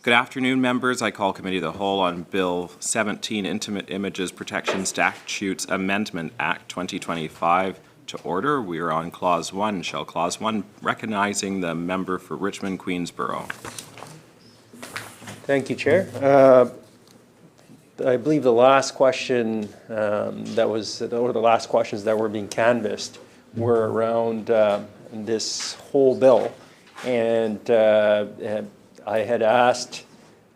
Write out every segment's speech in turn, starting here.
Good afternoon, members. I call Committee of the Whole on Bill 17, Intimate Images Protection Statutes Amendment Act 2025 to order. We are on Clause 1. Shall Clause 1 recognizing the member for Richmond Queensborough. Thank you, Chair. I believe the last question or the last questions that were being canvassed were around this whole bill, and I had asked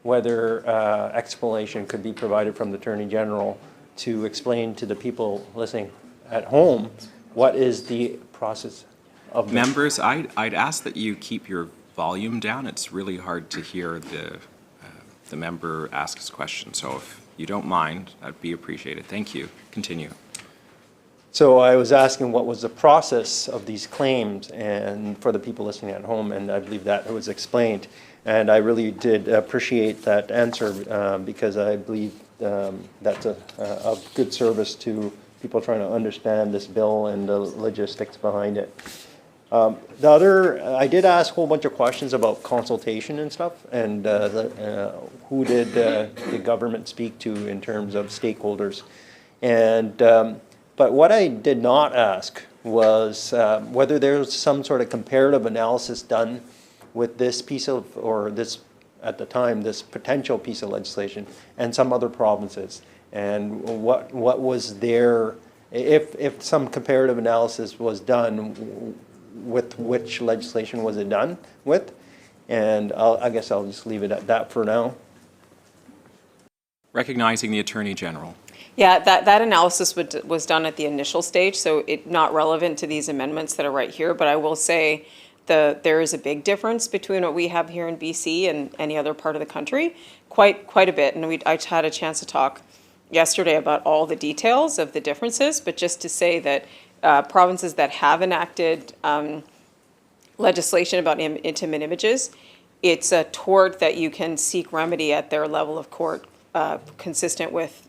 whether explanation could be provided from the Attorney General to explain to the people listening at home what is the process of this. Members, I'd ask that you keep your volume down. It's really hard to hear the member ask his question. So if you don't mind, that'd be appreciated. Thank you. Continue. So I was asking what was the process of these claims and for the people listening at home, and I believe that was explained. And I really did appreciate that answer because I believe that's a good service to people trying to understand this bill and the logistics behind it. I did ask a whole bunch of questions about consultation and stuff, and who did the government speak to in terms of stakeholders. And but what I did not ask was whether there was some sort of comparative analysis done with this piece of, or this, at the time, this potential piece of legislation and some other provinces. And what was there, if some comparative analysis was done, with which legislation was it done with? And I guess I'll just leave it at that for now. Recognizing the Attorney General. Yeah, that analysis was done at the initial stage, so it's not relevant to these amendments that are right here, but I will say there is a big difference between what we have here in BC and any other part of the country, quite a bit. And I had a chance to talk yesterday about all the details of the differences, but just to say that provinces that have enacted legislation about intimate images, it's a tort that you can seek remedy at their level of court, consistent with,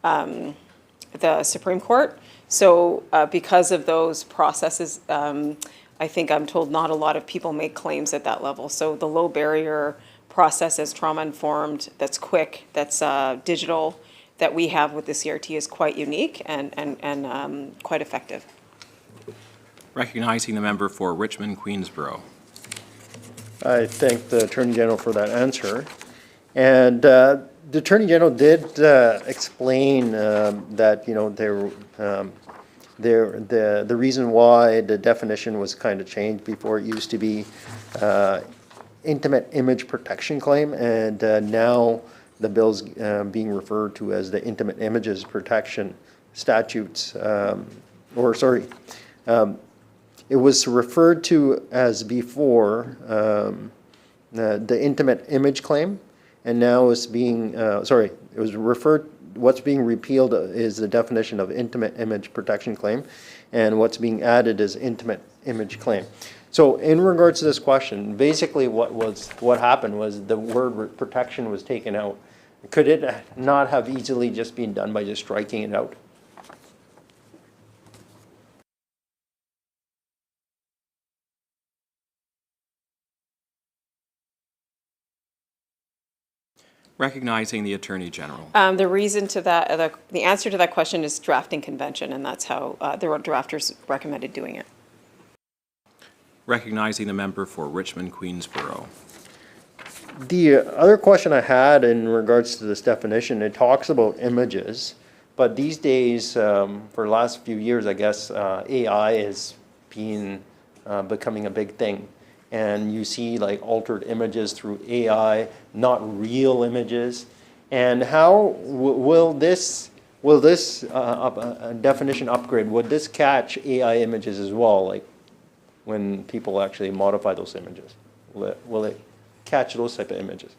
the Supreme Court. So because of those processes, I think I'm told not a lot of people make claims at that level. So the low barrier process is trauma-informed, that's quick, that's digital, that we have with the CRT is quite unique and quite effective. Recognizing the member for Richmond Queensborough. I thank the Attorney General for that answer. And the Attorney General did explain that, the reason why the definition was kind of changed. Before it used to be intimate image protection claim, and now the bill's being referred to as the Intimate Images Protection Statutes, it was referred to as before the Intimate Image Claim, and now it's being, what's being repealed is the definition of Intimate Image Protection Claim, and what's being added is Intimate Image Claim. So in regards to this question, basically what happened was the word protection was taken out. Could it not have easily just been done by just striking it out? Recognizing the Attorney General. The reason to that, the answer to that question is drafting convention, and that's how the drafters recommended doing it. Recognizing the member for Richmond Queensborough. The other question I had in regards to this definition, it talks about images, but these days, for the last few years, I guess, AI is becoming a big thing. And you see like altered images through AI, not real images. And how will this definition upgrade, would this catch AI images as well, like when people actually modify those images? Will it catch those type of images?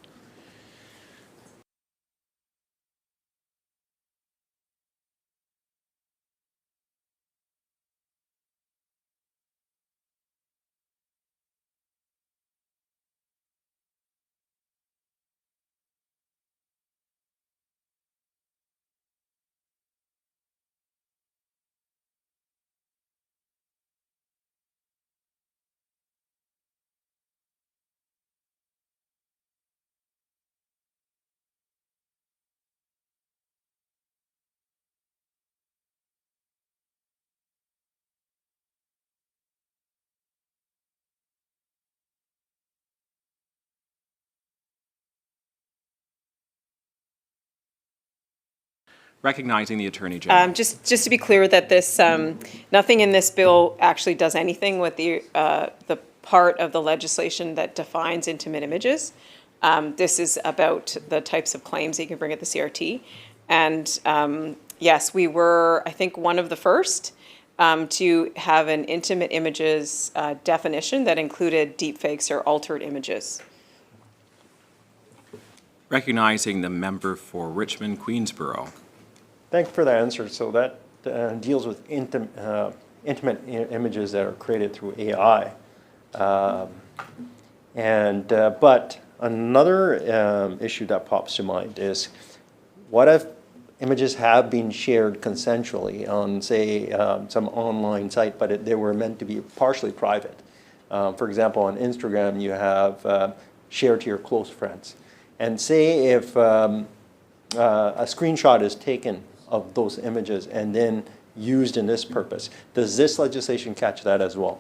Recognizing the Attorney General. Just to be clear that this, nothing in this bill actually does anything with the part of the legislation that defines intimate images. This is about the types of claims that you can bring at the CRT. And yes, we were, I think, one of the first to have an intimate images definition that included deepfakes or altered images. Recognizing the member for Richmond Queensborough. Thank you for that answer. So that deals with intimate images that are created through AI. But another issue that pops to mind is, what if images have been shared consensually on, say, some online site, but they were meant to be partially private? For example, on Instagram, you have share to your close friends. And say if a screenshot is taken of those images and then used in this purpose, does this legislation catch that as well?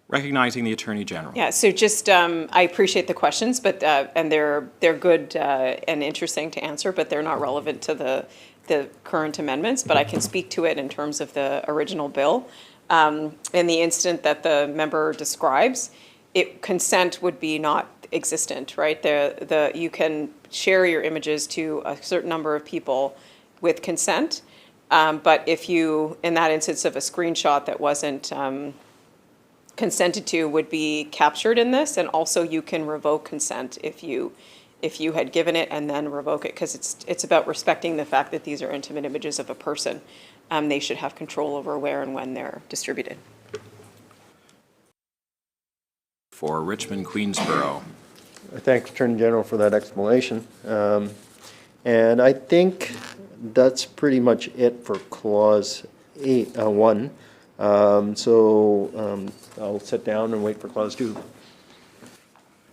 Recognizing the Attorney General. Yeah, so just, I appreciate the questions, but, and they're good and interesting to answer, but they're not relevant to the current amendments, but I can speak to it in terms of the original bill. In the instant that the member describes, consent would be not existent, right? You can share your images to a certain number of people with consent, but if you, in that instance of a screenshot that wasn't consented to, would be captured in this, and also you can revoke consent if you had given it and then revoke it, because it's about respecting the fact that these are intimate images of a person. They should have control over where and when they're distributed. For Richmond Queensborough. I thank Attorney General for that explanation. And I think that's pretty much it for Clause 1. I'll sit down and wait for Clause 2.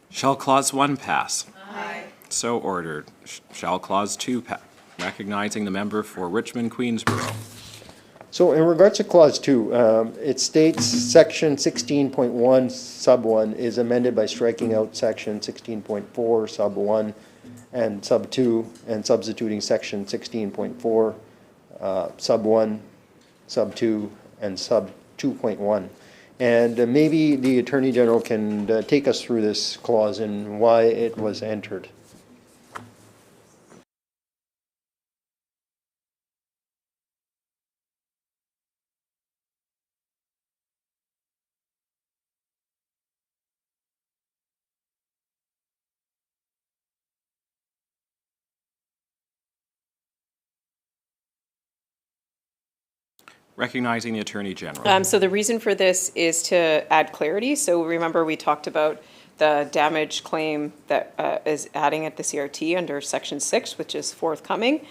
Shall Clause 1 pass? Aye. So ordered. Shall Clause 2 pass? Recognizing the member for Richmond Queensborough. So in regards to Clause 2, it states Section 16.1 Sub 1 is amended by striking out Section 16.4 Sub 1 and Sub 2 and substituting Section 16.4 Sub 1, Sub 2, and Sub 2.1. And maybe the Attorney General can take us through this clause and why it was entered. Recognizing the Attorney General. So the reason for this is to add clarity. So remember, we talked about the damage claim that is adding at the CRT under Section 6, which is forthcoming.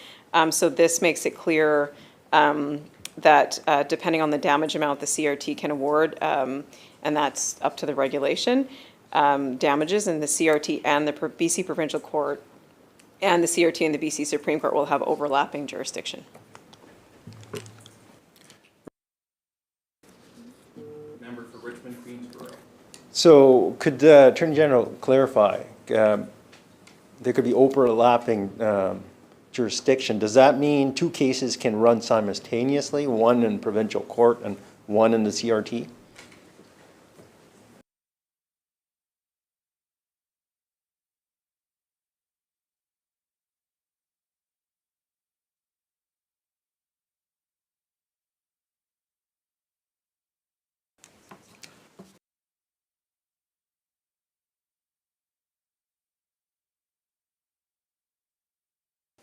So this makes it clear that depending on the damage amount the CRT can award, and that's up to the regulation, damages in the CRT and the BC Provincial Court and the CRT and the BC Supreme Court will have overlapping jurisdiction. Member for Richmond Queensborough. So could the Attorney General clarify, there could be overlapping jurisdiction. Does that mean two cases can run simultaneously, one in provincial court and one in the CRT?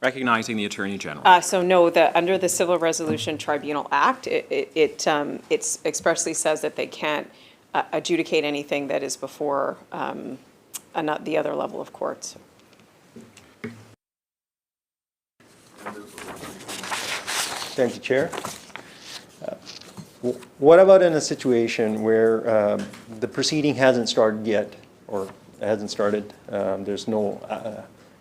Recognizing the Attorney General. So no, under the Civil Resolution Tribunal Act, it expressly says that they can't adjudicate anything that is before the other level of courts. Thank you, Chair. What about in a situation where the proceeding hasn't started yet, or hasn't started, there's no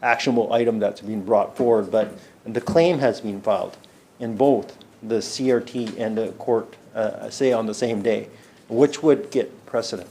actionable item that's been brought forward, but the claim has been filed in both the CRT and the court, say on the same day, which would get precedent?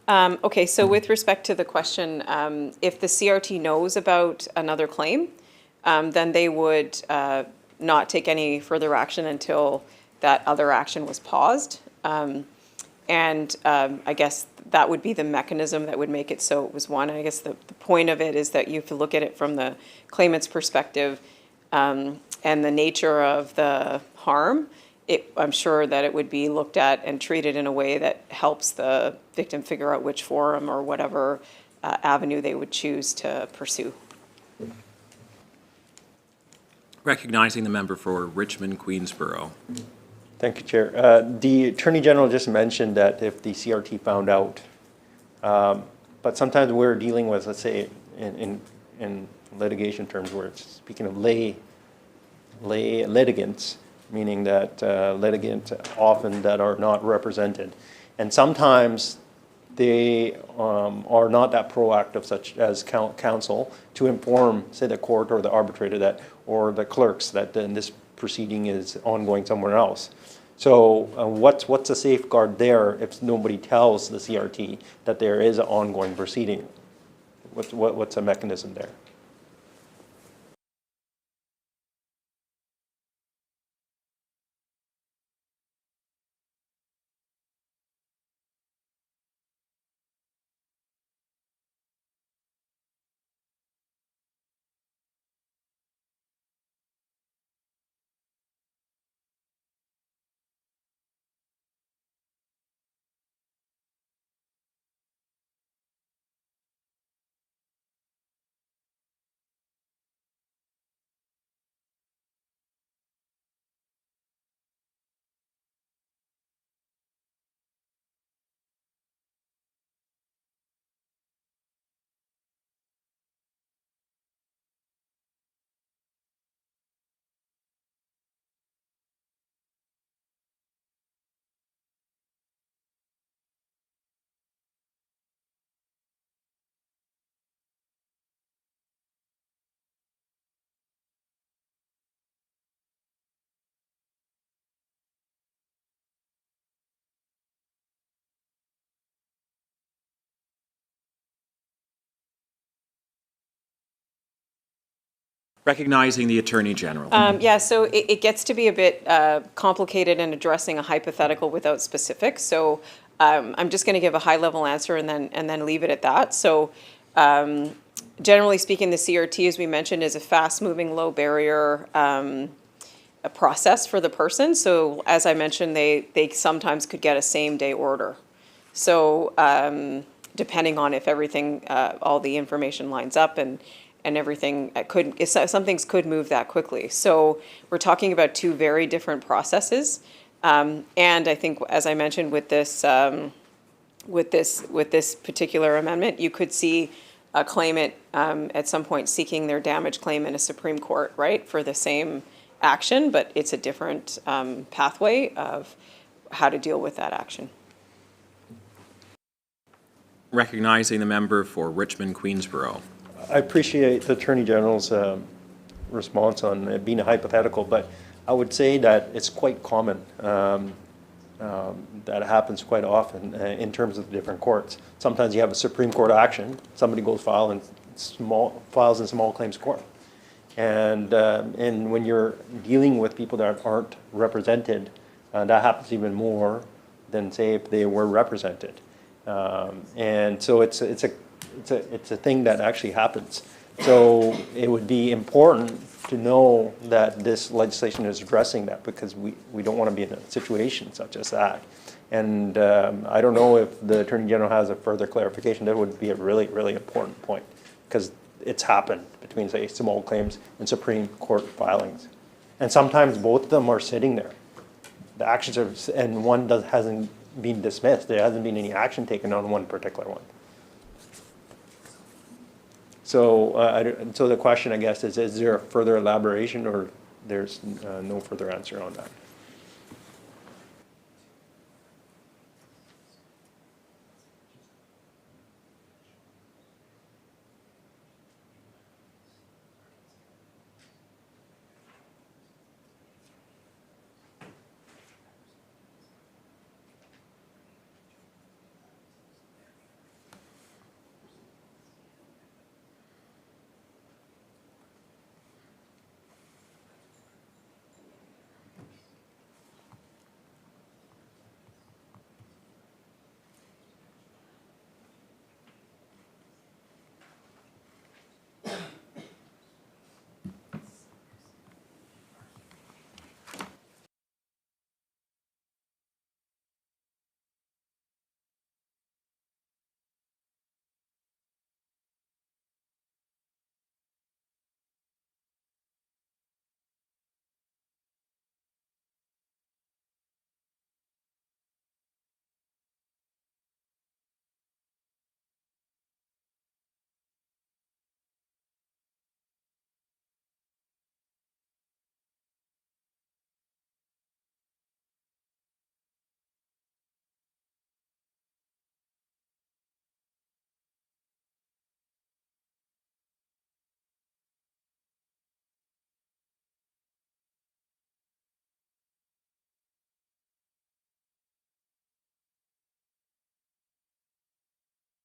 Okay, so with respect to the question, if the CRT knows about another claim, then they would not take any further action until that other action was paused. And I guess that would be the mechanism that would make it so it was one. I guess the point of it is that you have to look at it from the claimant's perspective and the nature of the harm. I'm sure that it would be looked at and treated in a way that helps the victim figure out which forum or whatever avenue they would choose to pursue. Recognizing the member for Richmond, Queensborough. Thank you, Chair. The Attorney General just mentioned that if the CRT found out, but sometimes we're dealing with, let's say, in litigation terms, where it's speaking of lay litigants, meaning that litigants often that are not represented. And sometimes they are not that proactive, such as counsel, to inform, say, the court or the arbitrator that, or the clerks that then this proceeding is ongoing somewhere else. So what's a safeguard there if nobody tells the CRT that there is an ongoing proceeding? What's a mechanism there? Recognizing the Attorney General. Yeah, so it gets to be a bit complicated in addressing a hypothetical without specifics. So I'm just going to give a high-level answer and then leave it at that. So generally speaking, the CRT, as we mentioned, is a fast-moving, low-barrier a process for the person. So as I mentioned, they sometimes could get a same-day order. So depending on if everything, all the information lines up and everything some things could move that quickly. So we're talking about two very different processes. And I think, as I mentioned, with this particular amendment, you could see a claimant at some point seeking their damage claim in a Supreme Court, right, for the same action, but it's a different pathway of how to deal with that action. Recognizing the member for Richmond, Queensborough. I appreciate the Attorney General's response on it being a hypothetical, but I would say that it's quite common. That happens quite often in terms of the different courts. Sometimes you have a Supreme Court action, somebody goes files in small claims court. And when you're dealing with people that aren't represented, that happens even more than, say, if they were represented. And so it's a thing that actually happens. So it would be important to know that this legislation is addressing that, because we don't want to be in a situation such as that. And I don't know if the Attorney General has a further clarification. That would be a really, really important point, because it's happened between, say, small claims and Supreme Court filings. And sometimes both of them are sitting there. The actions are, and one hasn't been dismissed. There hasn't been any action taken on one particular one. So, so the question, I guess, is there a further elaboration, or there's no further answer on that?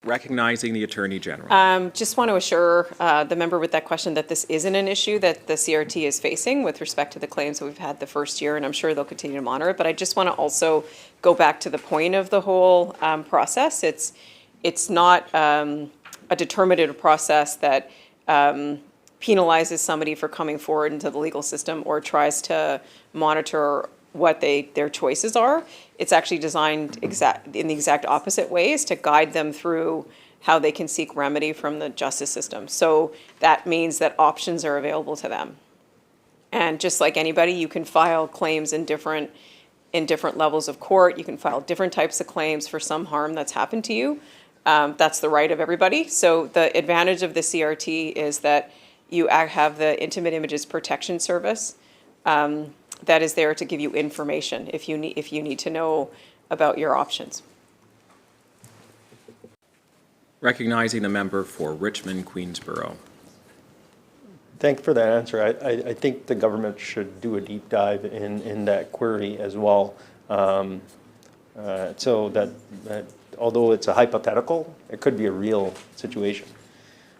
Recognizing the Attorney General. Just want to assure the member with that question that this isn't an issue that the CRT is facing with respect to the claims that we've had the first year, and I'm sure they'll continue to monitor it. But I just want to also go back to the point of the whole process. It's not a determinative process that penalizes somebody for coming forward into the legal system or tries to monitor what their choices are. It's actually designed in the exact opposite ways to guide them through how they can seek remedy from the justice system. So that means that options are available to them. And just like anybody, you can file claims in different levels of court. You can file different types of claims for some harm that's happened to you. That's the right of everybody. So the advantage of the CRT is that you have the Intimate Images Protection Service that is there to give you information if you need to know about your options. Recognizing the member for Richmond, Queensborough. Thank you for that answer. I think the government should do a deep dive in that query as well. So that although it's a hypothetical, it could be a real situation.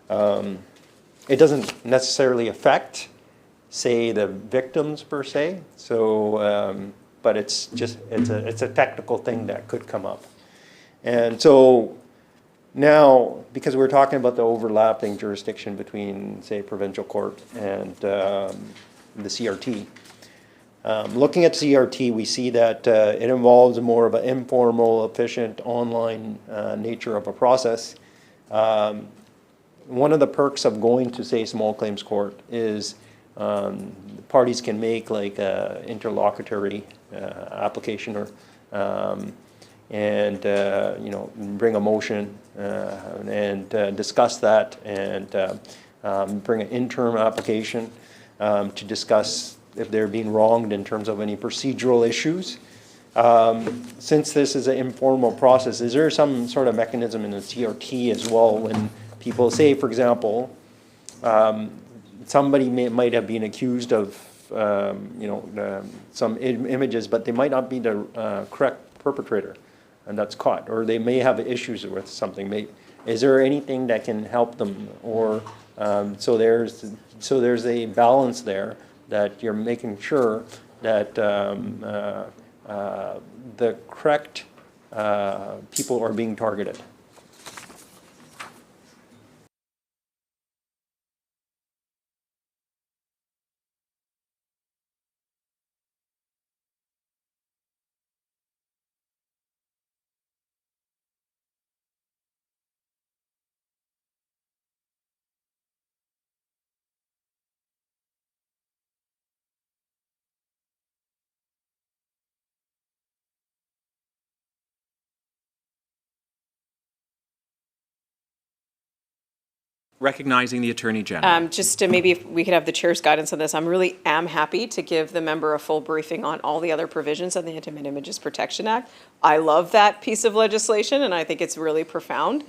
It doesn't necessarily affect, say, the victims per se. So, but it's a technical thing that could come up. And so now, because we're talking about the overlapping jurisdiction between, say, provincial court and the CRT, looking at CRT, we see that it involves more of an informal, efficient, online nature of a process. One of the perks of going to, say, small claims court is parties can make like a interlocutory application or and bring a motion and discuss that and bring an interim application to discuss if they're being wronged in terms of any procedural issues. Since this is an informal process, is there some sort of mechanism in the CRT as well when people say, for example, somebody might have been accused of some images, but they might not be the correct perpetrator, and that's caught, or they may have issues with something. Is there anything that can help them, or so there's a balance there that you're making sure that the correct people are being targeted? Recognizing the Attorney General. Just to maybe if we could have the chair's guidance on this, am happy to give the member a full briefing on all the other provisions of the Intimate Images Protection Act. I love that piece of legislation, and I think it's really profound.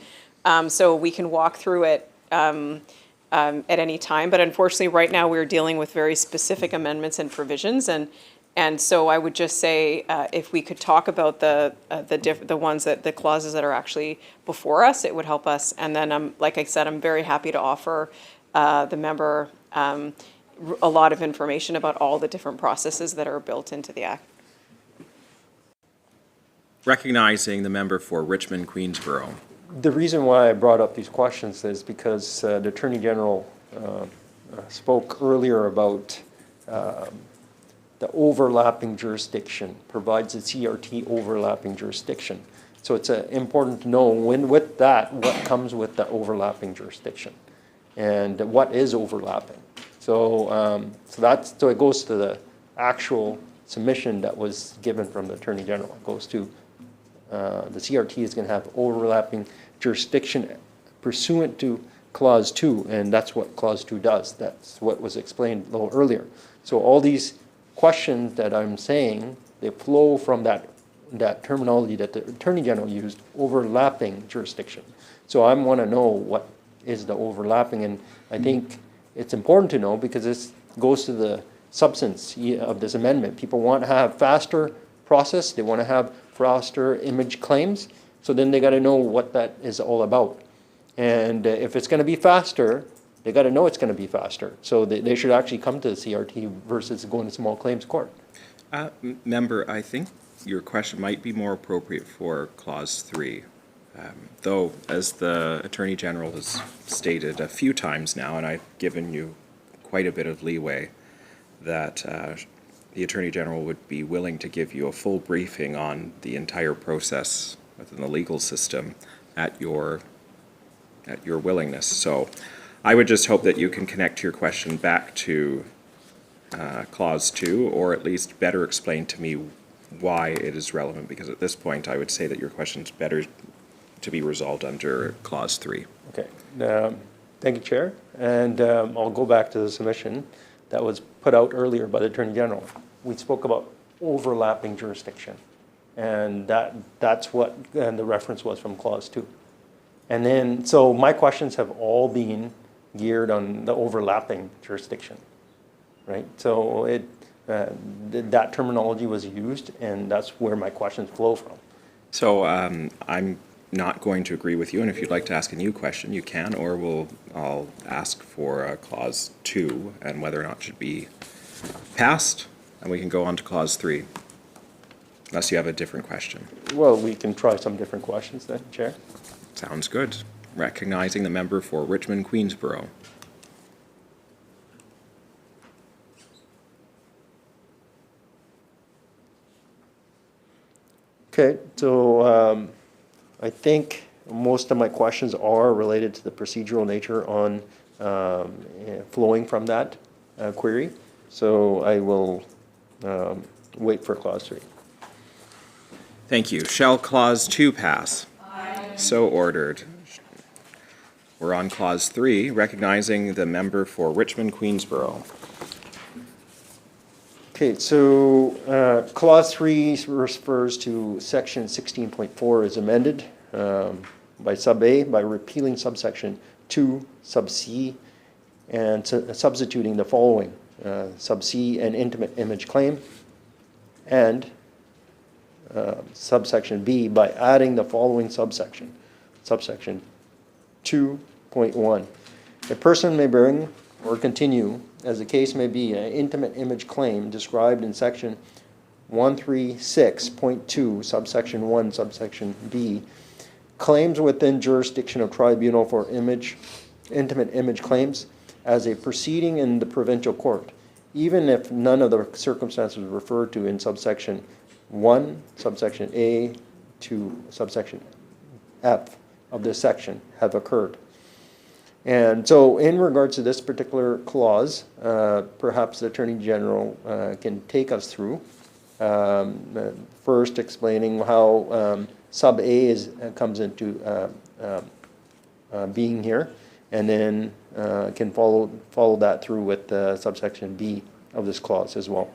So we can walk through it at any time, but unfortunately, right now we're dealing with very specific amendments and provisions, and so I would just say if we could talk about the clauses that are actually before us, it would help us. And then, like I said, I'm very happy to offer the member a lot of information about all the different processes that are built into the Act. Recognizing the member for Richmond, Queensborough. The reason why I brought up these questions is because the Attorney General spoke earlier about the overlapping jurisdiction, provides a CRT overlapping jurisdiction. So it's important to know with that, what comes with the overlapping jurisdiction and what is overlapping. So, so it goes to the actual submission that was given from the Attorney General. It goes to the CRT is going to have overlapping jurisdiction pursuant to Clause 2, and that's what Clause 2 does. That's what was explained a little earlier. So all these questions that I'm saying, they flow from that terminology that the Attorney General used, overlapping jurisdiction. So I want to know what is the overlapping, and I think it's important to know because this goes to the substance of this amendment. People want to have faster process, they want to have faster image claims, So then they gotta know what that is all about. And if it's gonna be faster, they gotta know it's gonna be faster. So they should actually come to the CRT versus going to small claims court. Member, I think your question might be more appropriate for Clause 3. Though, as the Attorney General has stated a few times now, and I've given you quite a bit of leeway, that the Attorney General would be willing to give you a full briefing on the entire process within the legal system at your willingness. So I would just hope that you can connect your question back to Clause 2, or at least better explain to me why it is relevant, because at this point I would say that your question is better to be resolved under Clause 3. Okay, thank you, Chair. And I'll go back to the submission that was put out earlier by the Attorney General. We spoke about overlapping jurisdiction, and that's what the reference was from Clause 2. And then, so my questions have all been geared on the overlapping jurisdiction, right? So that terminology was used, and that's where my questions flow from. So I'm not going to agree with you, and if you'd like to ask a new question, you can, or I'll ask for Clause 2 and whether or not it should be passed, and we can go on to Clause 3, unless you have a different question. Well, we can try some different questions then, Chair. Sounds good. Recognizing the member for Richmond Queensborough. Okay, so I think most of my questions are related to the procedural nature on flowing from that query. So I will wait for Clause 3. Thank you. Shall Clause 2 pass? Aye. So ordered. We're on Clause 3, recognizing the member for Richmond Queensborough. Okay, so Clause 3 refers to Section 16.4 as amended by sub A by repealing subsection 2, sub C, and substituting the following: sub C, an intimate image claim, and subsection B by adding the following subsection: subsection 2.1. A person may bring or continue, as the case may be, an intimate image claim described in section 136.2, subsection 1, subsection B, claims within jurisdiction of tribunal for intimate image claims as a proceeding in the provincial court, even if none of the circumstances referred to in subsection 1, subsection A to subsection F of this section have occurred. And so in regards to this particular clause, perhaps the Attorney General can take us through, first explaining how sub A comes into being here, and then can follow that through with subsection B of this clause as well.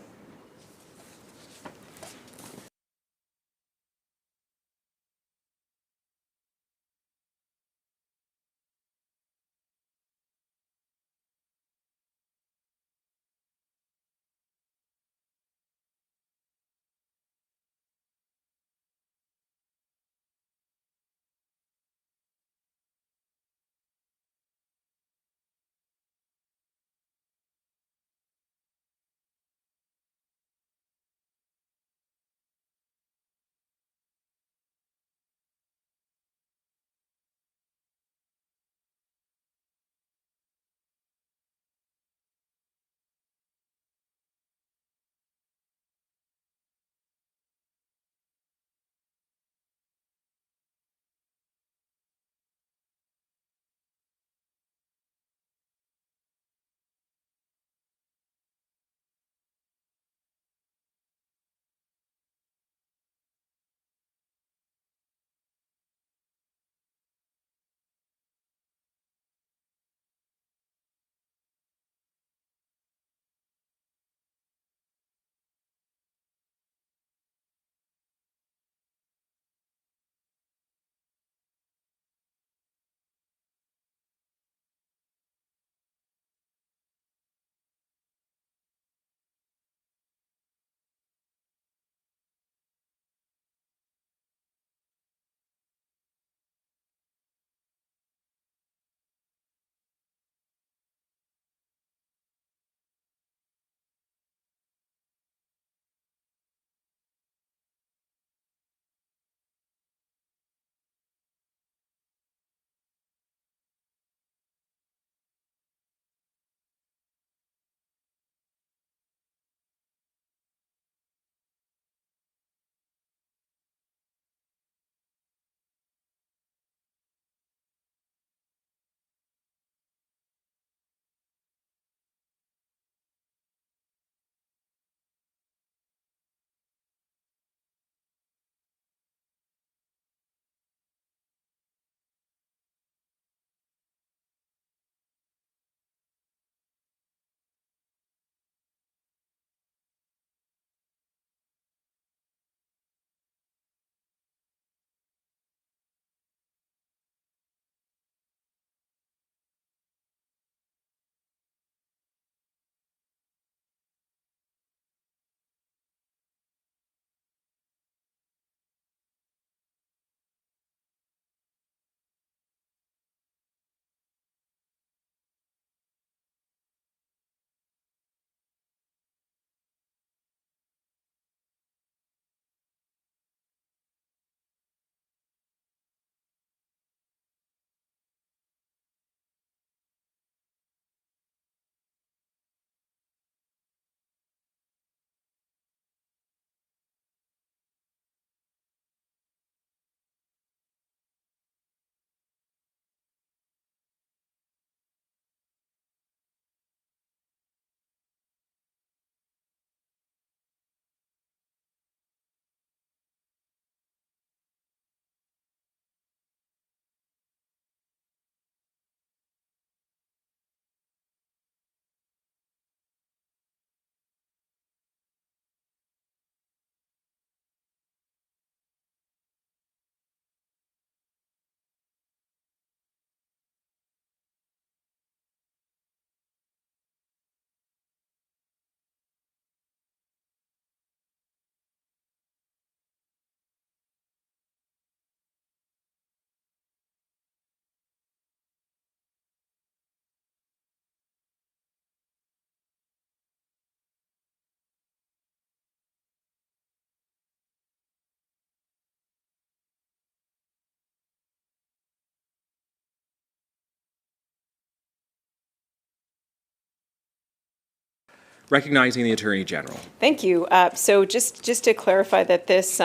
Recognizing the Attorney General. Thank you. So just to clarify that this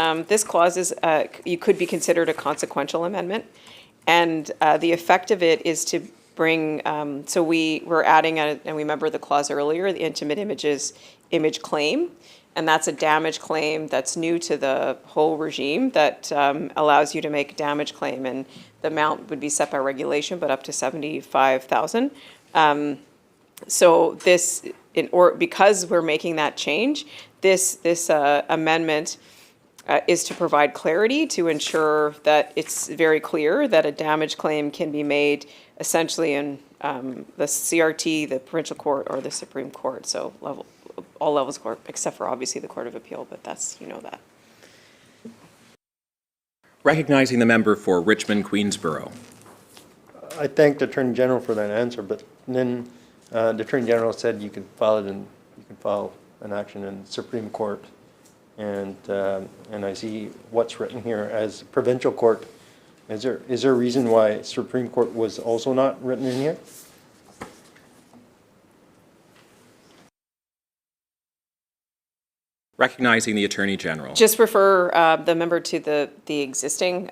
clause is, you could be considered a consequential amendment. And the effect of it is to bring, so we're adding, and we remember the clause earlier, the intimate image claim. And that's a damage claim that's new to the whole regime that allows you to make a damage claim. And the amount would be set by regulation, but up to $75,000. So this, because we're making that change, this amendment is to provide clarity to ensure that it's very clear that a damage claim can be made essentially in the CRT, the provincial court, or the Supreme Court. So all levels of court, except for obviously the Court of Appeal, but that's, you know that. Recognizing the member for Richmond Queensborough. I thank the Attorney General for that answer, but then the Attorney General said you can file an action in Supreme Court, and I see what's written here as provincial court. Is there a reason why Supreme Court was also not written in here? Recognizing the Attorney General. Just refer the member to the existing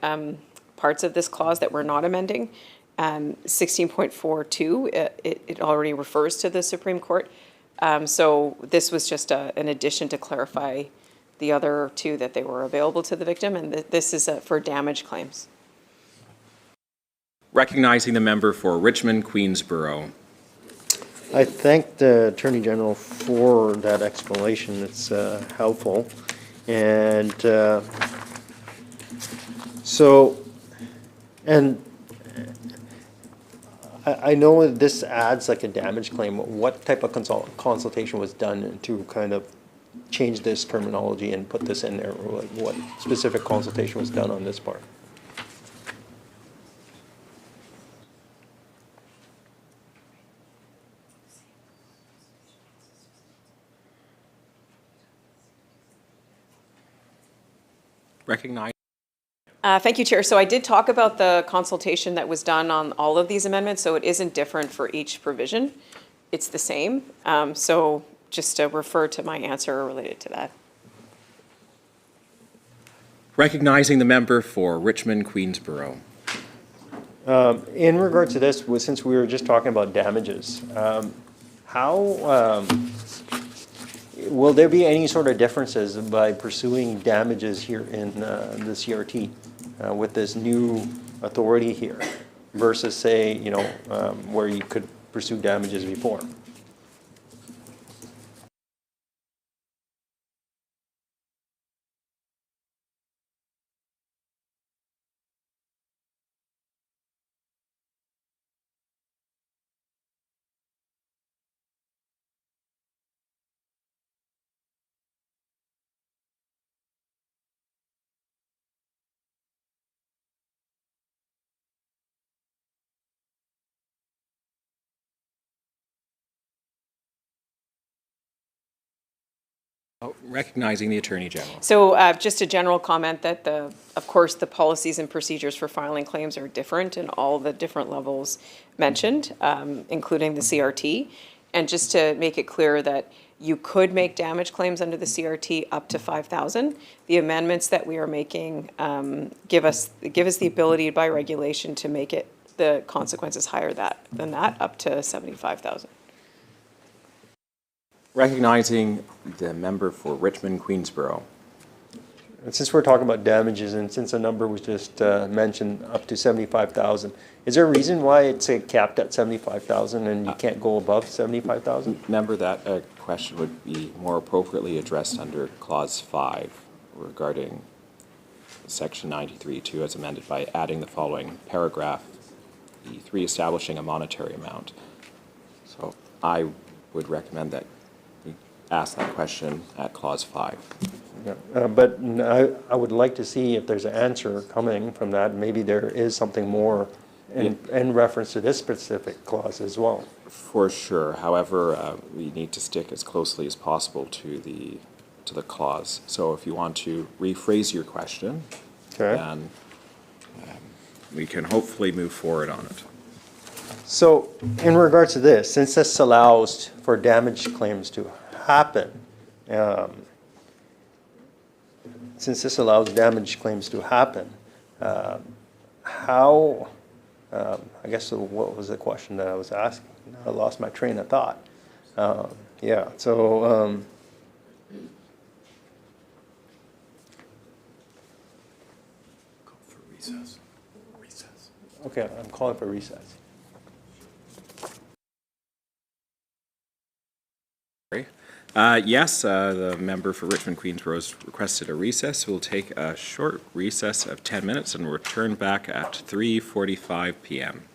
parts of this clause that we're not amending. 16.42, it already refers to the Supreme Court. So this was just an addition to clarify the other two that they were available to the victim, and this is for damage claims. Recognizing the member for Richmond Queensborough. I thank the Attorney General for that explanation. It's helpful. And I know this adds like a damage claim. What type of consultation was done to kind of change this terminology and put this in there? Or what specific consultation was done on this part? Recognize. Thank you, Chair. So I did talk about the consultation that was done on all of these amendments, so it isn't different for each provision. It's the same. So just to refer to my answer related to that. Recognizing the member for Richmond Queensborough. In regard to this, since we were just talking about damages, how will there be any sort of differences by pursuing damages here in the CRT with this new authority here versus, say, where you could pursue damages before? Recognizing the Attorney General. So just a general comment that of course, the policies and procedures for filing claims are different in all the different levels mentioned, including the CRT. And just to make it clear that you could make damage claims under the CRT up to $5,000. The amendments that we are making give us the ability by regulation to make it the consequences higher than that, up to $75,000. Recognizing the member for Richmond Queensborough. And since we're talking about damages, and since the number was just mentioned up to 75,000, is there a reason why it's capped at 75,000 and you can't go above 75,000? Member, that question would be more appropriately addressed under Clause 5 regarding Section 93(2) as amended by adding the following paragraph, E3, establishing a monetary amount. So I would recommend that we ask that question at Clause 5. Yeah, but I would like to see if there's an answer coming from that. Maybe there is something more in reference to this specific clause as well. For sure. However, we need to stick as closely as possible to the clause. So if you want to rephrase your question, Okay. then we can hopefully move forward on it. So in regards to this, since this allows for damage claims to happen, since this allows damage claims to happen, how, I guess, what was the question that I was asking? I lost my train of thought. Yeah, so, Call for recess. okay, I'm calling for recess. Yes, the member for Richmond Queensborough has requested a recess. We'll take a short recess of 10 minutes and return back at 3:45 p.m.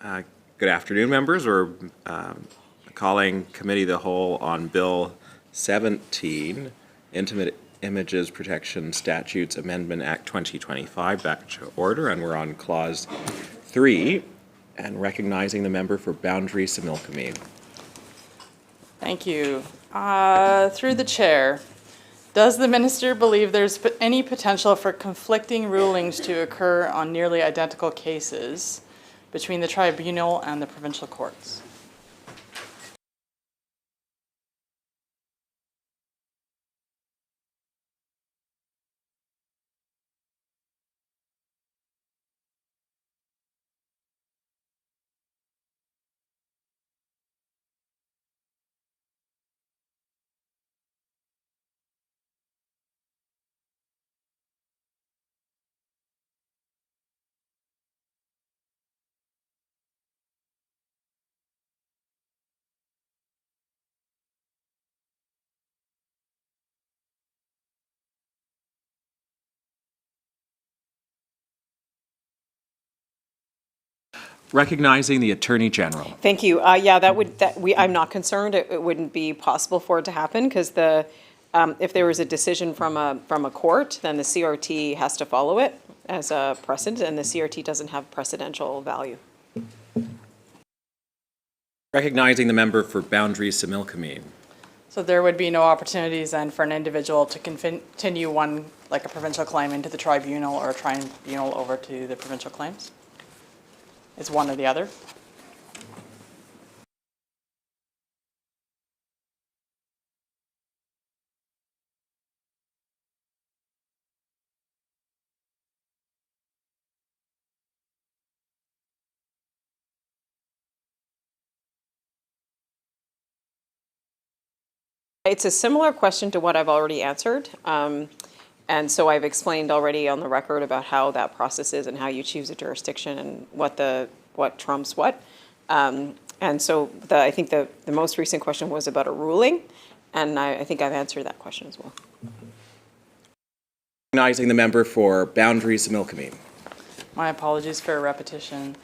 Good afternoon, members. We're calling Committee of the Whole on Bill 17, Intimate Images Protection Statutes Amendment Act 2025, back to order, and we're on Clause 3, and recognizing the member for Boundary Similkameen. Thank you. Through the chair, does the minister believe there's any potential for conflicting rulings to occur on nearly identical cases between the tribunal and the provincial courts? Recognizing the Attorney General. Thank you. Yeah, I'm not concerned. It wouldn't be possible for it to happen because if there was a decision from a court, then the CRT has to follow it as a precedent, and the CRT doesn't have precedential value. Recognizing the member for Boundary Similkameen. So there would be no opportunities then for an individual to continue one, like a provincial claim into the tribunal or a tribunal over to the provincial claims? It's one or the other? It's a similar question to what I've already answered. And so I've explained already on the record about how that process is and how you choose a jurisdiction and what trumps what. And so I think the most recent question was about a ruling, and I think I've answered that question as well. Recognizing the member for Boundary Similkameen. My apologies for repetition.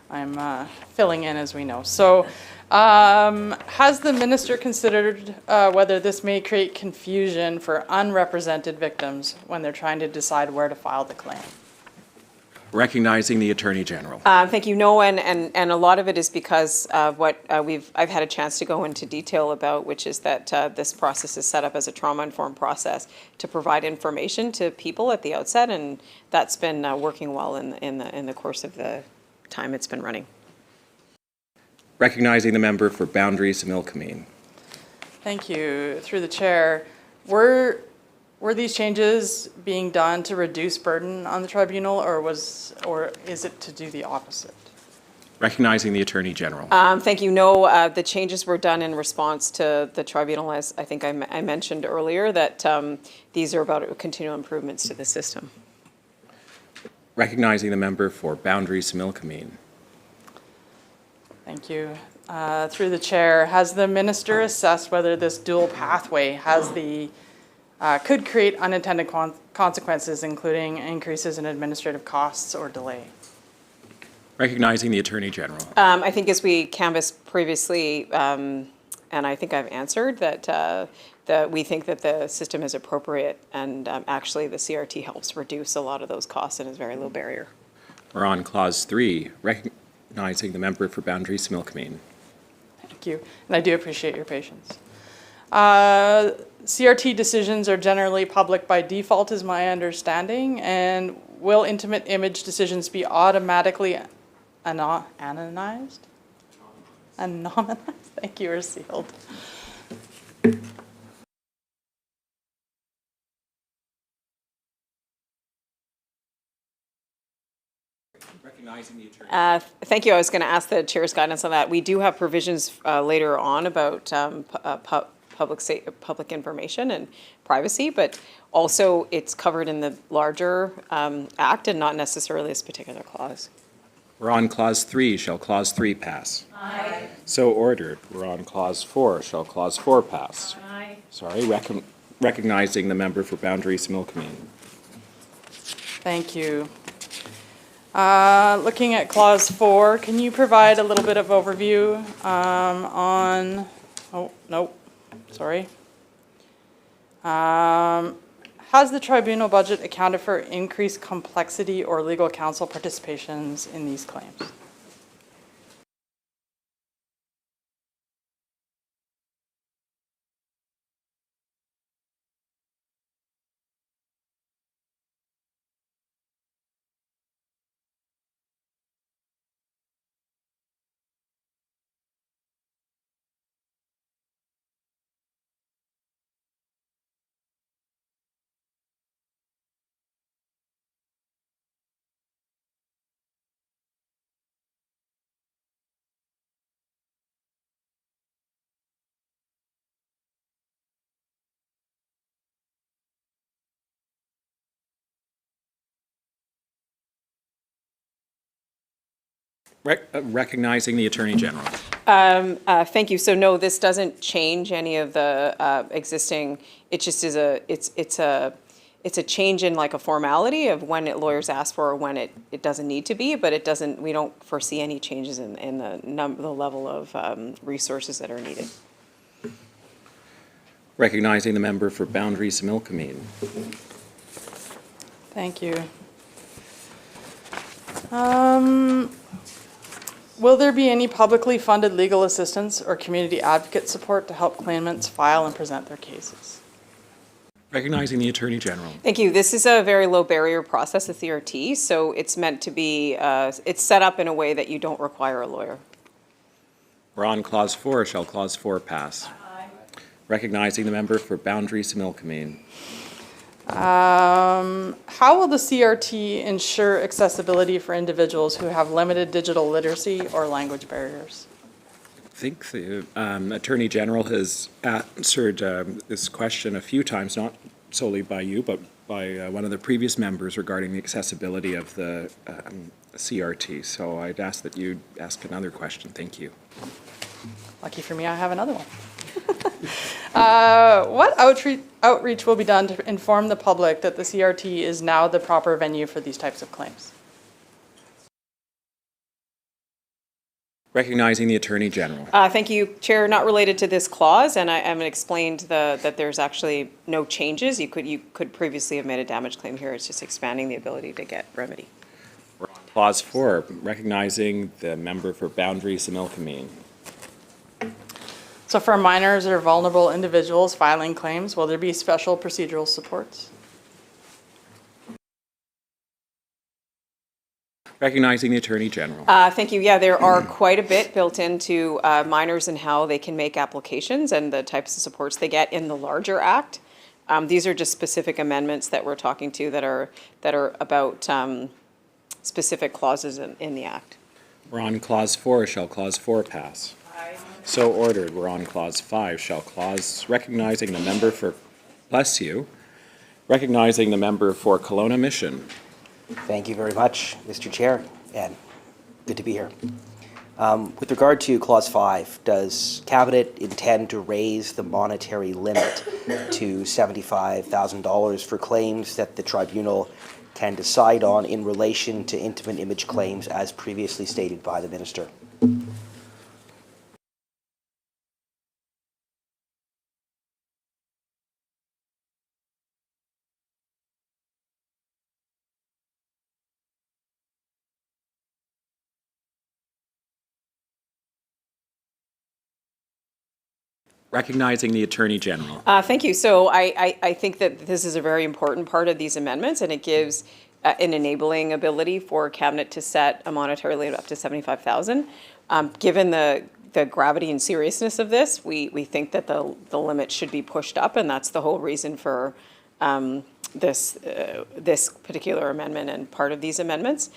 I'm filling in as we know. So has the minister considered whether this may create confusion for unrepresented victims when they're trying to decide where to file the claim? Recognizing the Attorney General. Thank you. No, and a lot of it is because of what I've had a chance to go into detail about, which is that this process is set up as a trauma-informed process to provide information to people at the outset, and that's been working well in the course of the time it's been running. Recognizing the member for Boundary Similkameen. Thank you. Through the chair, were these changes being done to reduce burden on the tribunal, or is it to do the opposite? Recognizing the Attorney General. Thank you. No, the changes were done in response to the tribunal, as I think I mentioned earlier, that these are about continual improvements to the system. Recognizing the member for Boundary Similkameen. Thank you. Through the chair, has the minister assessed whether this dual pathway could create unintended consequences, including increases in administrative costs or delay? Recognizing the Attorney General. I think as we canvassed previously, and I think I've answered, that we think that the system is appropriate, and actually the CRT helps reduce a lot of those costs and is a very low barrier. We're on Clause 3. Recognizing the member for Boundary Similkameen. Thank you, and I do appreciate your patience. CRT decisions are generally public by default, is my understanding, and will intimate image decisions be automatically anonymized? Anonymized? Thank you, or sealed. Recognizing the Attorney. Thank you. I was going to ask the chair's guidance on that. We do have provisions later on about public information and privacy, but also it's covered in the larger act and not necessarily this particular clause. We're on Clause 3. Shall Clause 3 pass? Aye. So ordered. We're on Clause 4. Shall Clause 4 pass? Aye. Sorry. Recognizing the member for Boundary Similkameen. Thank you. Looking at clause 4, can you provide a little bit of overview on, oh, nope, sorry. Has the tribunal budget accounted for increased complexity or legal counsel participations in these claims? Recognizing the Attorney General. Thank you. So no, this doesn't change any of the existing, it just is it's a change in like a formality of when lawyers ask for or when it doesn't need to be, but it doesn't, we don't foresee any changes in the level of resources that are needed. Recognizing the member for Boundaries Milkameen. Thank you. Will there be any publicly funded legal assistance or community advocate support to help claimants file and present their cases? Recognizing the Attorney General. Thank you. This is a very low barrier process, the CRT, so it's meant to be, it's set up in a way that you don't require a lawyer. We're on Clause 4. Shall Clause 4 pass? Aye. Recognizing the member for Boundaries Milkameen. How will the CRT ensure accessibility for individuals who have limited digital literacy or language barriers? I think the Attorney General has answered this question a few times, not solely by you, but by one of the previous members regarding the accessibility of the CRT. So I'd ask that you ask another question. Thank you. Lucky for me, I have another one. What outreach will be done to inform the public that the CRT is now the proper venue for these types of claims? Recognizing the Attorney General. Thank you, Chair. Not related to this clause, and I explained that there's actually no changes. You could previously have made a damage claim here. It's just expanding the ability to get remedy. We're on Clause 4. Recognizing the member for Boundaries Milkameen. So for minors or vulnerable individuals filing claims, will there be special procedural supports? Recognizing the Attorney General. Thank you. Yeah, there are quite a bit built into minors and how they can make applications and the types of supports they get in the larger act. These are just specific amendments that we're talking to that are about specific clauses in the act. We're on Clause 4. Shall Clause 4 pass? Aye. So ordered. We're on Clause 5. Shall Clause recognizing the member for, bless you, recognizing the member for Kelowna Mission. Thank you very much, Mr. Chair, and good to be here. With regard to Clause 5, does Cabinet intend to raise the monetary limit to $75,000 for claims that the tribunal can decide on in relation to intimate image claims as previously stated by the Minister? Recognizing the Attorney General. Thank you. So I think that this is a very important part of these amendments, and it gives an enabling ability for Cabinet to set a monetary limit up to $75,000. Given the gravity and seriousness of this, we think that the limit should be pushed up, and that's the whole reason for this particular amendment and part of these amendments.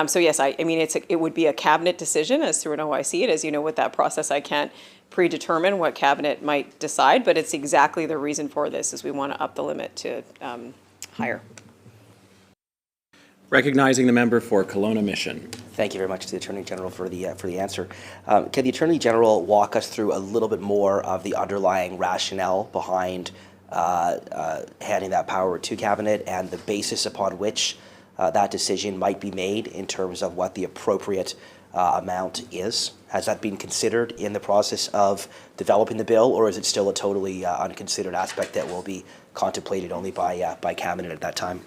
So yes, I mean it would be a Cabinet decision as through an OIC. As you know, with that process, I can't predetermine what Cabinet might decide, but it's exactly the reason for this is we want to up the limit to higher. Recognizing the member for Kelowna Mission. Thank you very much to the Attorney General for the answer. Can the Attorney General walk us through a little bit more of the underlying rationale behind handing that power to Cabinet and the basis upon which that decision might be made in terms of what the appropriate amount is? Has that been considered in the process of developing the bill, or is it still a totally unconsidered aspect that will be contemplated only by Cabinet at that time?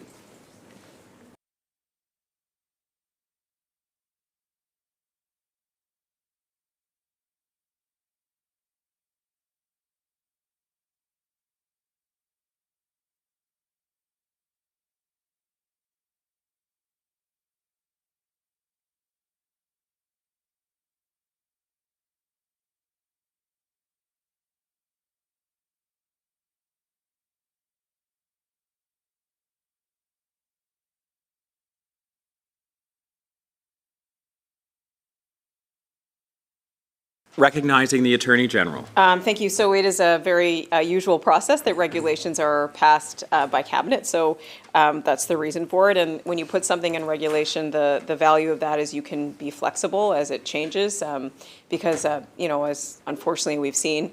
Recognizing the Attorney General. Thank you. So it is a very usual process that regulations are passed by Cabinet. So that's the reason for it. And when you put something in regulation, the value of that is you can be flexible as it changes because, as unfortunately we've seen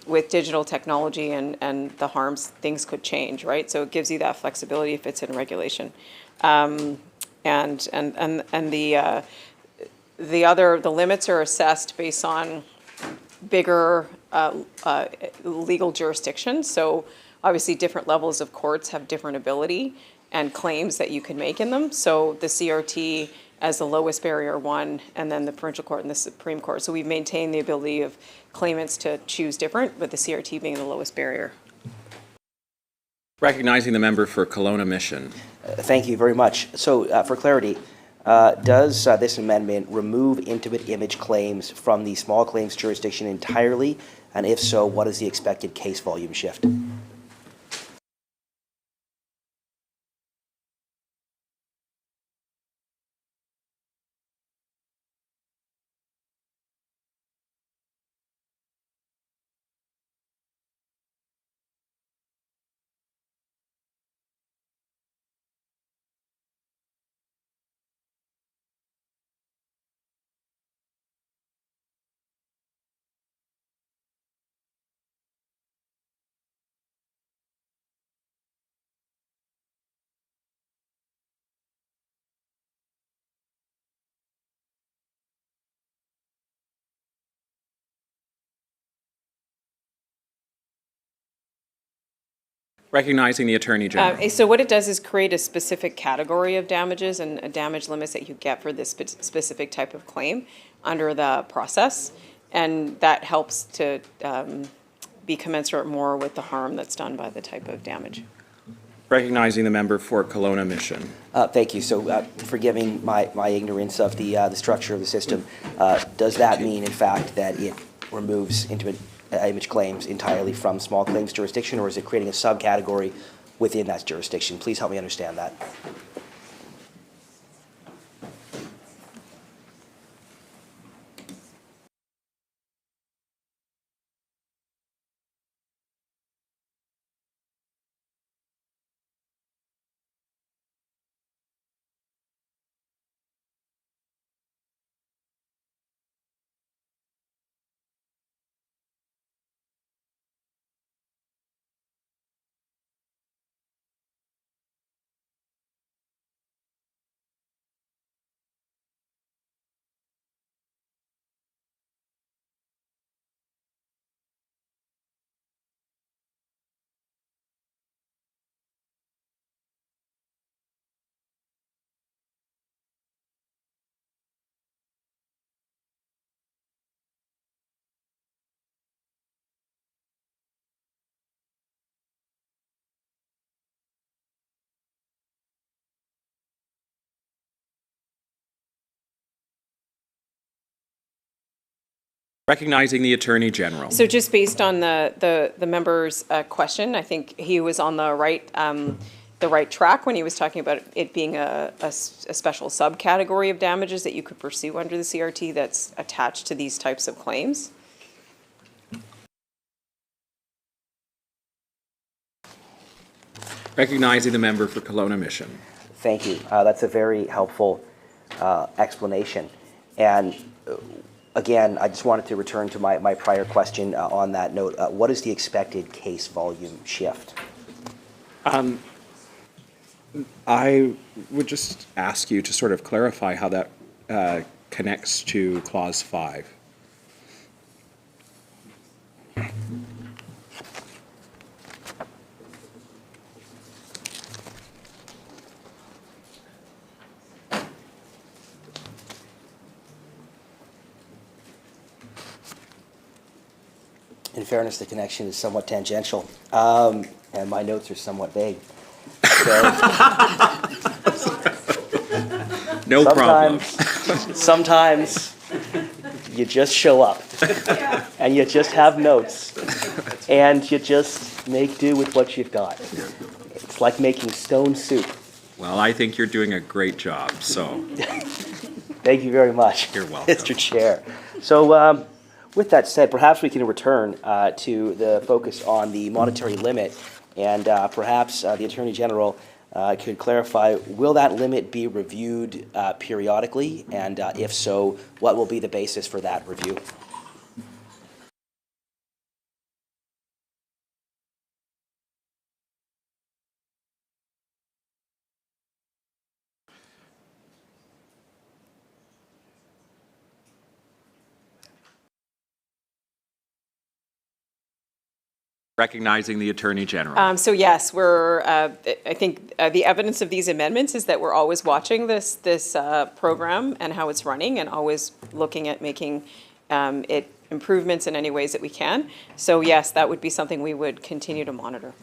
with digital technology and the harms, things could change, right? So it gives you that flexibility if it's in regulation. And the limits are assessed based on bigger legal jurisdictions. So obviously different levels of courts have different ability and claims that you can make in them. So the CRT as the lowest barrier one, and then the provincial court and the Supreme Court. So we've maintained the ability of claimants to choose different, with the CRT being the lowest barrier. Recognizing the member for Kelowna Mission. Thank you very much. So for clarity, does this amendment remove intimate image claims from the small claims jurisdiction entirely? And if so, what is the expected case volume shift? Recognizing the Attorney General. So what it does is create a specific category of damages and a damage limits that you get for this specific type of claim under the process. And that helps to be commensurate more with the harm that's done by the type of damage. Recognizing the member for Kelowna Mission. Thank you. So forgiving my ignorance of the structure of the system, does that mean, in fact, that it removes intimate image claims entirely from small claims jurisdiction, or is it creating a subcategory within that jurisdiction? Please help me understand that. Recognizing the Attorney General. So just based on the member's question, I think he was on the right track when he was talking about it being a special subcategory of damages that you could pursue under the CRT that's attached to these types of claims. Recognizing the member for Kelowna Mission. Thank you. That's a very helpful explanation. And again, I just wanted to return to my prior question on that note. What is the expected case volume shift? I would just ask you to sort of clarify how that connects to Clause 5. In fairness, the connection is somewhat tangential, and my notes are somewhat vague. So No problem. sometimes you just show up, and you just have notes, and you just make do with what you've got. It's like making stone soup. Well, I think you're doing a great job, so Thank you very much. You're welcome. Mr. Chair. So with that said, perhaps we can return to the focus on the monetary limit, and perhaps the Attorney General could clarify, will that limit be reviewed periodically? And if so, what will be the basis for that review? recognizing the Attorney General. So yes, I think the evidence of these amendments is that we're always watching this program and how it's running, and always looking at making it improvements in any ways that we can. So yes, that would be something we would continue to monitor.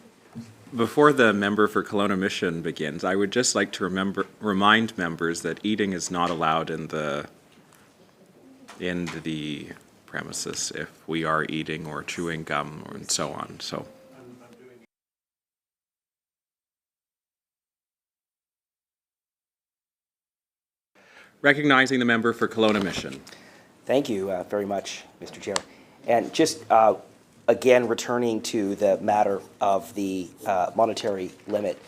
Before the member for Kelowna Mission begins, I would just like to remind members that eating is not allowed in the premises if we are eating or chewing gum and so on. So recognizing the member for Kelowna Mission. Thank you very much, Mr. Chair. And just again, returning to the matter of the monetary limit,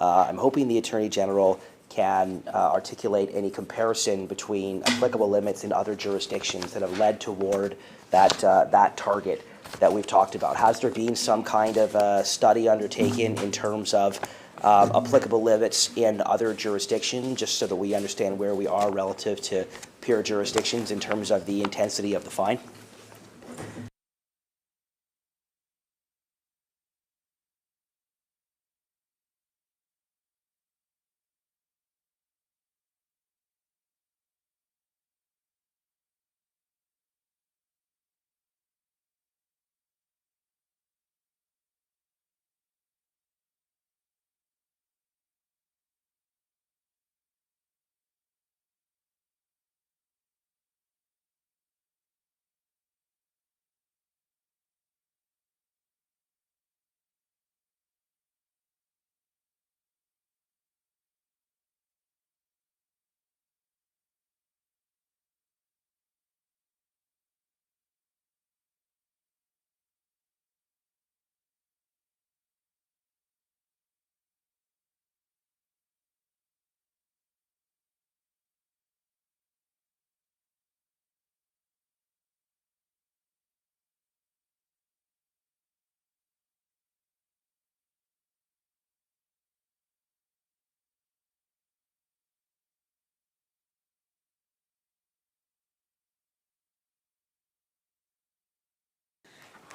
I'm hoping the Attorney General can articulate any comparison between applicable limits in other jurisdictions that have led toward that target that we've talked about. Has there been some kind of study undertaken in terms of applicable limits in other jurisdictions, just so that we understand where we are relative to peer jurisdictions in terms of the intensity of the fine?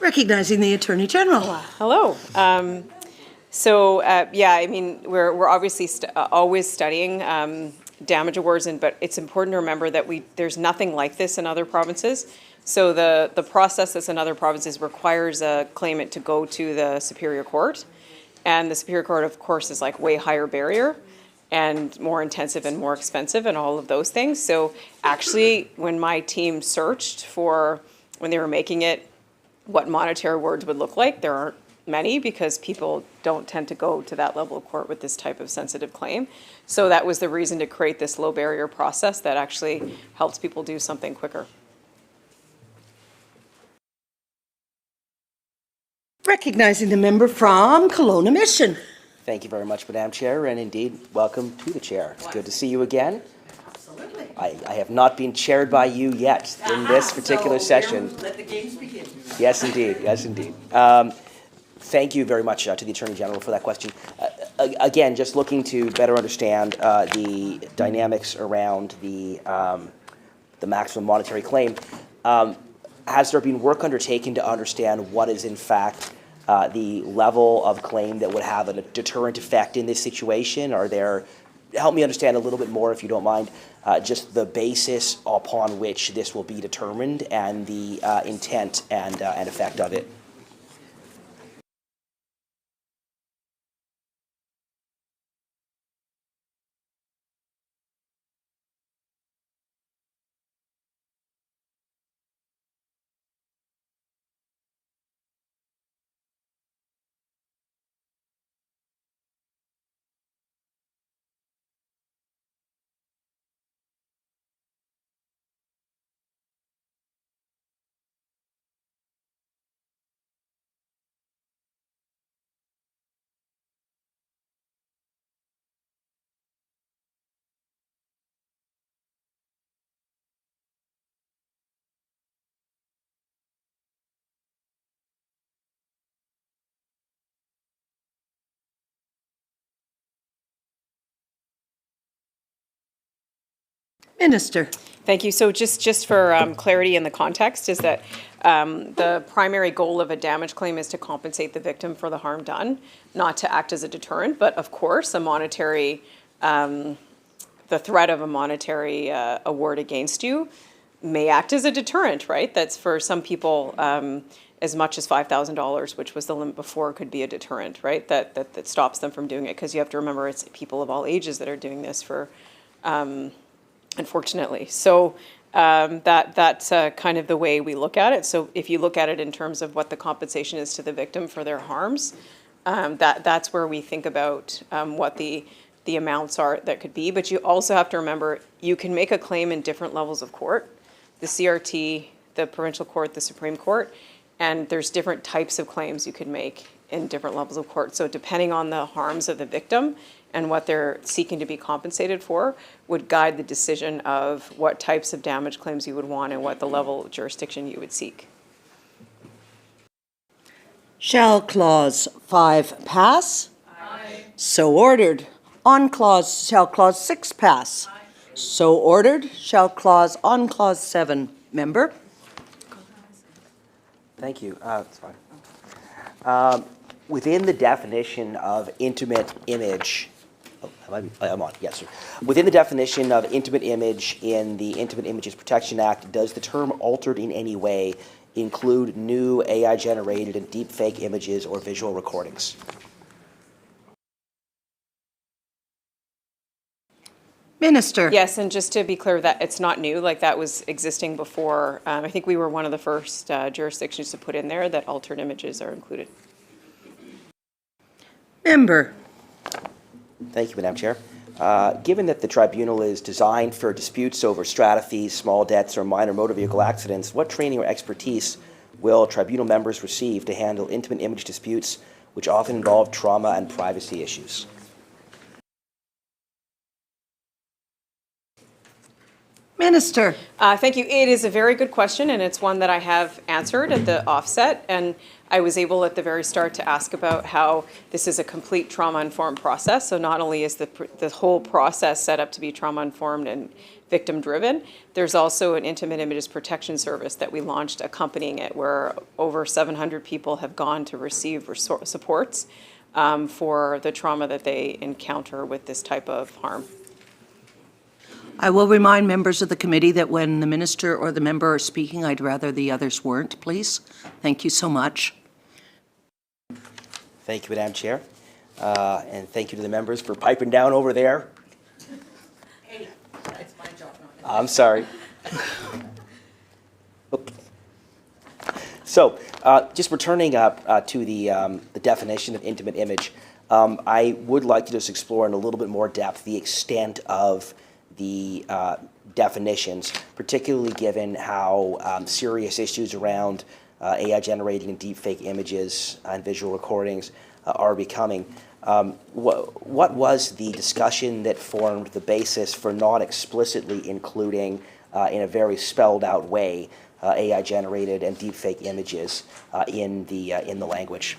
Recognizing the Attorney General. Hello. Yeah, I mean, we're obviously always studying damage awards, but it's important to remember that there's nothing like this in other provinces. So the process that's in other provinces requires a claimant to go to the Superior Court, and the Superior Court, of course, is like way higher barrier and more intensive and more expensive and all of those things. So actually, when my team searched for, when they were making it, what monetary awards would look like, there aren't many, because people don't tend to go to that level of court with this type of sensitive claim. So that was the reason to create this low barrier process that actually helps people do something quicker. Recognizing the member from Kelowna Mission. Thank you very much, Madam Chair, and indeed, welcome to the chair. It's good to see you again. Absolutely. I have not been chaired by you yet in this particular session. Let the games begin. Yes, indeed. Yes, indeed. Thank you very much to the Attorney General for that question. again, just looking to better understand the dynamics around the maximum monetary claim. Has there been work undertaken to understand what is in fact the level of claim that would have a deterrent effect in this situation? Are there, help me understand a little bit more, if you don't mind, just the basis upon which this will be determined and the intent and effect of it. Minister. Thank you. So just for clarity in the context is that the primary goal of a damage claim is to compensate the victim for the harm done, not to act as a deterrent. But of course, a monetary, the threat of a monetary award against you may act as a deterrent, right? That's for some people as much as $5,000, which was the limit before, could be a deterrent, right? That stops them from doing it, because you have to remember it's people of all ages that are doing this for. Unfortunately. So that's kind of the way we look at it. So if you look at it in terms of what the compensation is to the victim for their harms, that's where we think about what the amounts are that could be. But you also have to remember, you can make a claim in different levels of court, the CRT, the provincial court, the Supreme Court, and there's different types of claims you can make in different levels of court. So depending on the harms of the victim and what they're seeking to be compensated for would guide the decision of what types of damage claims you would want and what the level of jurisdiction you would seek. Shall Clause 5 pass? Aye. So ordered. Shall Clause 6 pass? Aye. So ordered. Shall on Clause 7. Member? Thank you. That's fine. Within the definition of intimate image, I'm on, yes, sir. Within the definition of intimate image in the Intimate Images Protection Act, does the term altered in any way include new AI-generated and deepfake images or visual recordings? Minister. Yes, and just to be clear, that it's not new, like that was existing before. I think we were one of the first jurisdictions to put in there that altered images are included. Member. Thank you, Madam Chair. Given that the tribunal is designed for disputes over strata fees, small debts, or minor motor vehicle accidents, what training or expertise will tribunal members receive to handle intimate image disputes, which often involve trauma and privacy issues? Minister. Thank you. It is a very good question, and it's one that I have answered at the offset. And I was able at the very start to ask about how this is a complete trauma-informed process. So not only is the whole process set up to be trauma-informed and victim-driven, there's also an intimate images protection service that we launched accompanying it, where over 700 people have gone to receive supports for the trauma that they encounter with this type of harm. I will remind members of the committee that when the minister or the member are speaking, I'd rather the others weren't, please. Thank you so much. Thank you, Madam Chair. And thank you to the members for piping down over there. Hey, it's my job, not I'm sorry. Okay. So, just returning up to the definition of intimate image, I would like to just explore in a little bit more depth the extent of the definitions, particularly given how serious issues around AI generating and deepfake images and visual recordings are becoming. What was the discussion that formed the basis for not explicitly including in a very spelled out way AI generated and deepfake images in the language?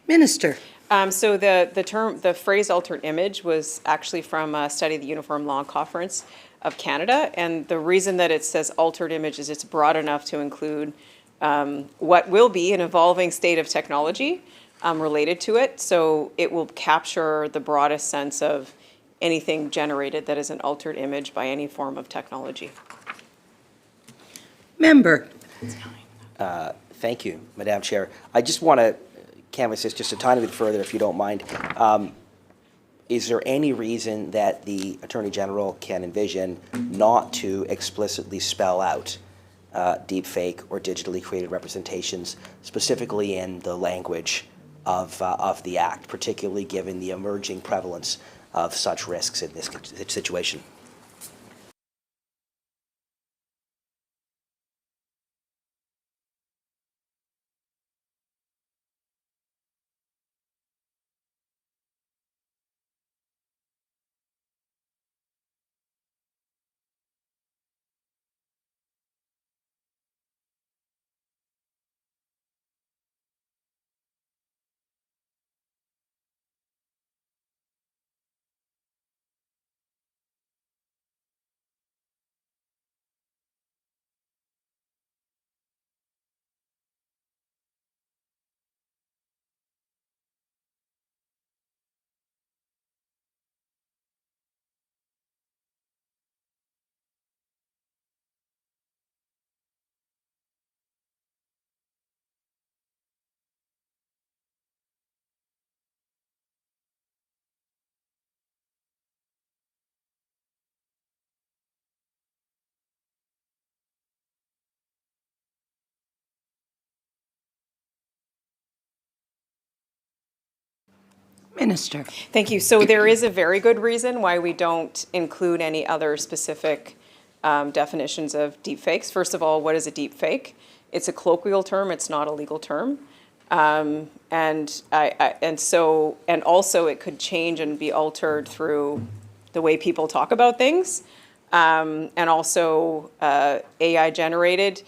Minister. So the phrase altered image was actually from a study of the Uniform Law Conference of Canada. And the reason that it says altered image is it's broad enough to include what will be an evolving state of technology related to it. So it will capture the broadest sense of anything generated that is an altered image by any form of technology. Member. Thank you, Madam Chair. I just want to canvass this just a tiny bit further, if you don't mind. Is there any reason that the Attorney General can envision not to explicitly spell out deepfake or digitally created representations, specifically in the language of the Act, particularly given the emerging prevalence of such risks in this situation? Minister. Thank you. So there is a very good reason why we don't include any other specific definitions of deepfakes. First of all, what is a deepfake? It's a colloquial term. It's not a legal term. And also it could change and be altered through the way people talk about things. And also AI generated,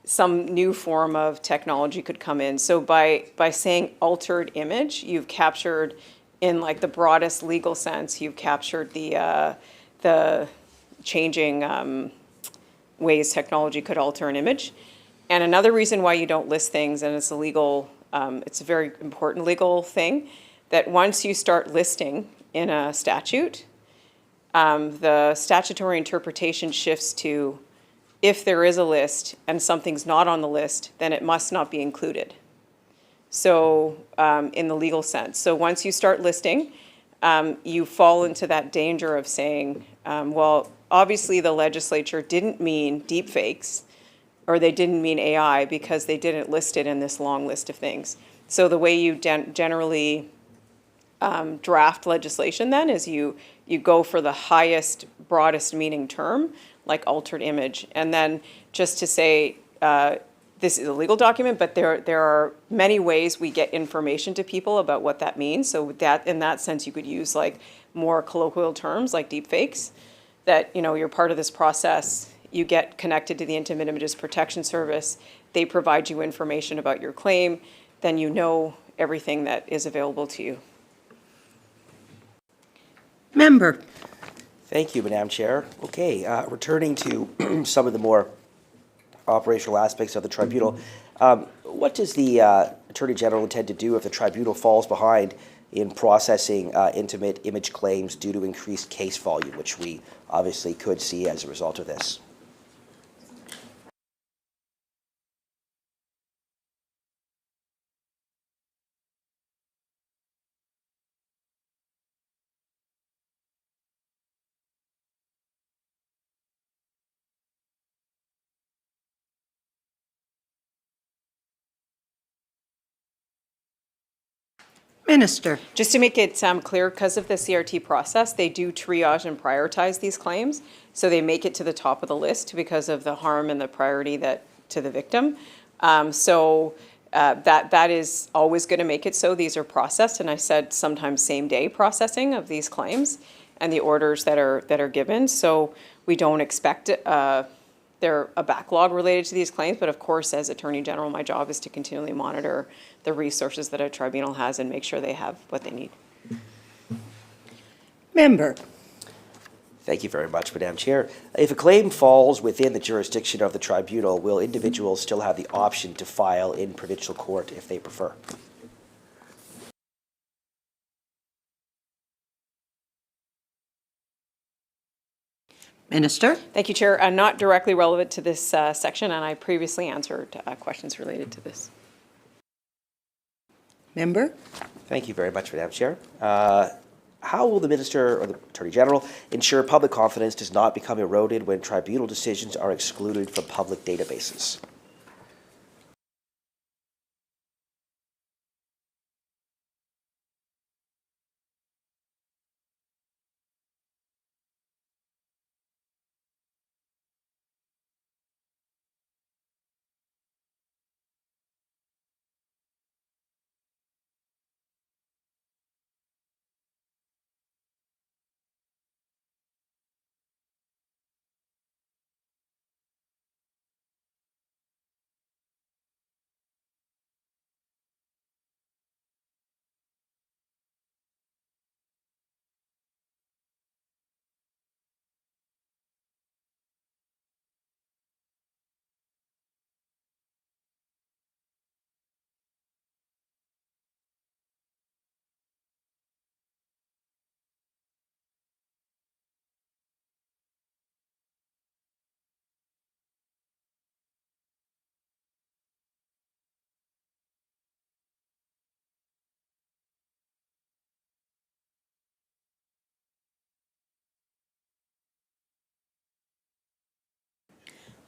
some new form of technology could come in. So by saying altered image, you've captured, in like the broadest legal sense, you've captured the changing ways technology could alter an image. And another reason why you don't list things, and it's a legal, it's a very important legal thing, that once you start listing in a statute, the statutory interpretation shifts to, if there is a list and something's not on the list, then it must not be included. So in the legal sense. So once you start listing, you fall into that danger of saying, well, obviously the legislature didn't mean deepfakes, or they didn't mean AI because they didn't list it in this long list of things. So the way you generally draft legislation then is you go for the highest, broadest meaning term, like altered image. And then just to say, this is a legal document, but there are many ways we get information to people about what that means. So that, in that sense, you could use like more colloquial terms like deepfakes, that, you know, you're part of this process, you get connected to the Intimate Images Protection Service, they provide you information about your claim, then you know everything that is available to you. Member. Thank you, Madam Chair. Okay, returning to some of the more operational aspects of the tribunal, what does the Attorney General intend to do if the tribunal falls behind in processing intimate image claims due to increased case volume, which we obviously could see as a result of this? Minister. Just to make it clear, because of the CRT process, they do triage and prioritize these claims. So they make it to the top of the list because of the harm and the priority that to the victim. That is always going to make it so. These are processed, and I said sometimes same day processing of these claims and the orders that are given. So we don't expect there a backlog related to these claims, but of course, as Attorney General, my job is to continually monitor the resources that a tribunal has and make sure they have what they need. Member. Thank you very much, Madam Chair. If a claim falls within the jurisdiction of the tribunal, will individuals still have the option to file in provincial court if they prefer? Minister. Thank you, Chair. Not directly relevant to this section, and I previously answered questions related to this. Member. Thank you very much, Madam Chair. How will the Minister or the Attorney General ensure public confidence does not become eroded when tribunal decisions are excluded from public databases?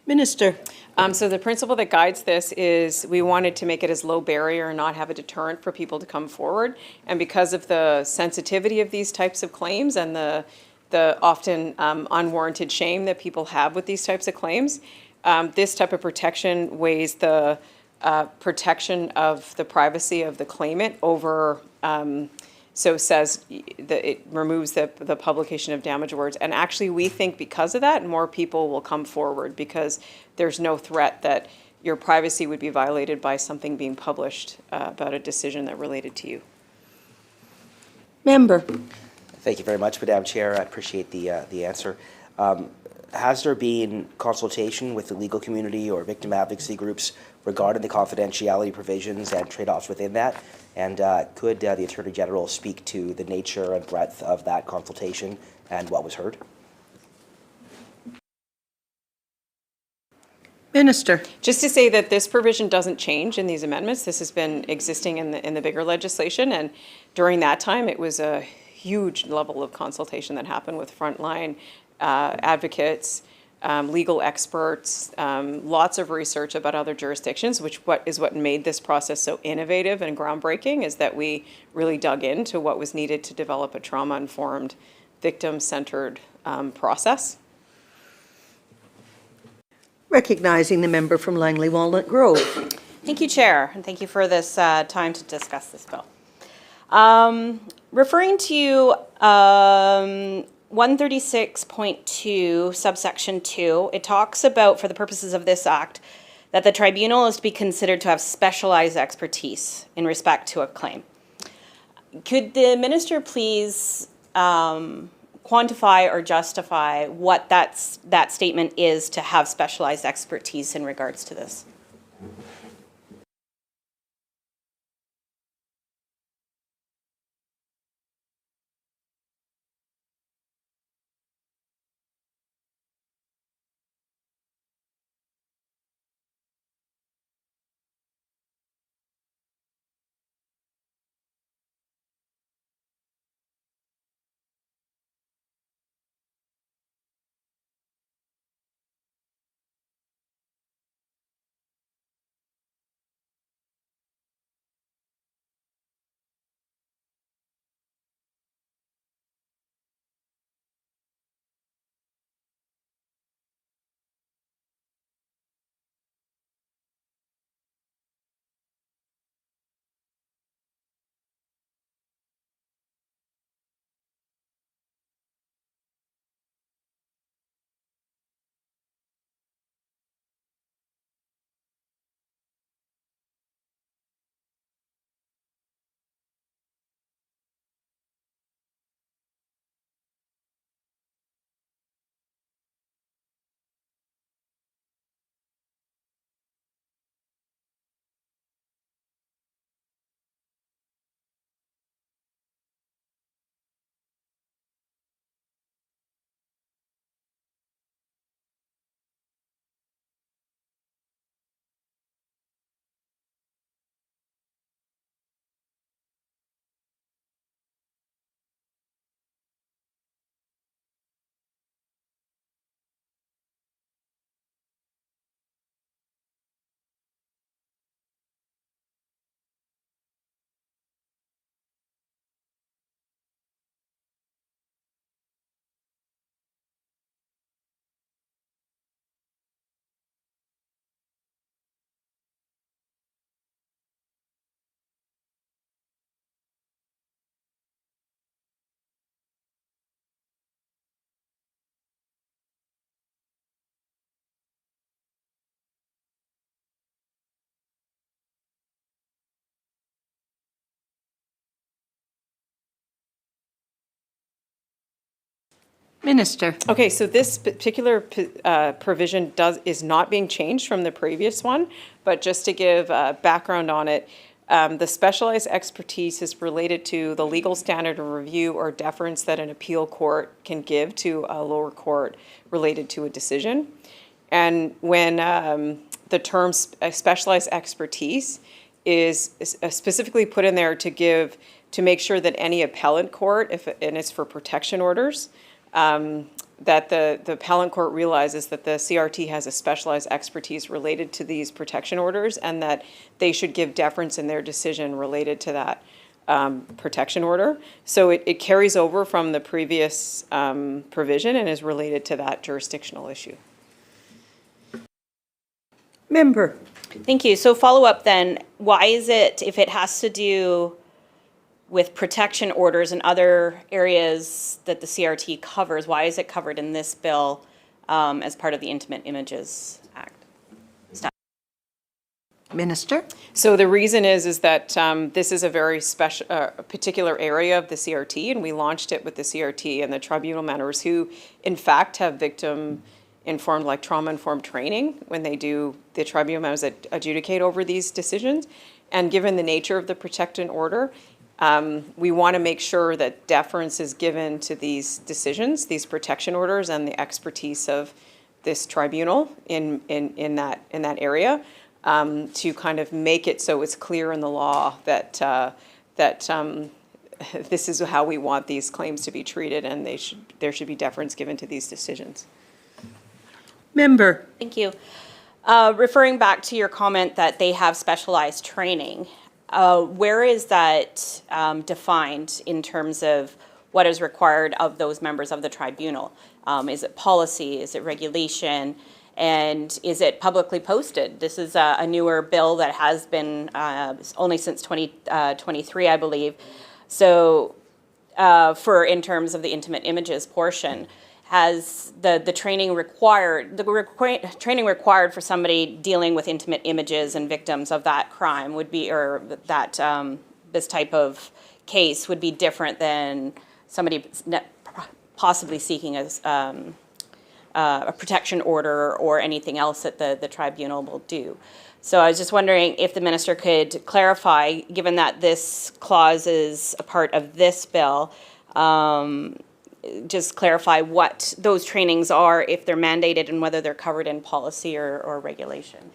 Minister. So the principle that guides this is we wanted to make it as low barrier and not have a deterrent for people to come forward. And because of the sensitivity of these types of claims and the often unwarranted shame that people have with these types of claims, this type of protection weighs the protection of the privacy of the claimant over, so says that it removes the publication of damage words. And actually, we think because of that, more people will come forward because there's no threat that your privacy would be violated by something being published about a decision that related to you. Member. Thank you very much, Madam Chair. I appreciate the answer. Has there been consultation with the legal community or victim advocacy groups regarding the confidentiality provisions and trade-offs within that? And could the Attorney General speak to the nature and breadth of that consultation and what was heard? Minister. Just to say that this provision doesn't change in these amendments. This has been existing in the bigger legislation, and during that time, it was a huge level of consultation that happened with frontline advocates, legal experts, lots of research about other jurisdictions, which is what made this process so innovative and groundbreaking, is that we really dug into what was needed to develop a trauma-informed, victim-centered process. Recognizing the member from Langley Walnut Grove. Thank you, Chair, and thank you for this time to discuss this bill. Referring to 136.2, subsection 2, it talks about, for the purposes of this act, that the tribunal is to be considered to have specialized expertise in respect to a claim. Could the minister please quantify or justify what that statement is to have specialized expertise in regards to this? Minister. Okay, so this particular provision is not being changed from the previous one, but just to give background on it, the specialized expertise is related to the legal standard of review or deference that an appeal court can give to a lower court related to a decision. And when the term specialized expertise is specifically put in there to make sure that any appellate court, and it's for protection orders, that the appellant court realizes that the CRT has a specialized expertise related to these protection orders and that they should give deference in their decision related to that protection order. So it carries over from the previous provision and is related to that jurisdictional issue. Member. Thank you. So follow up then, why is it, if it has to do with protection orders and other areas that the CRT covers, why is it covered in this bill as part of the Intimate Images Act? Minister. So the reason is that this is a very special, particular area of the CRT, and we launched it with the CRT and the tribunal members who, in fact, have victim-informed, like trauma-informed training when they do, the tribunal members that adjudicate over these decisions. And given the nature of the protected order, we want to make sure that deference is given to these decisions, these protection orders, and the expertise of this tribunal in that area, to kind of make it so it's clear in the law that this is how we want these claims to be treated, and there should be deference given to these decisions. Member. Thank you. Referring back to your comment that they have specialized training, where is that defined in terms of what is required of those members of the tribunal? Is it policy? Is it regulation? And is it publicly posted? This is a newer bill that has been only since 2023, I believe. So in terms of the intimate images portion, has the training required, training required for somebody dealing with intimate images and victims of that crime would be, or that this type of case would be different than somebody possibly seeking a protection order or anything else that the tribunal will do. So I was just wondering if the minister could clarify, given that this clause is a part of this bill, just clarify what those trainings are, if they're mandated, and whether they're covered in policy or regulation.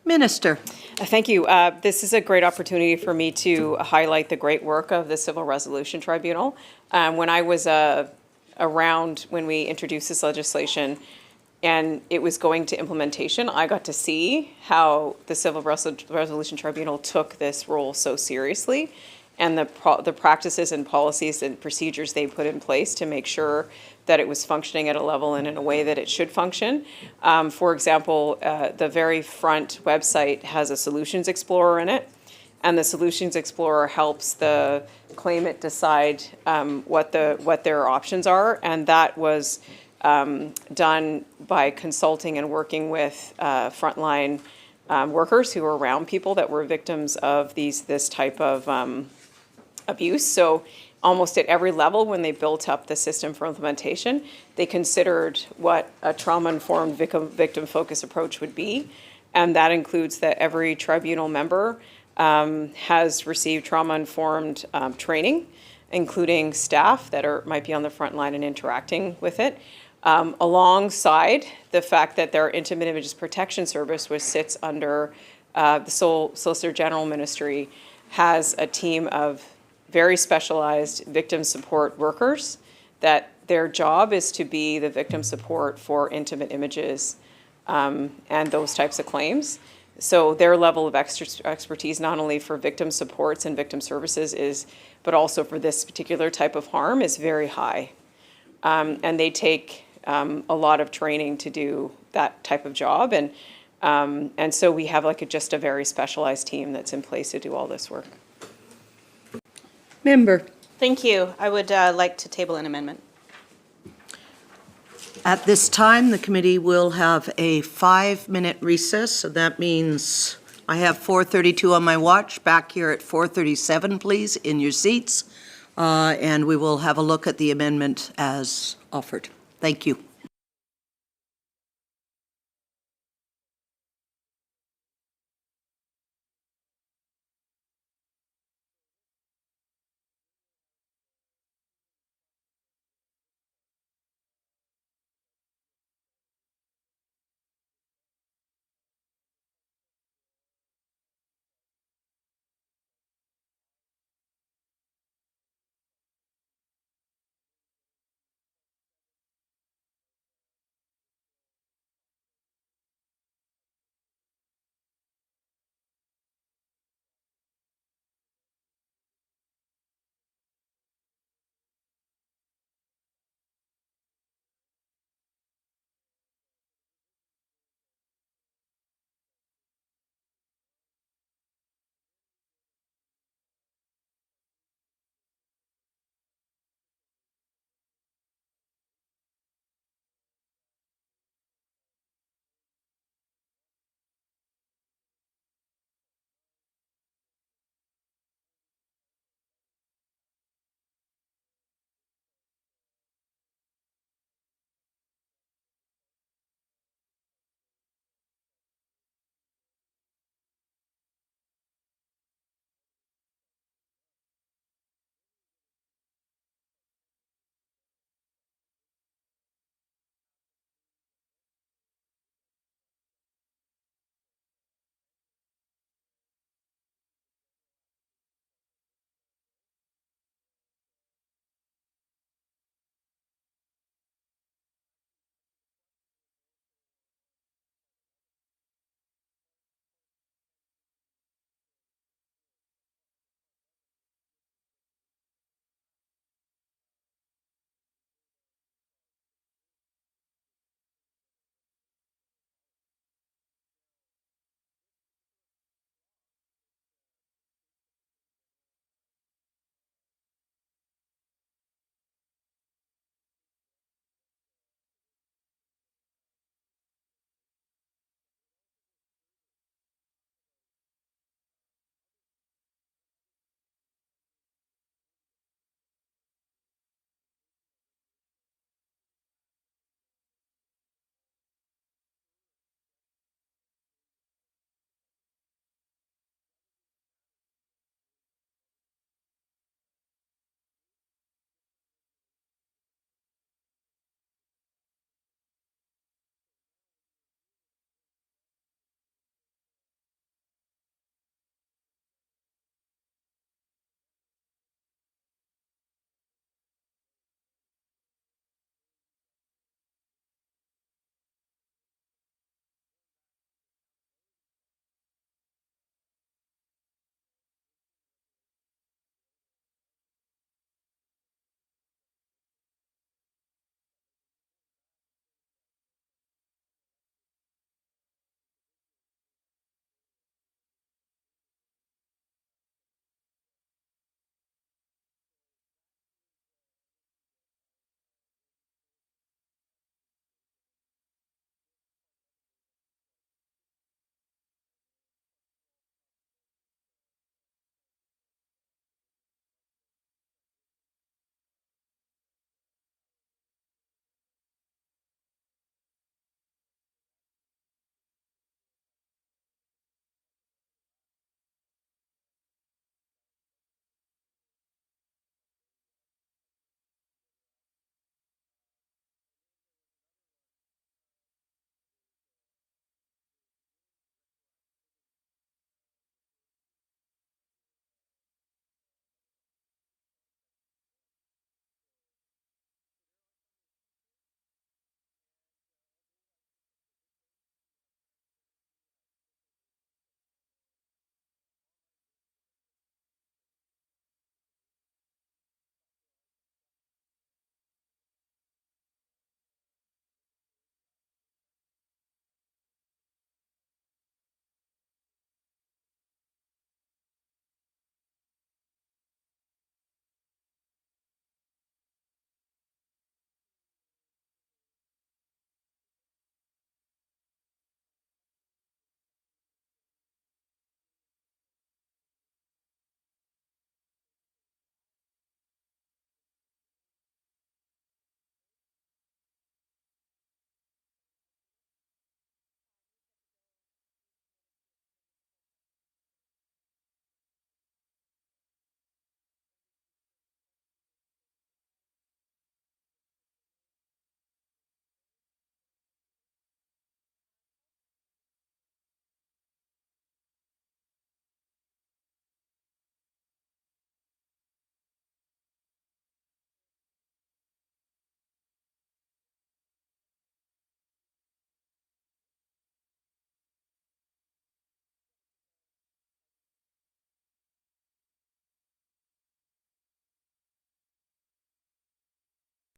Minister. Thank you. This is a great opportunity for me to highlight the great work of the Civil Resolution Tribunal. When I was around when we introduced this legislation and it was going to implementation, I got to see how the Civil Resolution Tribunal took this role so seriously and the practices and policies and procedures they put in place to make sure that it was functioning at a level and in a way that it should function. For example, the very front website has a Solutions Explorer in it, and the Solutions Explorer helps the claimant decide what their options are, and that was done by consulting and working with frontline workers who were around people that were victims of this type of abuse. So almost at every level, when they built up the system for implementation, they considered what a trauma-informed victim-focused approach would be. And that includes that every tribunal member has received trauma-informed training, including staff that might be on the front line and interacting with it. Alongside the fact that their Intimate Images Protection Service, which sits under the Solicitor General Ministry, has a team of very specialized victim support workers that their job is to be the victim support for intimate images and those types of claims. So their level of expertise, not only for victim supports and victim services but also for this particular type of harm, is very high. And they take a lot of training to do that type of job. And so we have just a very specialized team that's in place to do all this work. Member. Thank you. I would like to table an amendment. At this time, the committee will have a 5-minute recess, so that means I have 4:32 on my watch. Back here at 4:37, please, in your seats, and we will have a look at the amendment as offered. Thank you.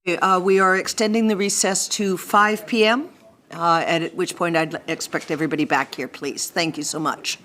We are extending the recess to 5 PM, at which point I'd expect everybody back here, please. Thank you so much.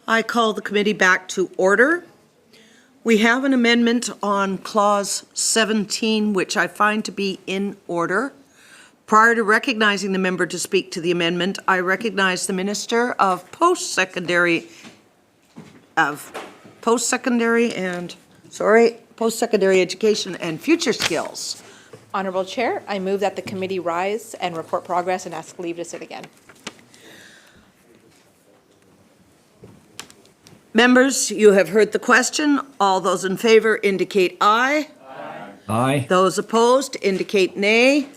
I call the committee back to order. We have an amendment on Clause 17, which I find to be in order. Prior to recognizing the member to speak to the amendment, I recognize the Minister of Post-Secondary Education and Future Skills. Honorable Chair, I move that the committee rise and report progress and ask leave to sit again. Members, you have heard the question. All those in favor indicate aye. Aye. Those opposed indicate nay.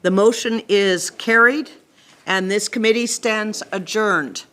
The motion is carried, and this committee stands adjourned.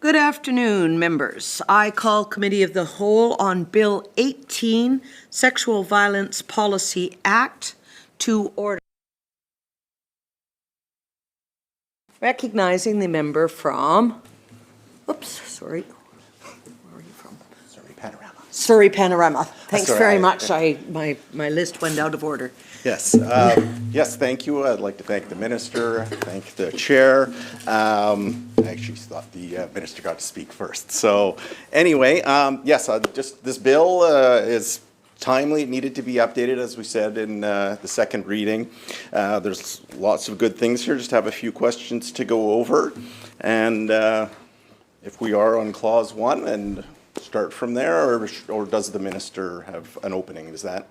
Good afternoon, members. I call Committee of the Whole on Bill 18, Sexual Violence Policy Act, to order. Recognizing the member from, oops, sorry. Where are you from? Surrey Panorama. Surrey Panorama. Thanks all very right. much. My list went out of order. Yes, yes, thank you. I'd like to thank the minister, thank the chair. I actually thought the minister got to speak first. So anyway, yes, just this bill is timely. It needed to be updated, as we said in the second reading. There's lots of good things here. Just have a few questions to go over. And if we are on clause 1 and start from there, or does the minister have an opening? Is that?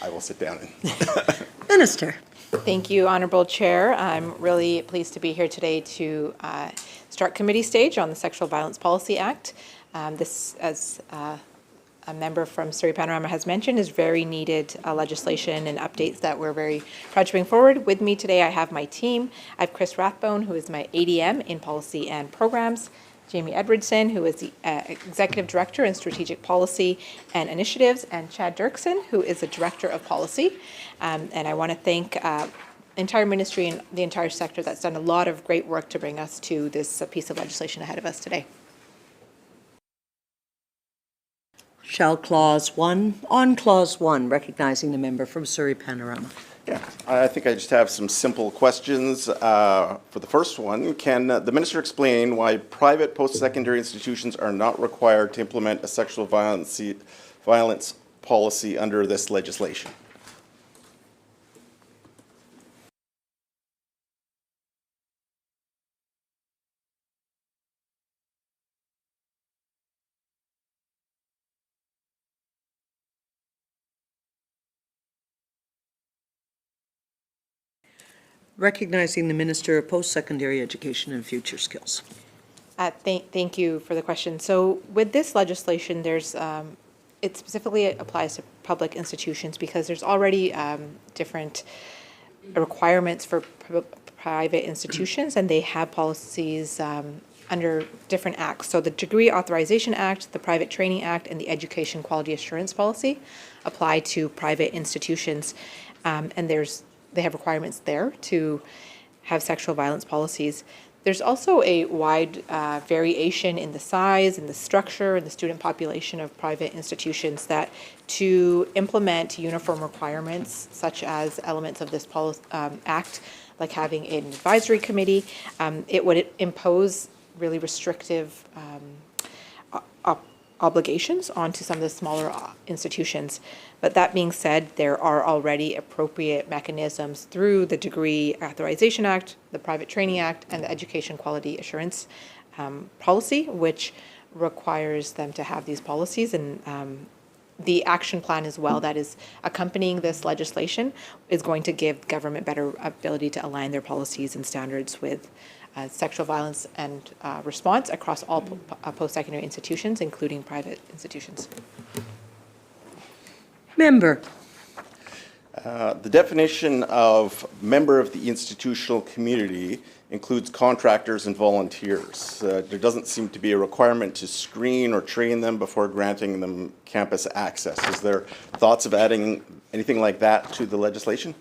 I will sit down and. Minister. Thank you, Honorable Chair. I'm really pleased to be here today to start committee stage on the Sexual Violence Policy Act. This, as a member from Surrey Panorama has mentioned, is very needed legislation and updates that we're very proud to bring forward. With me today, I have my team. I have Chris Rathbone, who is my ADM in Policy and Programs, Jamie Edwardson, who is the Executive Director in Strategic Policy and Initiatives, and Chad Dirksen, who is the Director of Policy. And I want to thank entire ministry and the entire sector that's done a lot of great work to bring us to this piece of legislation ahead of us today. Shall clause 1, on clause 1, recognizing the member from Surrey Panorama. Yeah, I think I just have some simple questions. For the first one, can the minister explain why private post-secondary institutions are not required to implement a sexual violence policy under this legislation? Recognizing the Minister of Post-Secondary Education and Future Skills. Thank you for the question. So with this legislation, there's it specifically applies to public institutions because there's already different requirements for private institutions, and they have policies under different acts. So the Degree Authorization Act, the Private Training Act, and the Education Quality Assurance Policy apply to private institutions, and they have requirements there to have sexual violence policies. There's also a wide variation in the size and the structure and the student population of private institutions that to implement uniform requirements, such as elements of this act, like having an advisory committee, it would impose really restrictive obligations onto some of the smaller institutions. But that being said, there are already appropriate mechanisms through the Degree Authorization Act, the Private Training Act, and the Education Quality Assurance Policy, which requires them to have these policies. And the action plan as well that is accompanying this legislation is going to give government better ability to align their policies and standards with sexual violence and response across all post-secondary institutions, including private institutions. Member. The definition of member of the institutional community includes contractors and volunteers. There doesn't seem to be a requirement to screen or train them before granting them campus access. Is there thoughts of adding anything like that to the legislation?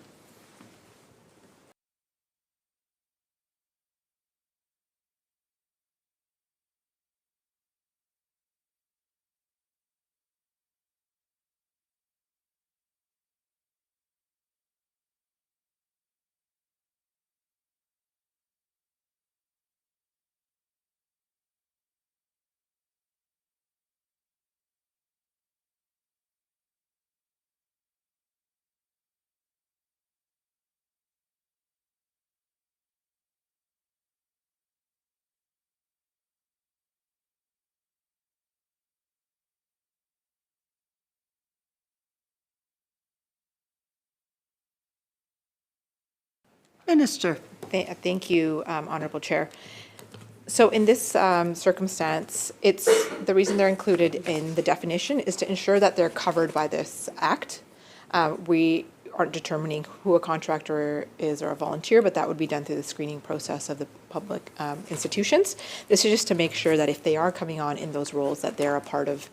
Minister. Thank you, Honorable Chair. So in this circumstance, the reason they're included in the definition is to ensure that they're covered by this act. We aren't determining who a contractor is or a volunteer, but that would be done through the screening process of the public institutions. This is just to make sure that if they are coming on in those roles, that they're a part of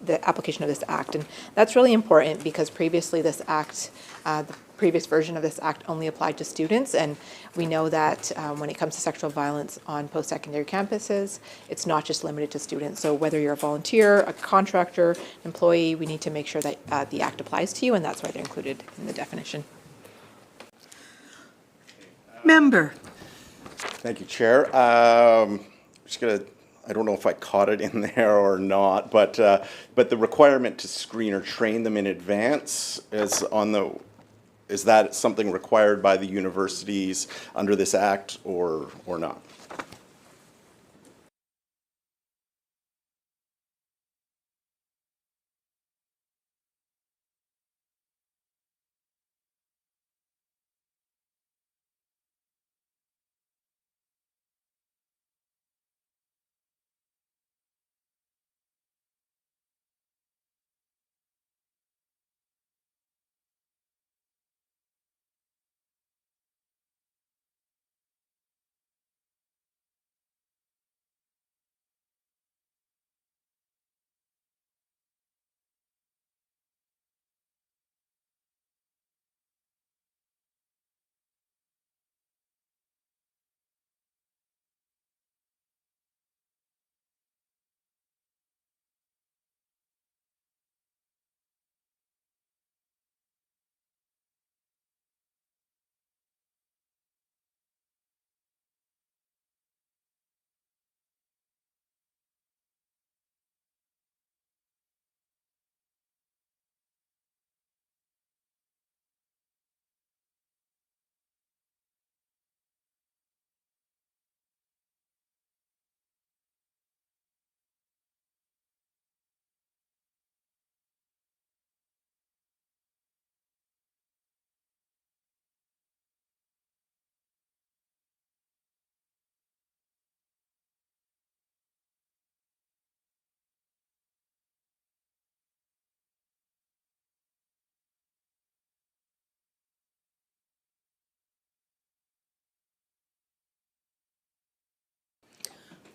the application of this act. And that's really important because previously this act, the previous version of this act only applied to students, and we know that when it comes to sexual violence on post-secondary campuses, it's not just limited to students. So whether you're a volunteer, a contractor, employee, we need to make sure that the act applies to you, and that's why they're included in the definition. Member. Thank you, Chair. Just gonna, I don't know if I caught it in there or not, but the requirement to screen or train them in advance is that something required by the universities under this act or not?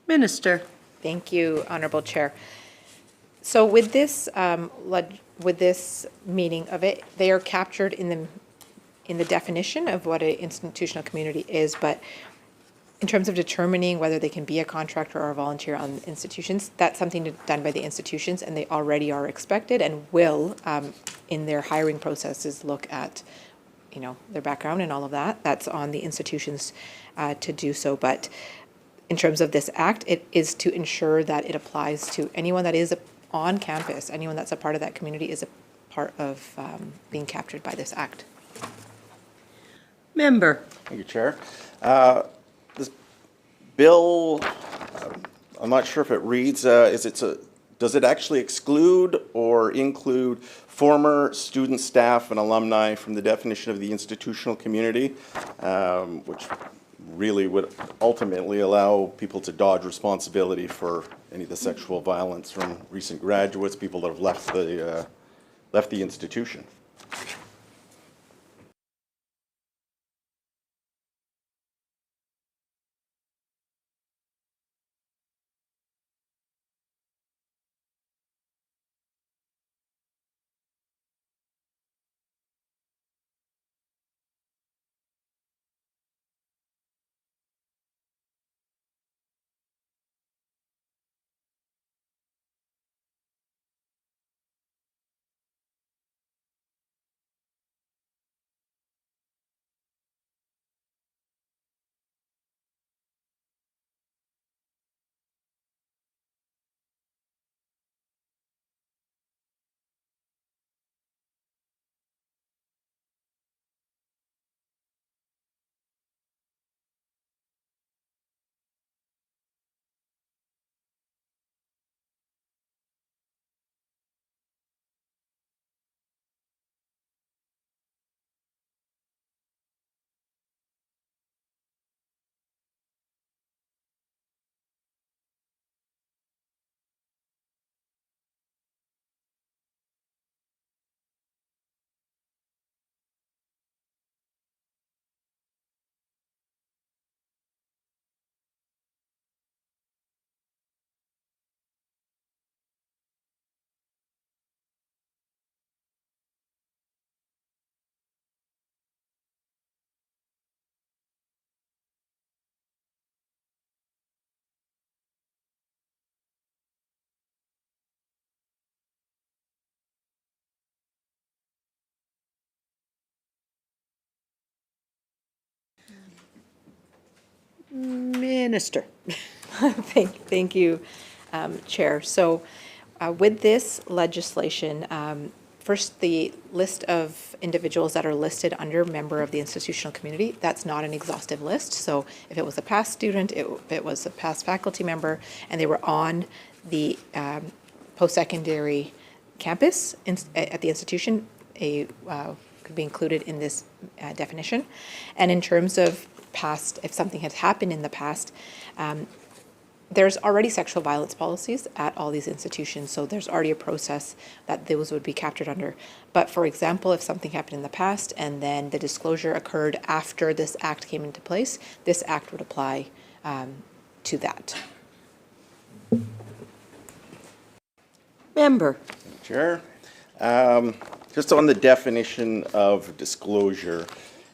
Minister. Thank you, Honorable Chair. So with this, with this meaning of it, they are captured in the definition of what an institutional community is, but in terms of determining whether they can be a contractor or a volunteer on institutions, that's something done by the institutions, and they already are expected and will, in their hiring processes, look at, you know, their background and all of that. That's on the institutions to do so. But in terms of this act, it is to ensure that it applies to anyone that is on campus, anyone that's a part of that community is a part of being captured by this act. Member. Thank you, Chair. This bill, I'm not sure if it reads, does it actually exclude or include former student, staff, and alumni from the definition of the institutional community, which really would ultimately allow people to dodge responsibility for any of the sexual violence from recent graduates, people that have left the institution. Minister. Thank you, Chair. So with this legislation, first, the list of individuals that are listed under member of the institutional community, that's not an exhaustive list. So if it was a past student, if it was a past faculty member, and they were on the post-secondary campus at the institution, could be included in this definition. And in terms of past, if something had happened in the past, there's already sexual violence policies at all these institutions, so there's already a process that those would be captured under. But for example, if something happened in the past and then the disclosure occurred after this act came into place, this act would apply to that. Member. Chair. Just on the definition of disclosure,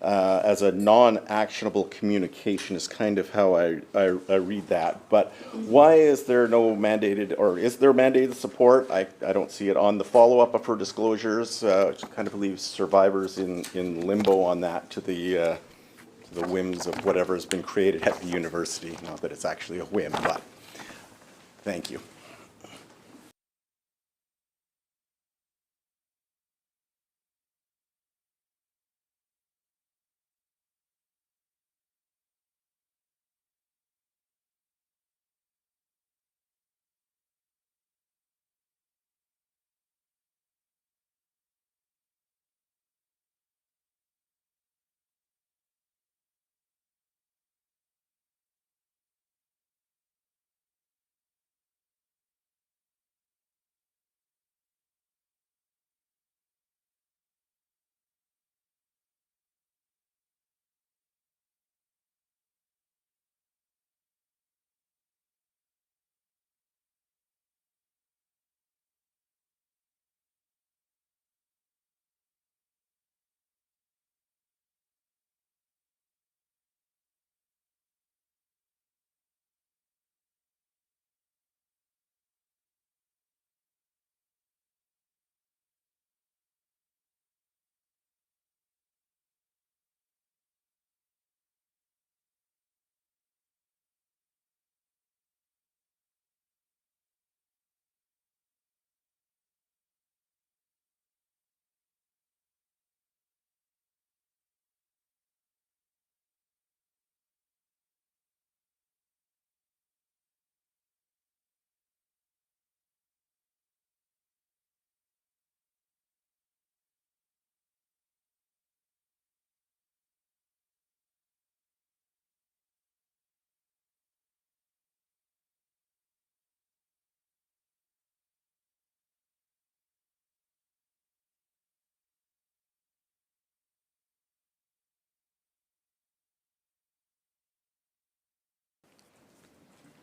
as a non-actionable communication is kind of how I read that. But why is there no mandated, or is there mandated support? I don't see it on the follow-up for disclosures, which kind of leaves survivors in limbo on that to the whims of whatever has been created at the university. Not that it's actually a whim, but thank you.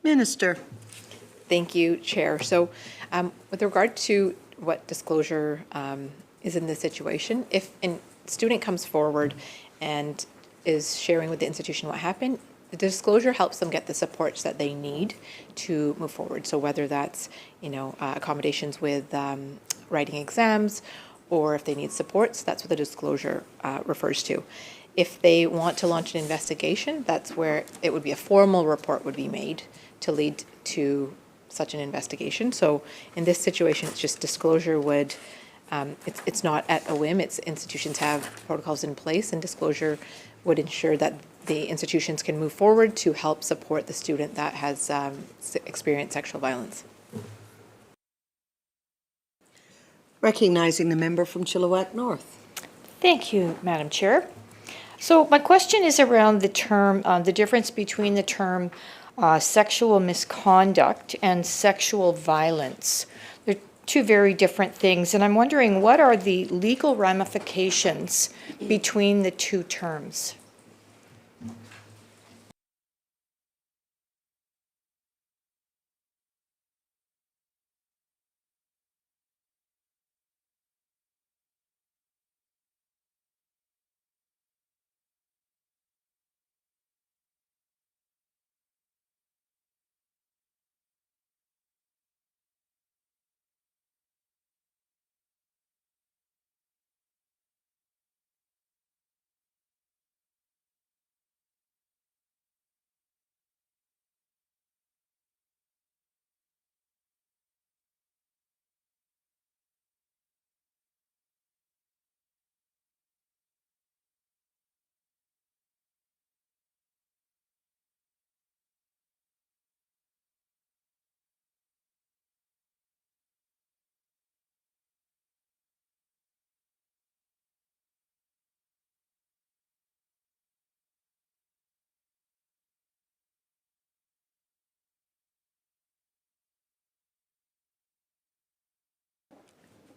Minister. Thank you, Chair. So with regard to what disclosure is in this situation, if a student comes forward and is sharing with the institution what happened, the disclosure helps them get the supports that they need to move forward. So whether that's, accommodations with writing exams, or if they need supports, that's what the disclosure refers to. If they want to launch an investigation, that's where it would be a formal report would be made to lead to such an investigation. So in this situation, it's just disclosure would, it's not at a whim, it's institutions have protocols in place, and disclosure would ensure that the institutions can move forward to help support the student that has experienced sexual violence. Recognizing the member from Chilliwack North. Thank you, Madam Chair. So my question is around the term, the difference between the term sexual misconduct and sexual violence. They're two very different things, and I'm wondering what are the legal ramifications between the two terms?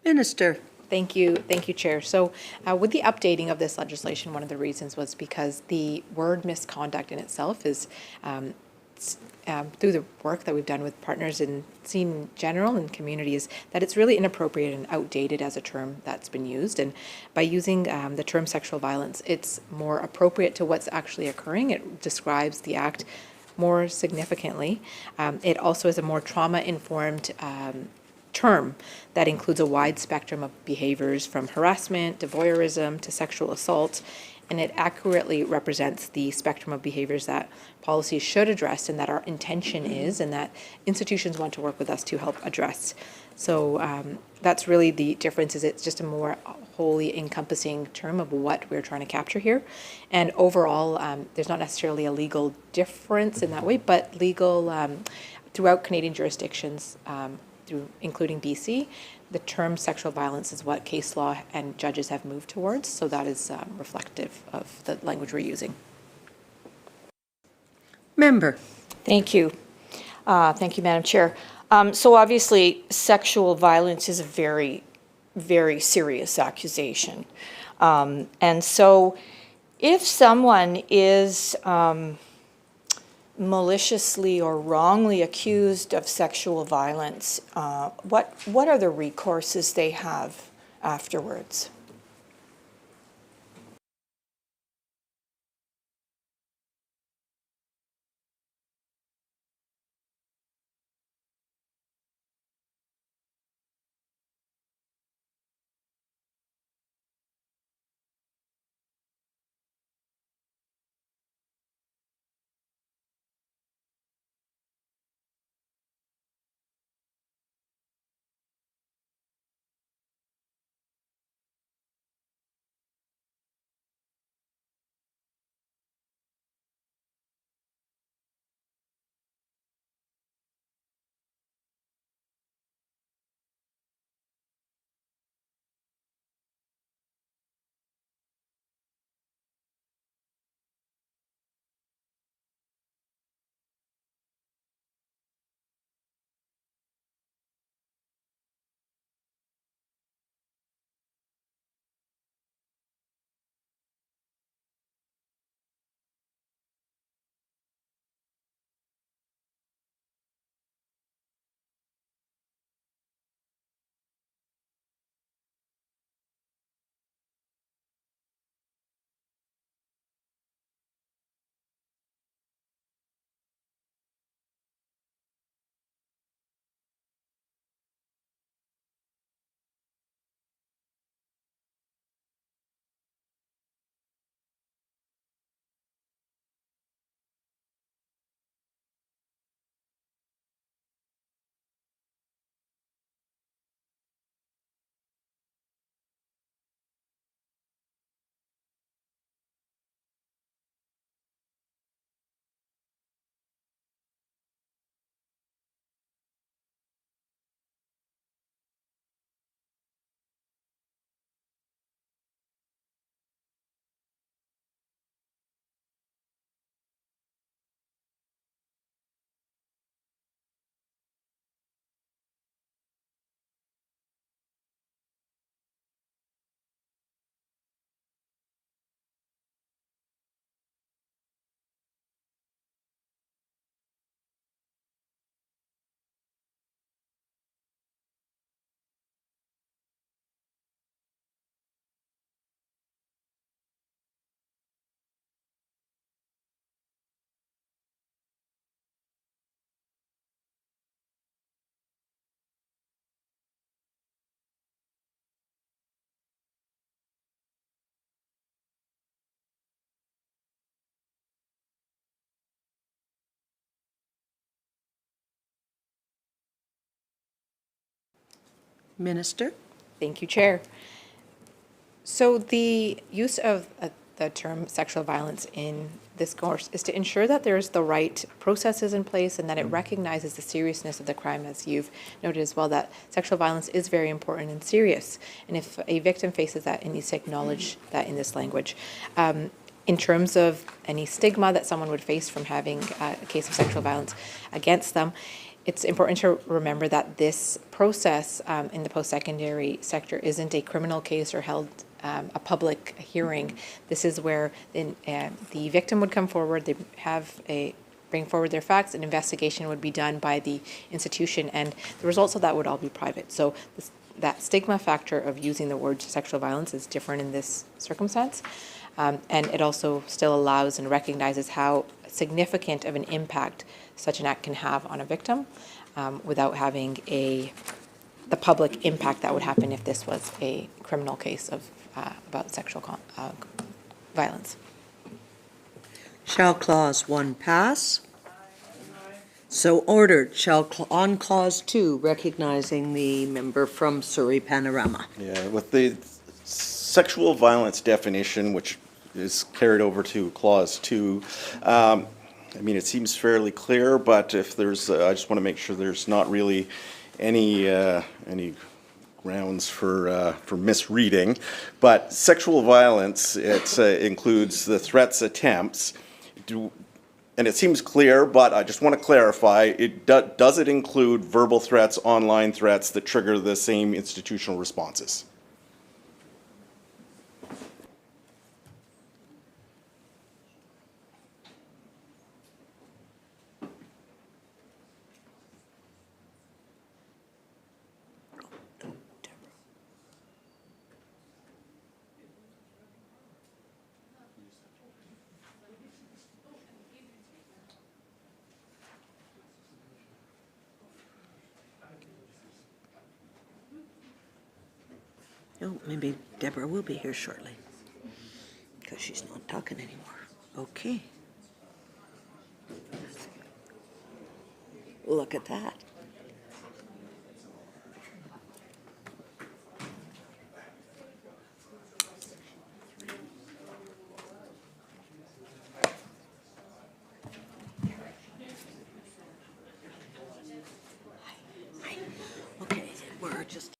Minister. Thank you, Chair. So with the updating of this legislation, one of the reasons was because the word misconduct in itself is, through the work that we've done with partners and seen in general in communities, that it's really inappropriate and outdated as a term that's been used. And by using the term sexual violence, it's more appropriate to what's actually occurring. It describes the act more significantly. It also is a more trauma-informed term that includes a wide spectrum of behaviors from harassment to voyeurism to sexual assault, and it accurately represents the spectrum of behaviors that policies should address and that our intention is and that institutions want to work with us to help address. So that's really the difference, is it's just a more wholly encompassing term of what we're trying to capture here. And overall, there's not necessarily a legal difference in that way, but legal throughout Canadian jurisdictions, including BC, the term sexual violence is what case law and judges have moved towards, so that is reflective of the language we're using. Member. Thank you. Thank you, Madam Chair. So obviously, sexual violence is a very, very serious accusation. And so if someone is maliciously or wrongly accused of sexual violence, what are the recourses they have afterwards? Minister. Thank you, Chair. So the use of the term sexual violence in this course is to ensure that there's the right processes in place and that it recognizes the seriousness of the crime, as you've noted as well, that sexual violence is very important and serious. And if a victim faces that, it needs to acknowledge that in this language. In terms of any stigma that someone would face from having a case of sexual violence against them, it's important to remember that this process in the post-secondary sector isn't a criminal case or held a public hearing. This is where the victim would come forward, they bring forward their facts, an investigation would be done by the institution, and the results of that would all be private. So that stigma factor of using the word sexual violence is different in this circumstance. And it also still allows and recognizes how significant of an impact such an act can have on a victim without having the public impact that would happen if this was a criminal case of about sexual violence. Shall Clause 1 pass? So ordered. Shall on Clause 2, recognizing the member from Surrey Panorama. Yeah, with the sexual violence definition, which is carried over to Clause 2, I mean, it seems fairly clear, but if there's, I just want to make sure there's not really any grounds for misreading. But sexual violence, it includes the threats, attempts, and it seems clear, but I just want to clarify, does it include verbal threats, online threats that trigger the same institutional responses? Oh, maybe Deborah will be here shortly, because she's not talking anymore. Okay. Look at that. Okay, we're just...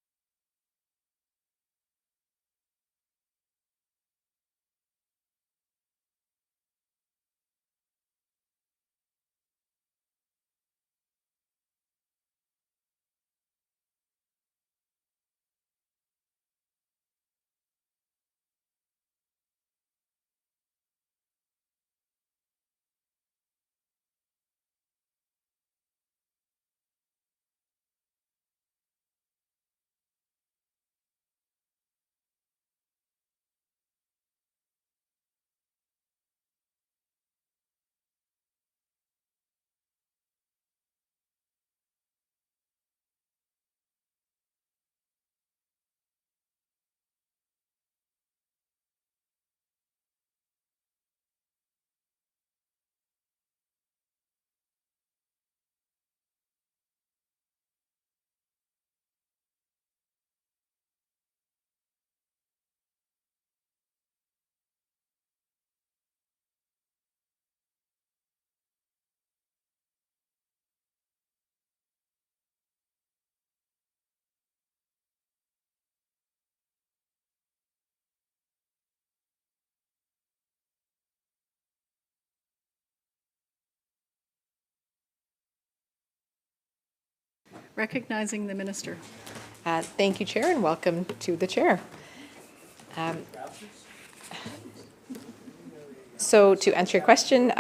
Recognizing the minister. Thank you, Chair, and welcome to the Chair. So to answer your question,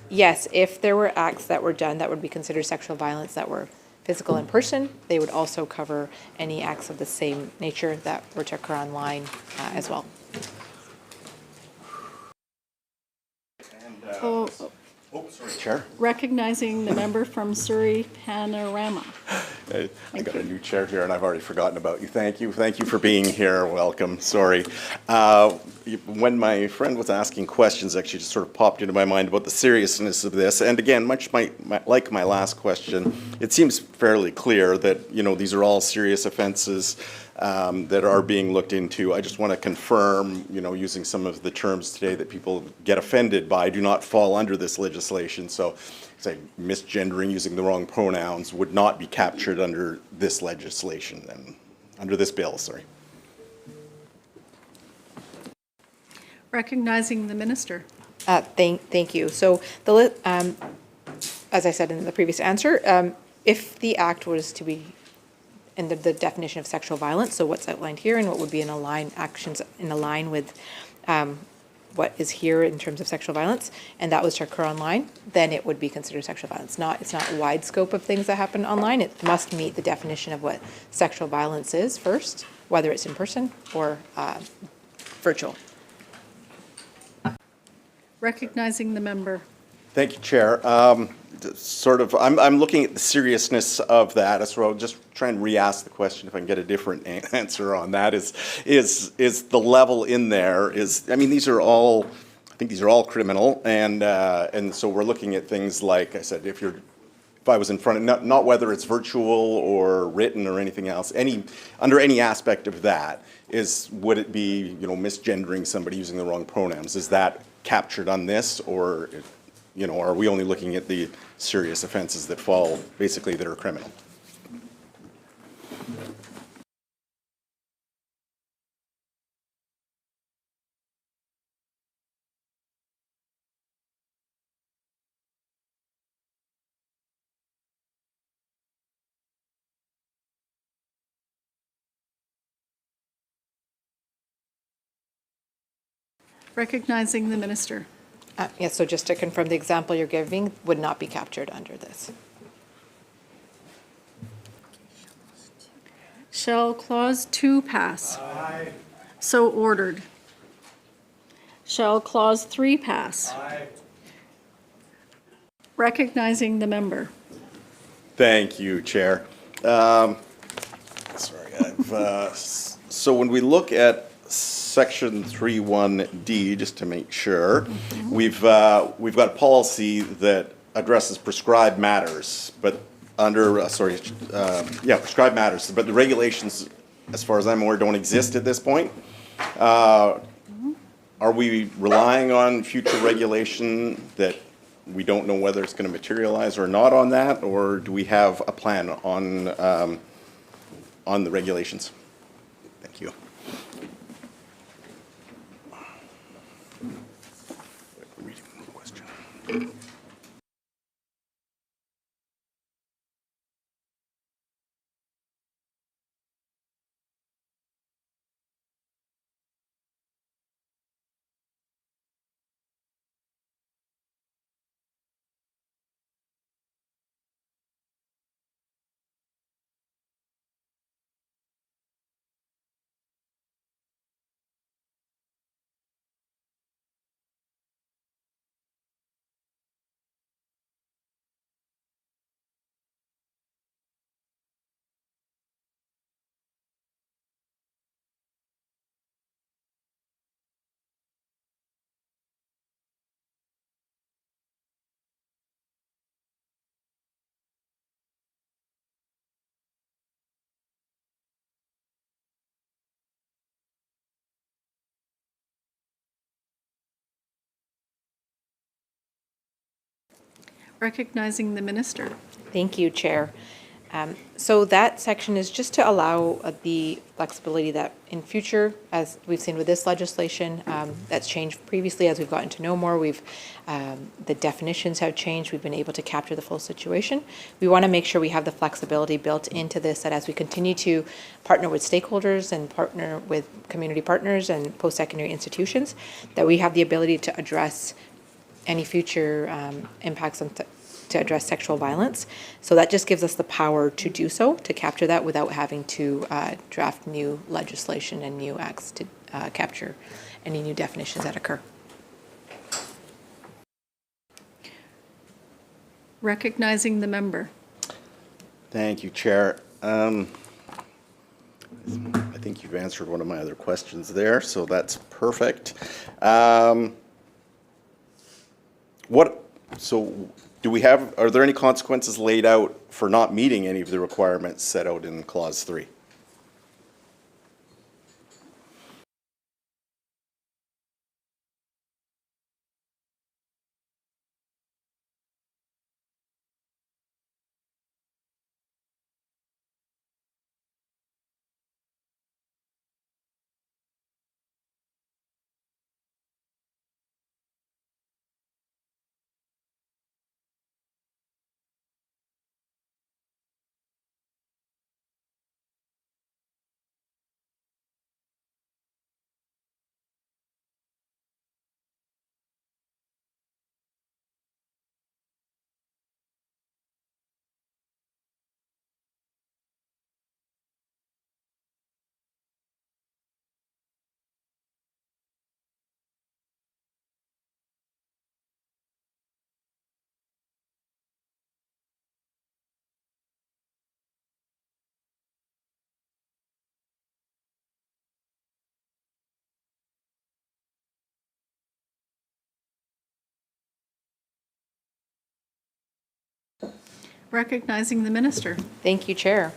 yes, if there were acts that were done that would be considered sexual violence that were physical in person, they would also cover any acts of the same nature that were to occur online as well. Sorry, Chair. Recognizing the member from Surrey Panorama. I got a new chair here and I've already forgotten about you. Thank you. Thank you for being here. Welcome. Sorry. When my friend was asking questions, actually just sort of popped into my mind about the seriousness of this. And again, much like my last question, it seems fairly clear that, you know, these are all serious offenses that are being looked into. I just want to confirm, you know, using some of the terms today that people get offended by do not fall under this legislation. So, say, misgendering, using the wrong pronouns would not be captured under this legislation and under this bill, sorry. Recognizing the minister. Thank you. So as I said in the previous answer, if the act was to be, and the definition of sexual violence, so what's outlined here and what would be in align, actions in align with what is here in terms of sexual violence, and that was to occur online, then it would be considered sexual violence. It's not a wide scope of things that happen online. It must meet the definition of what sexual violence is first, whether it's in person or virtual. Recognizing the member. Thank you, Chair. I'm looking at the seriousness of that, so I'll just try and re-ask the question if I can get a different answer on that. Is the level in there, I mean, these are all, I think these are all criminal, and so we're looking at things like, I said, if I was in front of, not whether it's virtual or written or anything else, under any aspect of that, would it be, misgendering somebody using the wrong pronouns? Is that captured on this, or, are we only looking at the serious offenses that fall, basically, that are criminal? Recognizing the minister. Yes, so just to confirm, the example you're giving would not be captured under this. Shall Clause 2 pass? Aye. So ordered. Shall Clause 3 pass? Aye. Recognizing the member. Thank you, Chair. So when we look at Section 3(1)D, just to make sure, we've got a policy that addresses prescribed matters, but prescribed matters, but the regulations, as far as I'm aware, don't exist at this point. Are we relying on future regulation that we don't know whether it's going to materialize or not on that, or do we have a plan on the regulations? Thank you. Recognizing the minister. Thank you, Chair. So that section is just to allow the flexibility that in future, as we've seen with this legislation, that's changed previously as we've gotten to know more. The definitions have changed. We've been able to capture the full situation. We want to make sure we have the flexibility built into this, that as we continue to partner with stakeholders and partner with community partners and post-secondary institutions, that we have the ability to address any future impacts on to address sexual violence. So that just gives us the power to do so, to capture that without having to draft new legislation and new acts to capture any new definitions that occur. Recognizing the member. Thank you, Chair. I think you've answered one of my other questions there, so that's perfect. Are there any consequences laid out for not meeting any of the requirements set out in Clause 3? Recognizing the minister. Thank you, Chair.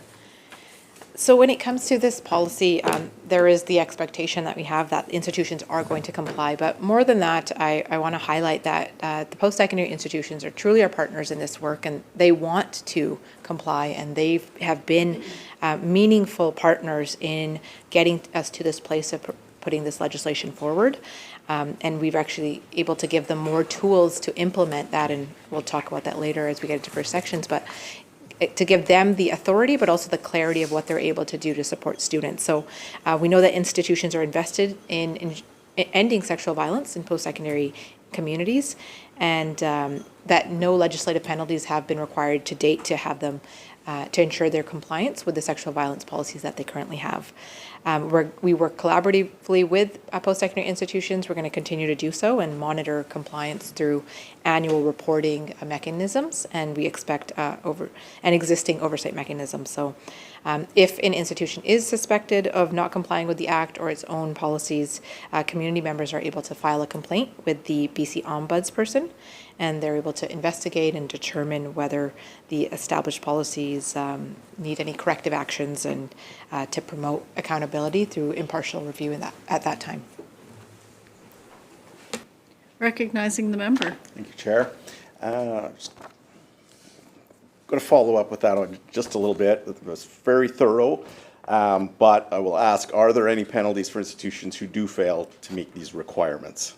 So when it comes to this policy, there is the expectation that we have that institutions are going to comply. But more than that, I want to highlight that the post-secondary institutions are truly our partners in this work, and they want to comply, and they have been meaningful partners in getting us to this place of putting this legislation forward. And we've actually able to give them more tools to implement that, and we'll talk about that later as we get into first sections. But to give them the authority, but also the clarity of what they're able to do to support students. So we know that institutions are invested in ending sexual violence in post-secondary communities, and that no legislative penalties have been required to date to have them to ensure their compliance with the sexual violence policies that they currently have. We work collaboratively with post-secondary institutions. We're going to continue to do so and monitor compliance through annual reporting mechanisms, and we expect an existing oversight mechanism. So if an institution is suspected of not complying with the Act or its own policies, community members are able to file a complaint with the BC Ombudsperson, and they're able to investigate and determine whether the established policies need any corrective actions, and to promote accountability through impartial review at that time. Recognizing the member. Thank you, Chair. Just going to follow up with that on just a little bit. It was very thorough, but I will ask, are there any penalties for institutions who do fail to meet these requirements?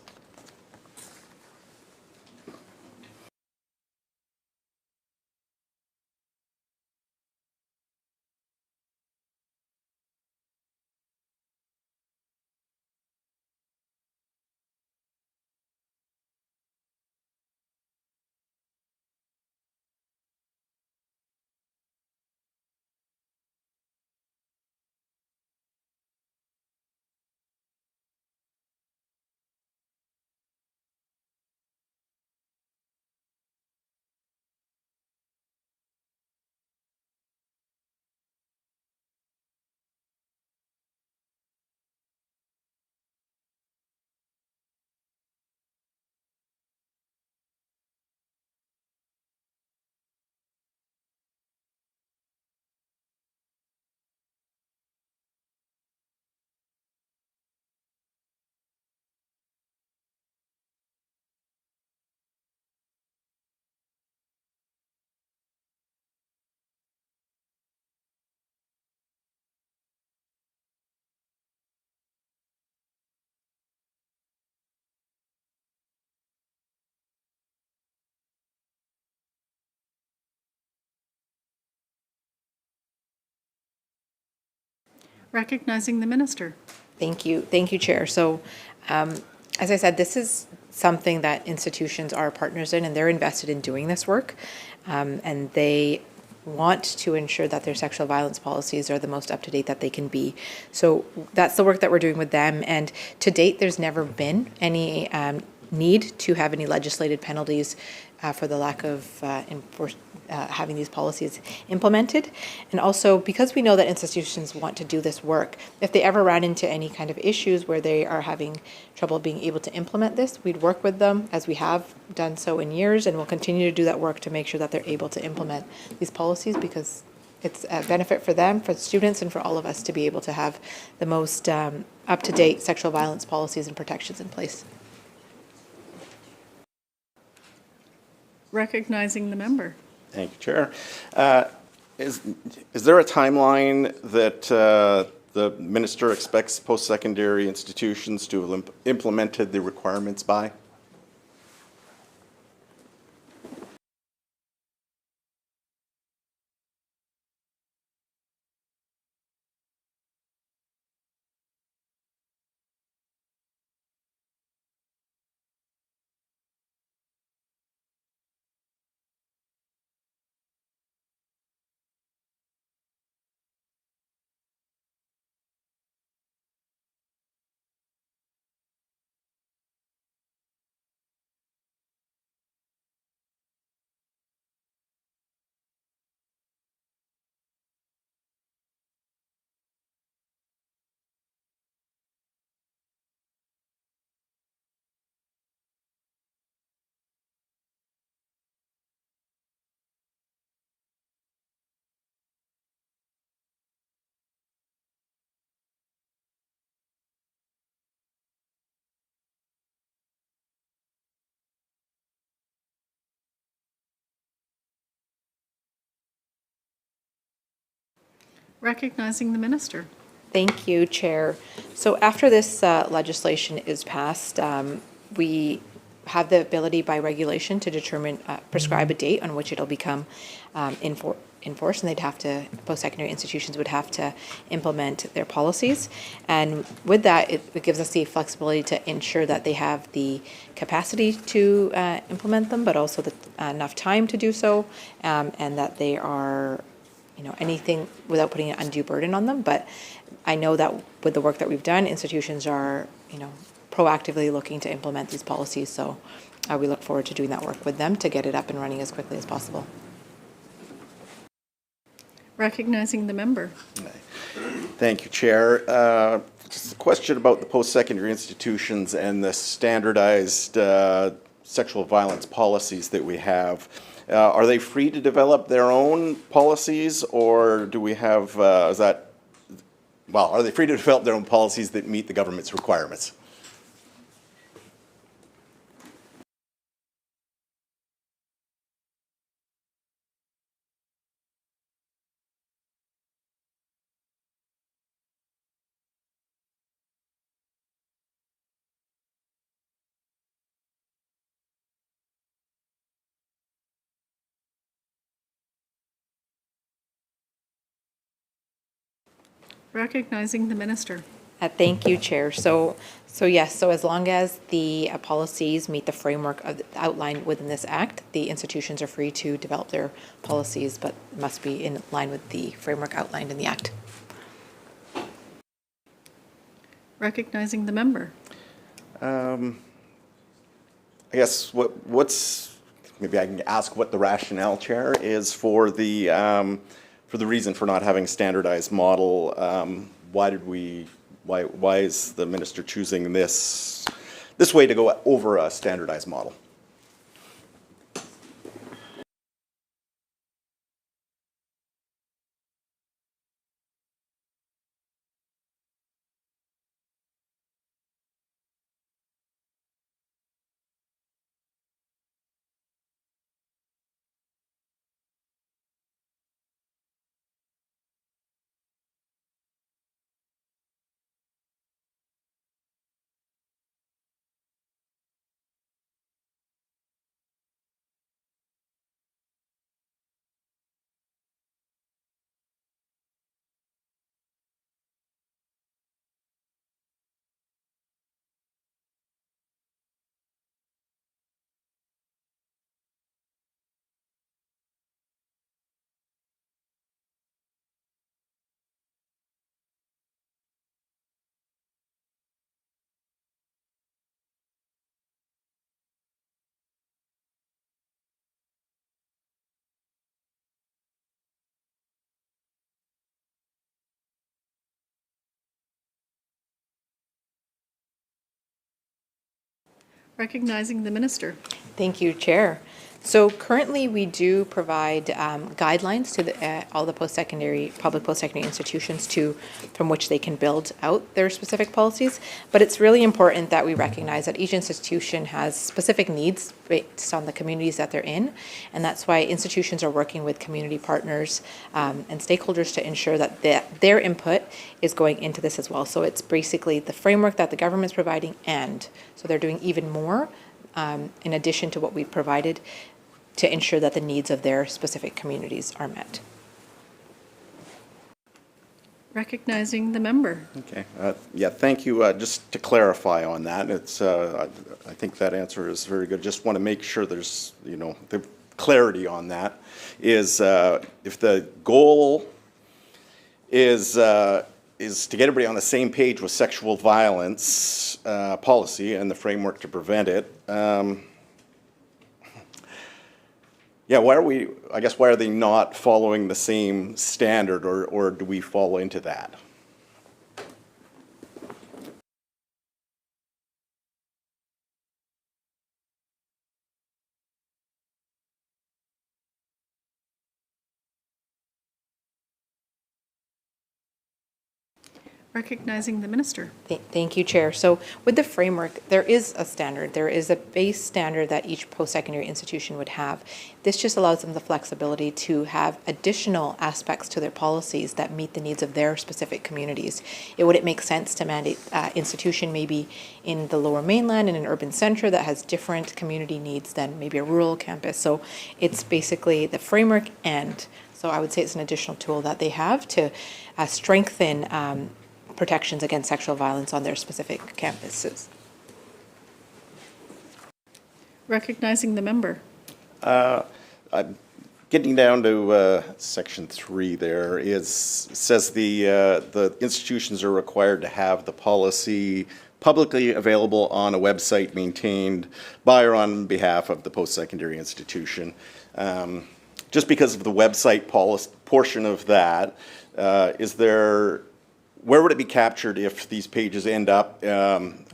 Recognizing the minister. Thank you, Chair. So, as I said, this is something that institutions are partners in, and they're invested in doing this work, and they want to ensure that their sexual violence policies are the most up-to-date that they can be. So that's the work that we're doing with them, and to date, there's never been any need to have any legislated penalties for the lack of having these policies implemented. And also, because we know that institutions want to do this work, if they ever ran into any kind of issues where they are having trouble being able to implement this, we'd work with them, as we have done so in years, and we'll continue to do that work to make sure that they're able to implement these policies, because it's a benefit for them, for students, and for all of us to be able to have the most up-to-date sexual violence policies and protections in place. Recognizing the member. Thank you, Chair. Is there a timeline that the minister expects post-secondary institutions to have implemented the requirements by? Recognizing the minister. Thank you, Chair. So after this legislation is passed, we have the ability by regulation to determine, prescribe a date on which it'll become enforced, and they'd have to, post-secondary institutions would have to implement their policies. And with that, it gives us the flexibility to ensure that they have the capacity to implement them, but also enough time to do so, and that they are, anything without putting an undue burden on them. But I know that with the work that we've done, institutions are, proactively looking to implement these policies. So we look forward to doing that work with them to get it up and running as quickly as possible. Recognizing the member. Thank you, Chair. Just a question about the post-secondary institutions and the standardized sexual violence policies that we have. Are they free to develop their own policies, or do we have, are they free to develop their own policies that meet the government's requirements? Recognizing the minister. Thank you, Chair. So yes, so as long as the policies meet the framework outlined within this Act, the institutions are free to develop their policies, but must be in line with the framework outlined in the Act. Recognizing the member. I guess maybe I can ask what the rationale, Chair, is for the reason for not having standardized model. Why is the minister choosing this way to go over a standardized model? Recognizing the minister. Thank you, Chair. So currently, we do provide guidelines to all the public post-secondary institutions from which they can build out their specific policies. But it's really important that we recognize that each institution has specific needs based on the communities that they're in. And that's why institutions are working with community partners and stakeholders to ensure that their input is going into this as well. So it's basically the framework that the government's providing, and so they're doing even more in addition to what we've provided, to ensure that the needs of their specific communities are met. Recognizing the member. Okay. Yeah, thank you. Just to clarify on that, I think that answer is very good. Just want to make sure there's, the clarity on that is if the goal is to get everybody on the same page with sexual violence policy and the framework to prevent it. Yeah, why are they not following the same standard, or do we fall into that? Recognizing the minister. Thank you, Chair. So with the framework, there is a standard. There is a base standard that each post-secondary institution would have. This just allows them the flexibility to have additional aspects to their policies that meet the needs of their specific communities. Would it make sense to mandate institution maybe in the Lower Mainland in an urban center that has different community needs than maybe a rural campus? So it's basically the framework, and so I would say it's an additional tool that they have to strengthen protections against sexual violence on their specific campuses. Recognizing the member. I'm getting down to section 3 there says the institutions are required to have the policy publicly available on a website maintained by or on behalf of the post-secondary institution. Just because of the website portion of that, where would it be captured if these pages end up on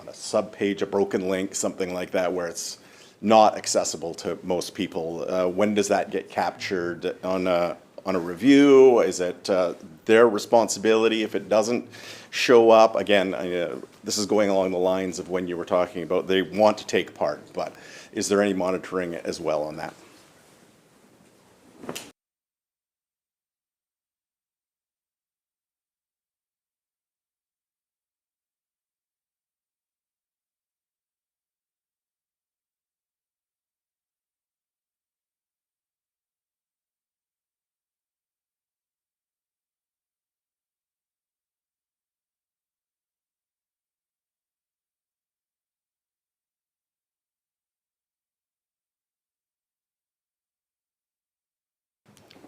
a sub-page, a broken link, something like that, where it's not accessible to most people? When does that get captured on a review? Is it their responsibility if it doesn't show up? Again, this is going along the lines of when you were talking about they want to take part, but is there any monitoring as well on that?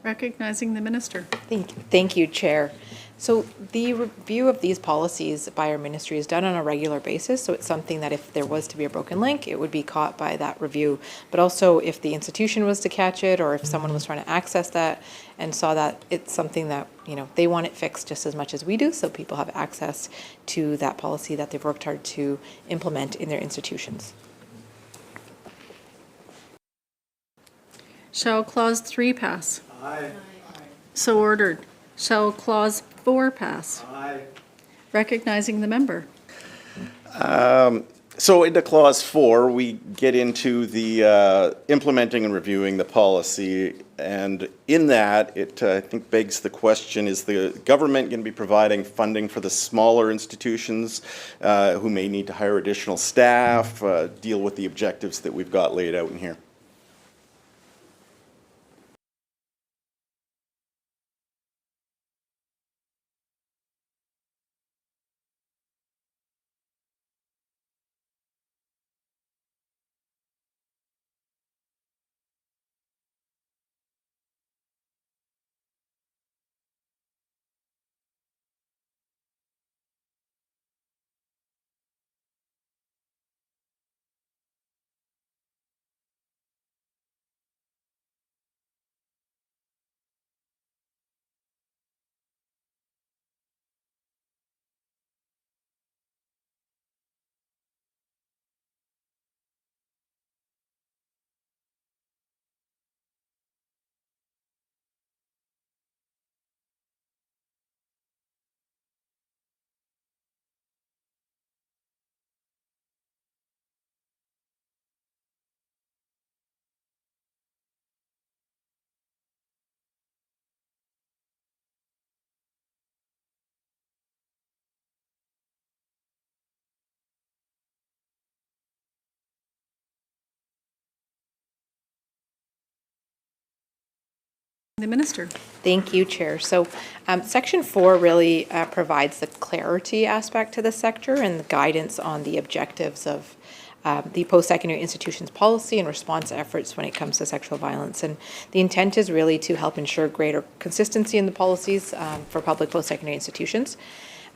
Recognizing the minister. Thank you, Chair. So the review of these policies by our ministry is done on a regular basis. So it's something that if there was to be a broken link, it would be caught by that review. But also if the institution was to catch it, or if someone was trying to access that and saw that, it's something that, they want it fixed just as much as we do. So people have access to that policy that they've worked hard to implement in their institutions. Shall clause 3 pass? Aye. So ordered. Shall clause 4 pass? Aye. Recognizing the member. So into clause 4, we get into the implementing and reviewing the policy, and in that, it I think begs the question: is the government going to be providing funding for the smaller institutions who may need to hire additional staff, deal with the objectives that we've got laid out in here? The minister. Thank you, Chair. So Section 4 really provides the clarity aspect to the sector and the guidance on the objectives of the post-secondary institutions policy and response efforts when it comes to sexual violence. And the intent is really to help ensure greater consistency in the policies for public post-secondary institutions.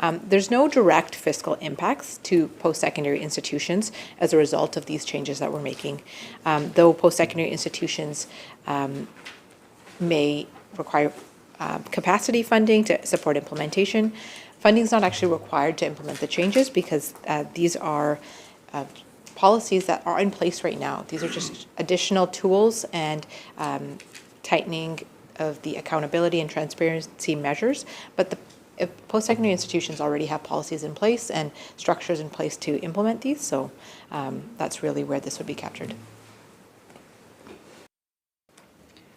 There's no direct fiscal impacts to post-secondary institutions as a result of these changes that we're making, though post-secondary institutions may require capacity funding to support implementation. Funding is not actually required to implement the changes because these are policies that are in place right now. These are just additional tools and tightening of the accountability and transparency measures, but post-secondary institutions already have policies in place and structures in place to implement these, so that's really where this would be captured.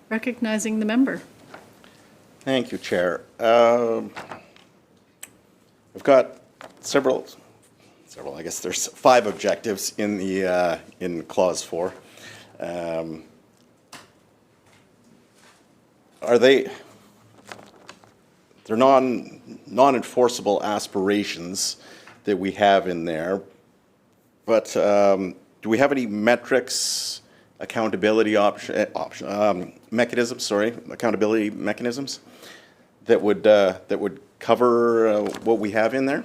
Recognizing the member. Thank you, Chair. I've got several, I guess there's 5 objectives in the, in Clause 4. They're non-enforceable aspirations that we have in there, but do we have any metrics, accountability mechanisms, accountability mechanisms that would cover what we have in there?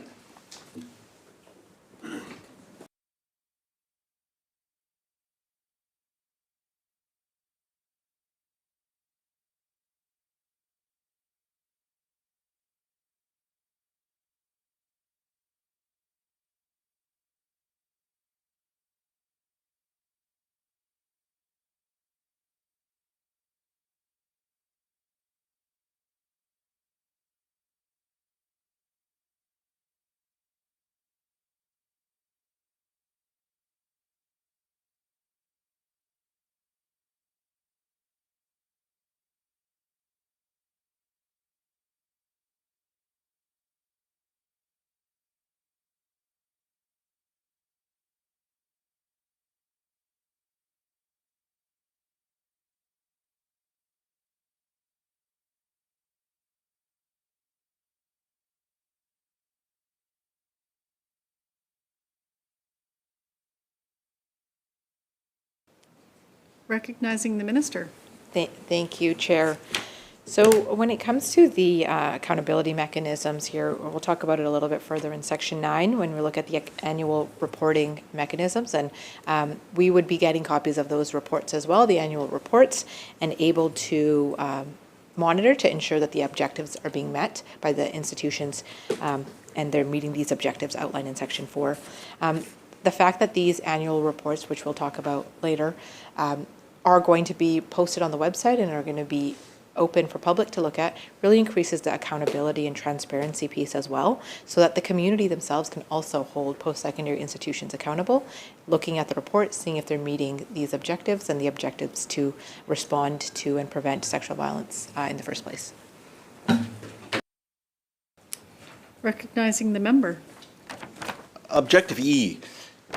Recognizing the minister. Thank you, Chair. So when it comes to the accountability mechanisms here, we'll talk about it a little bit further in Section 9 when we look at the annual reporting mechanisms. And we would be getting copies of those reports as well, the annual reports, and able to monitor to ensure that the objectives are being met by the institutions and they're meeting these objectives outlined in Section 4. The fact that these annual reports, which we'll talk about later, are going to be posted on the website and are going to be open for public to look at really increases the accountability and transparency piece as well, so that the community themselves can also hold post-secondary institutions accountable, looking at the report, seeing if they're meeting these objectives and the objectives to respond to and prevent sexual violence in the first place. Recognizing the member. Objective E,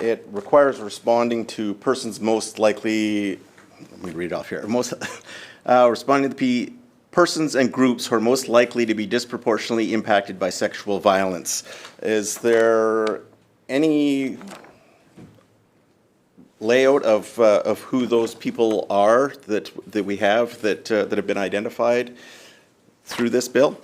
it requires responding to persons most likely, let me read off here, responding to the persons and groups who are most likely to be disproportionately impacted by sexual violence. Is there any layout of who those people are that we have that have been identified through this bill?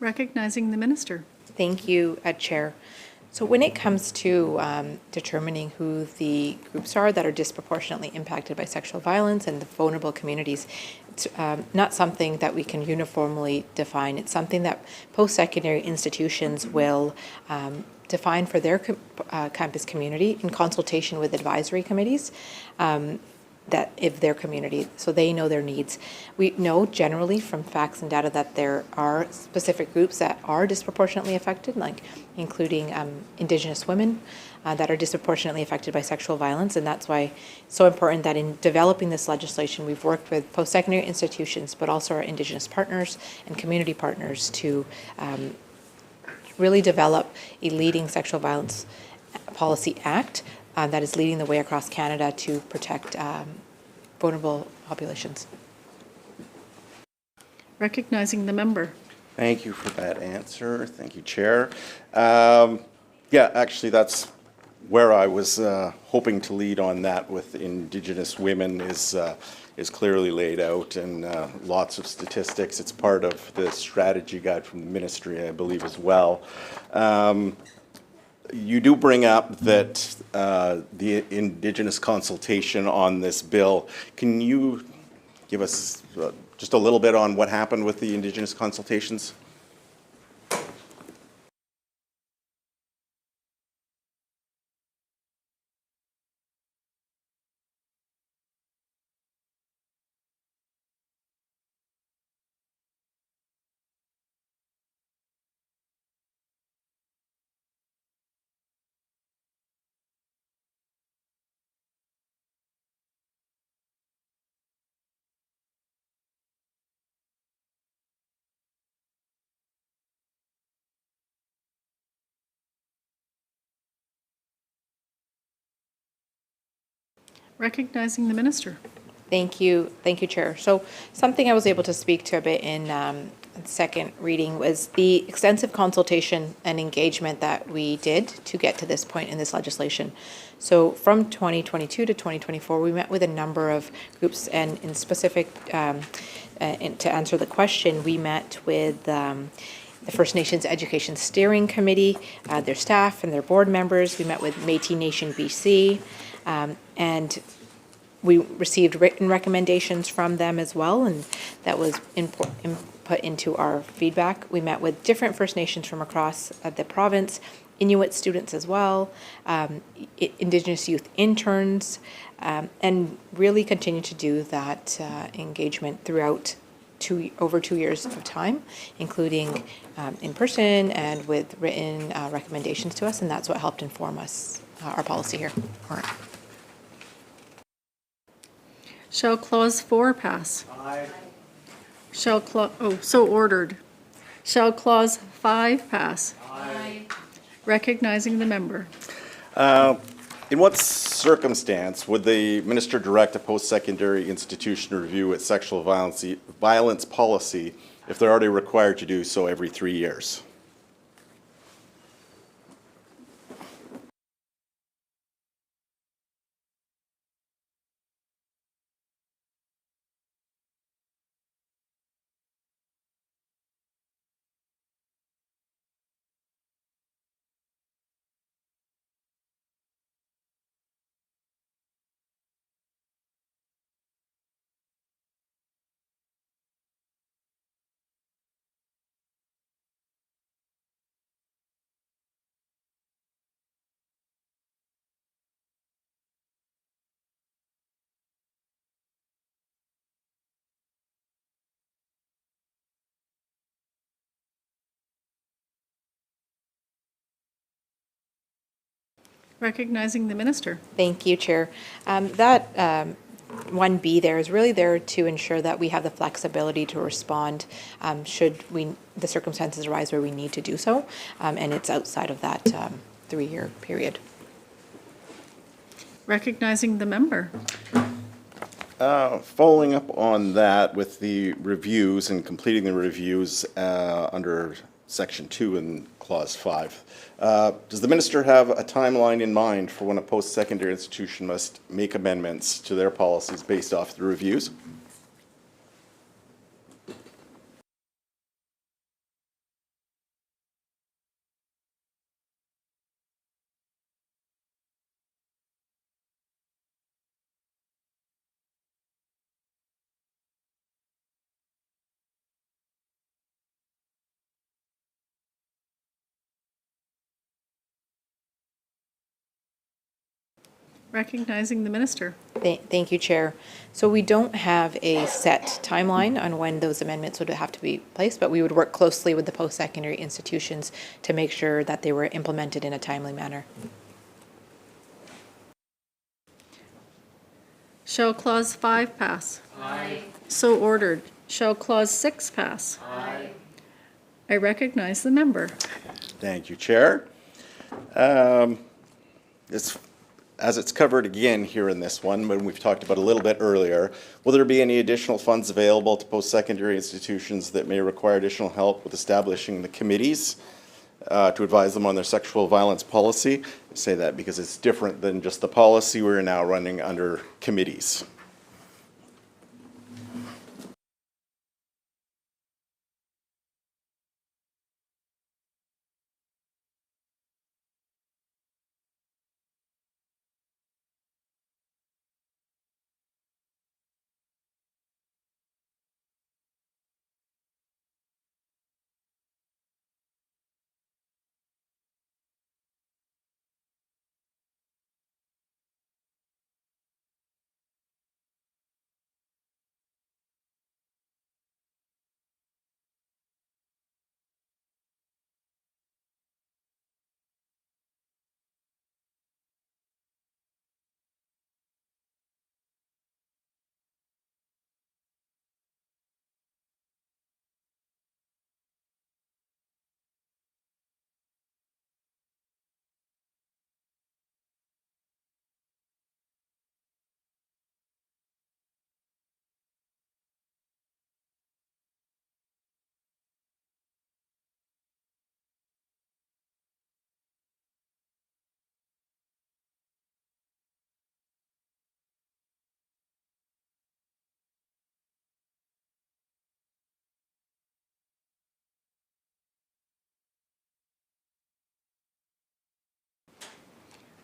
Recognizing the minister. Thank you, Chair. So when it comes to determining who the groups are that are disproportionately impacted by sexual violence and the vulnerable communities, it's not something that we can uniformly define. It's something that post-secondary institutions will define for their campus community in consultation with advisory committees. That if their community, so they know their needs. We know generally from facts and data that there are specific groups that are disproportionately affected, like including Indigenous women that are disproportionately affected by sexual violence, and that's why it's so important that in developing this legislation, we've worked with post-secondary institutions, but also our Indigenous partners and community partners to really develop a leading sexual violence policy act that is leading the way across Canada to protect vulnerable populations. Recognizing the member. Thank you for that answer. Thank you, Chair. Yeah, actually, that's where I was hoping to lead on that with Indigenous women is clearly laid out, and lots of statistics. It's part of the strategy guide from the ministry, I believe, as well. You do bring up that the Indigenous consultation on this bill. Can you give us just a little bit on what happened with the Indigenous consultations? Recognizing the minister. Thank you, Chair. So something I was able to speak to a bit in second reading was the extensive consultation and engagement that we did to get to this point in this legislation. So from 2022 to 2024, we met with a number of groups, and in specific, to answer the question, we met with the First Nations Education Steering Committee, their staff and their board members. We met with Métis Nation BC, and we received written recommendations from them as well, and that was input into our feedback. We met with different First Nations from across the province, Inuit students as well, Indigenous youth interns, and really continue to do that engagement throughout over 2 years of time, including in person and with written recommendations to us, and that's what helped inform us, our policy here. Shall clause 4 pass? Aye. So ordered. Shall clause 5 pass? Aye. Recognizing the member. In what circumstance would the minister direct a post-secondary institution to review its sexual violence policy if they're already required to do so every 3 years? Recognizing the minister. Thank you, Chair. That 1B there is really there to ensure that we have the flexibility to respond should the circumstances arise where we need to do so, and it's outside of that 3-year period. Recognizing the member. Following up on that with the reviews and completing the reviews under Section 2 and Clause 5, does the minister have a timeline in mind for when a post-secondary institution must make amendments to their policies based off the reviews? Recognizing the minister. Thank you, Chair. So we don't have a set timeline on when those amendments would have to be placed, but we would work closely with the post-secondary institutions to make sure that they were implemented in a timely manner. Shall Clause 5 pass? Aye. So ordered. Shall Clause 6 pass? Aye. I recognize the member. Thank you, Chair. As it's covered again here in this one, but we've talked about a little bit earlier, will there be any additional funds available to post-secondary institutions that may require additional help with establishing the committees to advise them on their sexual violence policy? I say that because it's different than just the policy. We're now running under committees.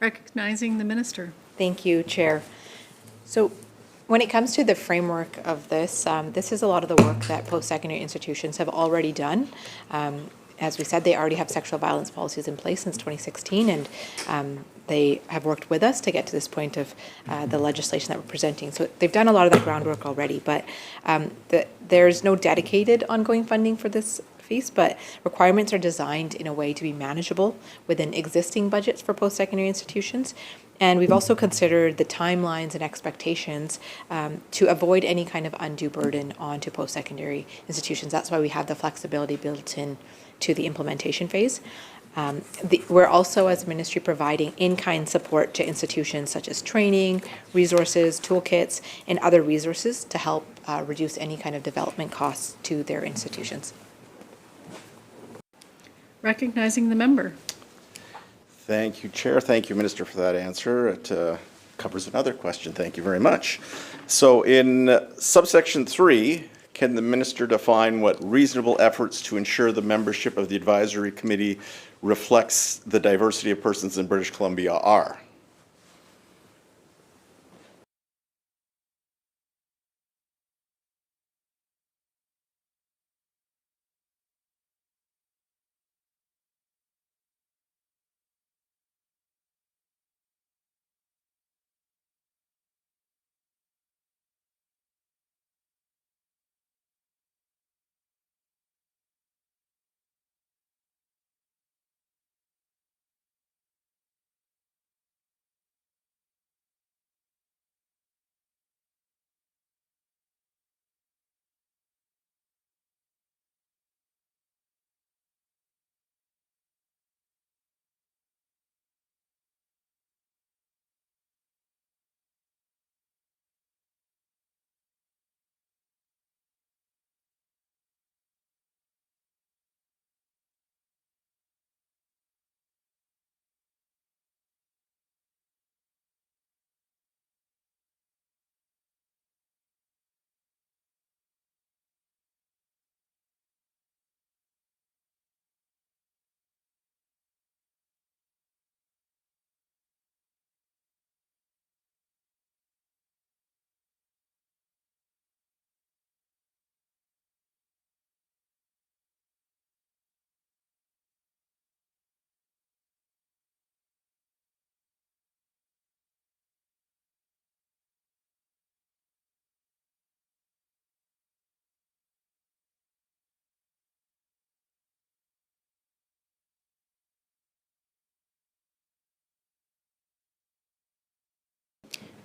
Recognizing the minister. Thank you, Chair. So when it comes to the framework of this, this is a lot of the work that post-secondary institutions have already done. As we said, they already have sexual violence policies in place since 2016, and they have worked with us to get to this point of the legislation that we're presenting. So they've done a lot of that groundwork already, but there's no dedicated ongoing funding for this fees, but requirements are designed in a way to be manageable within existing budgets for post-secondary institutions. And we've also considered the timelines and expectations to avoid any kind of undue burden onto post-secondary institutions. That's why we have the flexibility built in to the implementation phase. We're also, as a ministry, providing in-kind support to institutions such as training, resources, toolkits, and other resources to help reduce any kind of development costs to their institutions. Recognizing the member. Thank you, Chair. Thank you, Minister, for that answer. It covers another question. Thank you very much. So in subsection 3, can the Minister define what reasonable efforts to ensure the membership of the advisory committee reflects the diversity of persons in British Columbia are?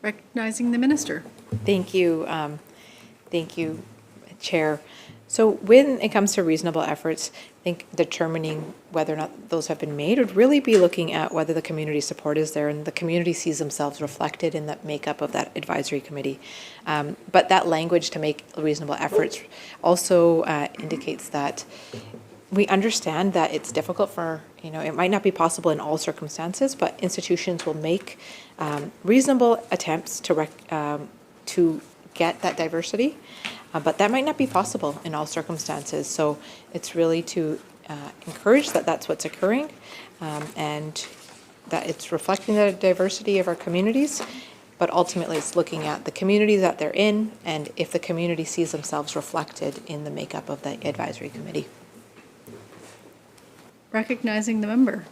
Recognizing the minister. Thank you. Thank you, Chair. So when it comes to reasonable efforts, I think determining whether or not those have been made would really be looking at whether the community support is there and the community sees themselves reflected in the makeup of that advisory committee. But that language to make reasonable efforts also indicates that we understand that it's difficult for, it might not be possible in all circumstances, but institutions will make reasonable attempts to get that diversity. But that might not be possible in all circumstances. So it's really to encourage that that's what's occurring and that it's reflecting the diversity of our communities. But ultimately, it's looking at the communities that they're in and if the community sees themselves reflected in the makeup of the advisory committee. Recognizing the member.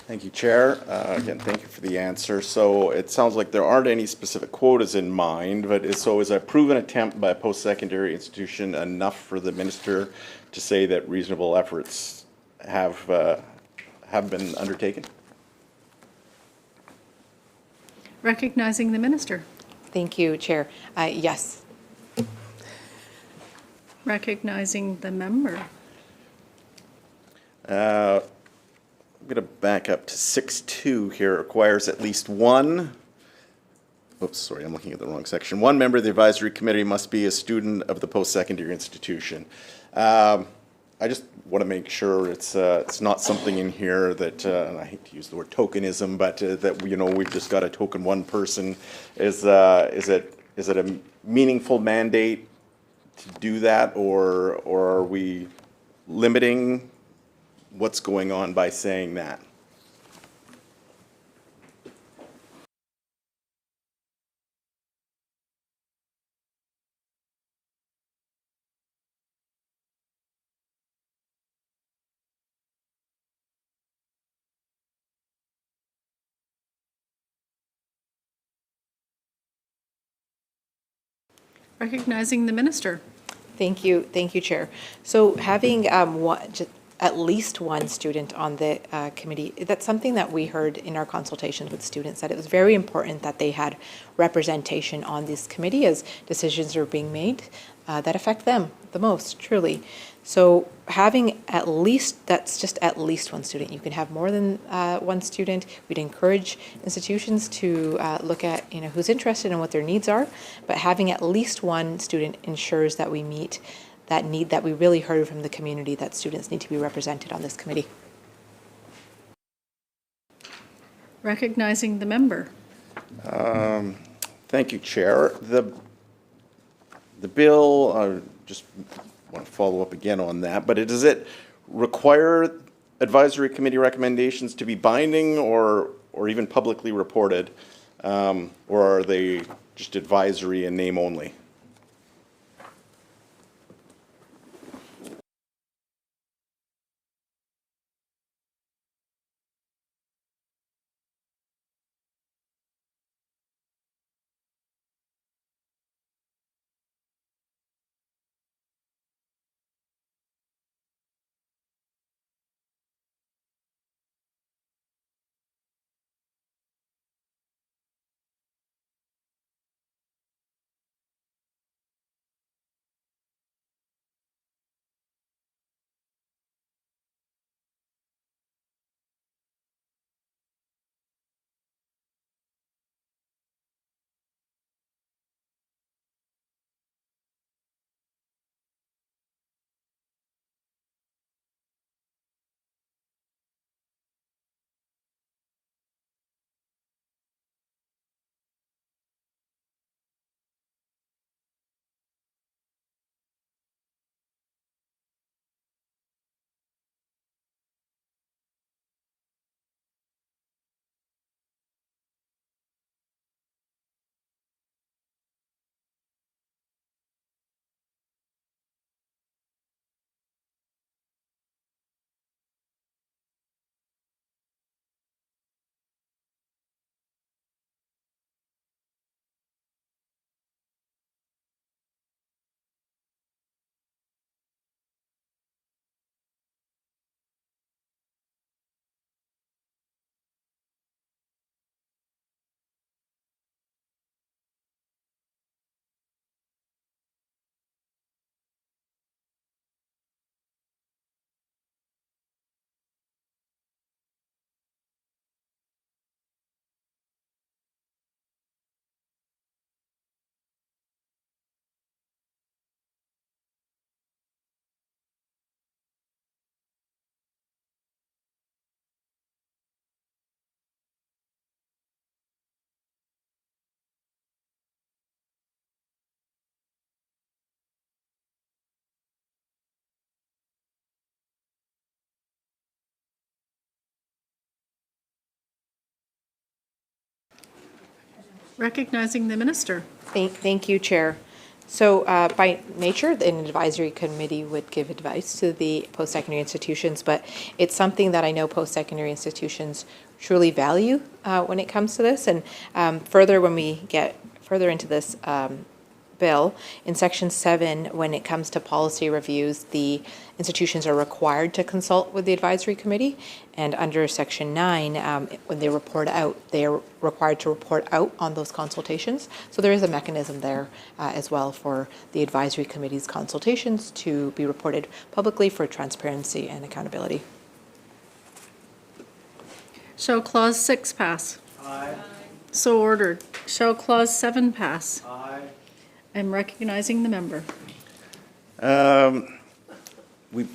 Thank you, Chair. Again, thank you for the answer. So it sounds like there aren't any specific quotas in mind, but is a proven attempt by a post-secondary institution enough for the minister to say that reasonable efforts have been undertaken? Recognizing the minister. Thank you, Chair. Yes. Recognizing the member. I'm going to back up to 6.2 here. It requires at least one, oops, sorry, I'm looking at the wrong section. One member of the advisory committee must be a student of the post-secondary institution. I just want to make sure it's not something in here that, and I hate to use the word tokenism, but that, we've just got to token one person. Is it a meaningful mandate to do that, or are we limiting what's going on by saying that? Recognizing the minister. Thank you, Chair. So having at least one student on the committee, that's something that we heard in our consultations with students, that it was very important that they had representation on this committee as decisions are being made that affect them the most, truly. So having that's just at least one student. You can have more than one student. We'd encourage institutions to look at who's interested and what their needs are, but having at least one student ensures that we meet that need that we really heard from the community, that students need to be represented on this committee. Recognizing the member. Thank you, Chair. The bill, just want to follow up again on that, but does it require advisory committee recommendations to be binding or even publicly reported, or are they just advisory in name only? Recognizing the minister. Thank you, Chair. So by nature, an advisory committee would give advice to the post-secondary institutions, but it's something that I know post-secondary institutions truly value when it comes to this. And further, when we get further into this bill, in Section 7, when it comes to policy reviews, the institutions are required to consult with the advisory committee. And under Section 9, when they report out, they are required to report out on those consultations. So there is a mechanism there as well for the advisory committee's consultations to be reported publicly for transparency and accountability. Shall Clause 6 pass? Aye. So ordered. Shall Clause 7 pass? Aye. I'm recognizing the member. We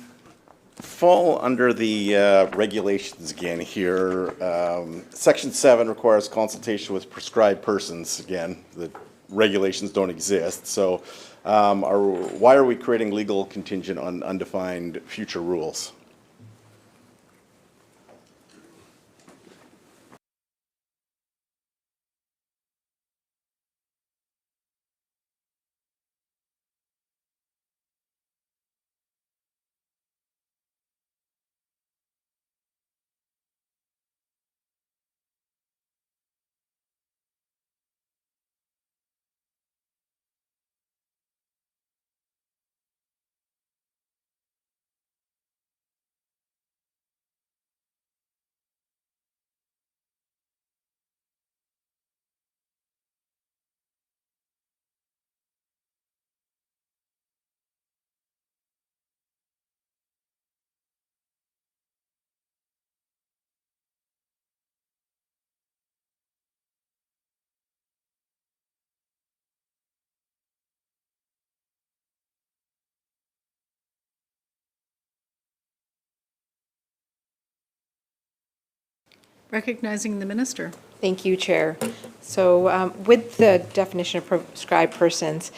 fall under the regulations again here. Section 7 requires consultation with prescribed persons. Again, the regulations don't exist. So why are we creating legal contingent on undefined future rules? Recognizing the minister. Thank you, Chair. So with the definition of prescribed persons,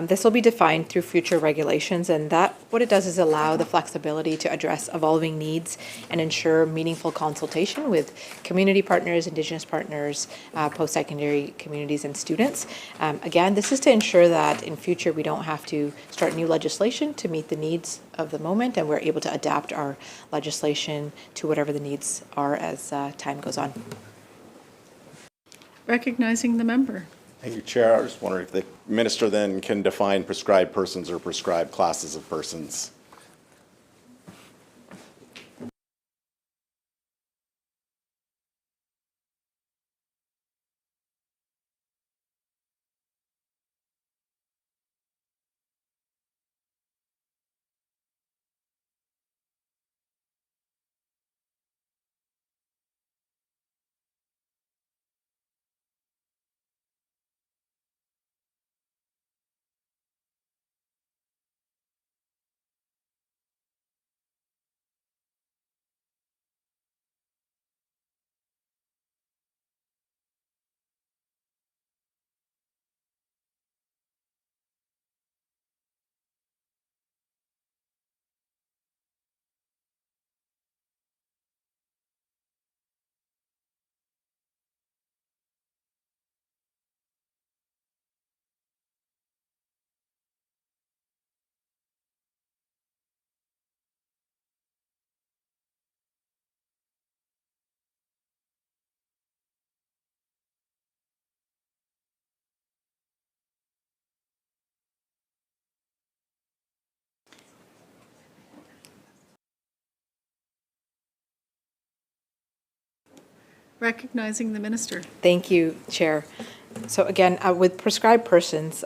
this will be defined through future regulations, and that what it does is allow the flexibility to address evolving needs and ensure meaningful consultation with community partners, Indigenous partners, post-secondary communities, and students. Again, this is to ensure that in future we don't have to start new legislation to meet the needs of the moment, and we're able to adapt our legislation to whatever the needs are as time goes on. Recognizing the member. Thank you, Chair. I was just wondering if the minister then can define prescribed persons or prescribed classes of persons. Recognizing the minister. Thank you, Chair. So again, with prescribed persons,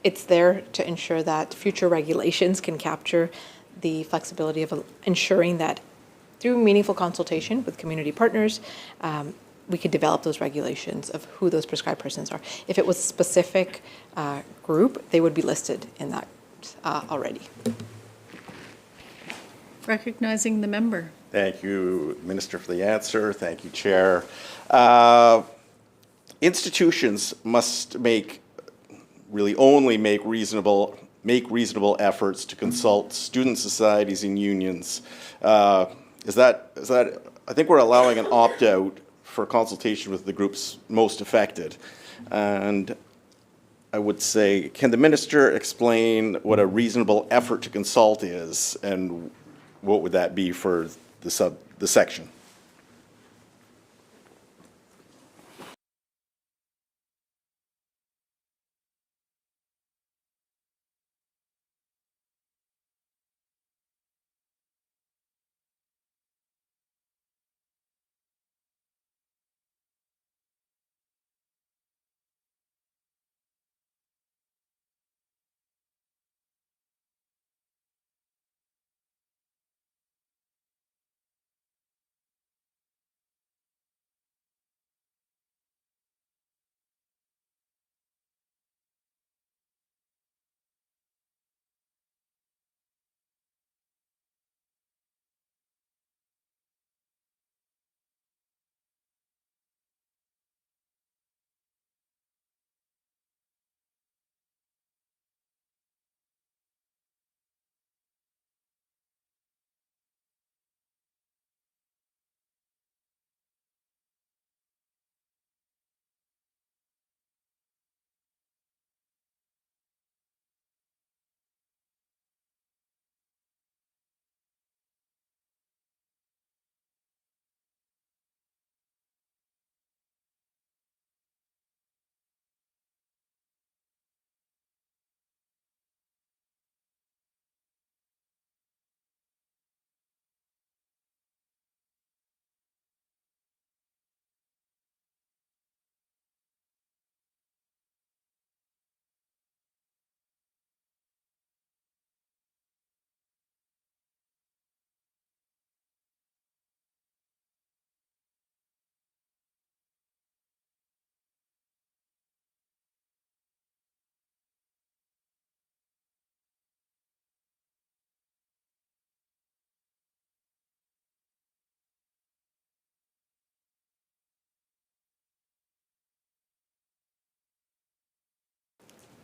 it's there to ensure that future regulations can capture the flexibility of ensuring that through meaningful consultation with community partners, we could develop those regulations of who those prescribed persons are. If it was a specific group, they would be listed in that already. Recognizing the member. Thank you, Minister, for the answer. Thank you, Chair. Institutions must only make reasonable efforts to consult student societies and unions. I think we're allowing an opt-out for consultation with the groups most affected. And I would say, can the minister explain what a reasonable effort to consult is, and what would that be for the section?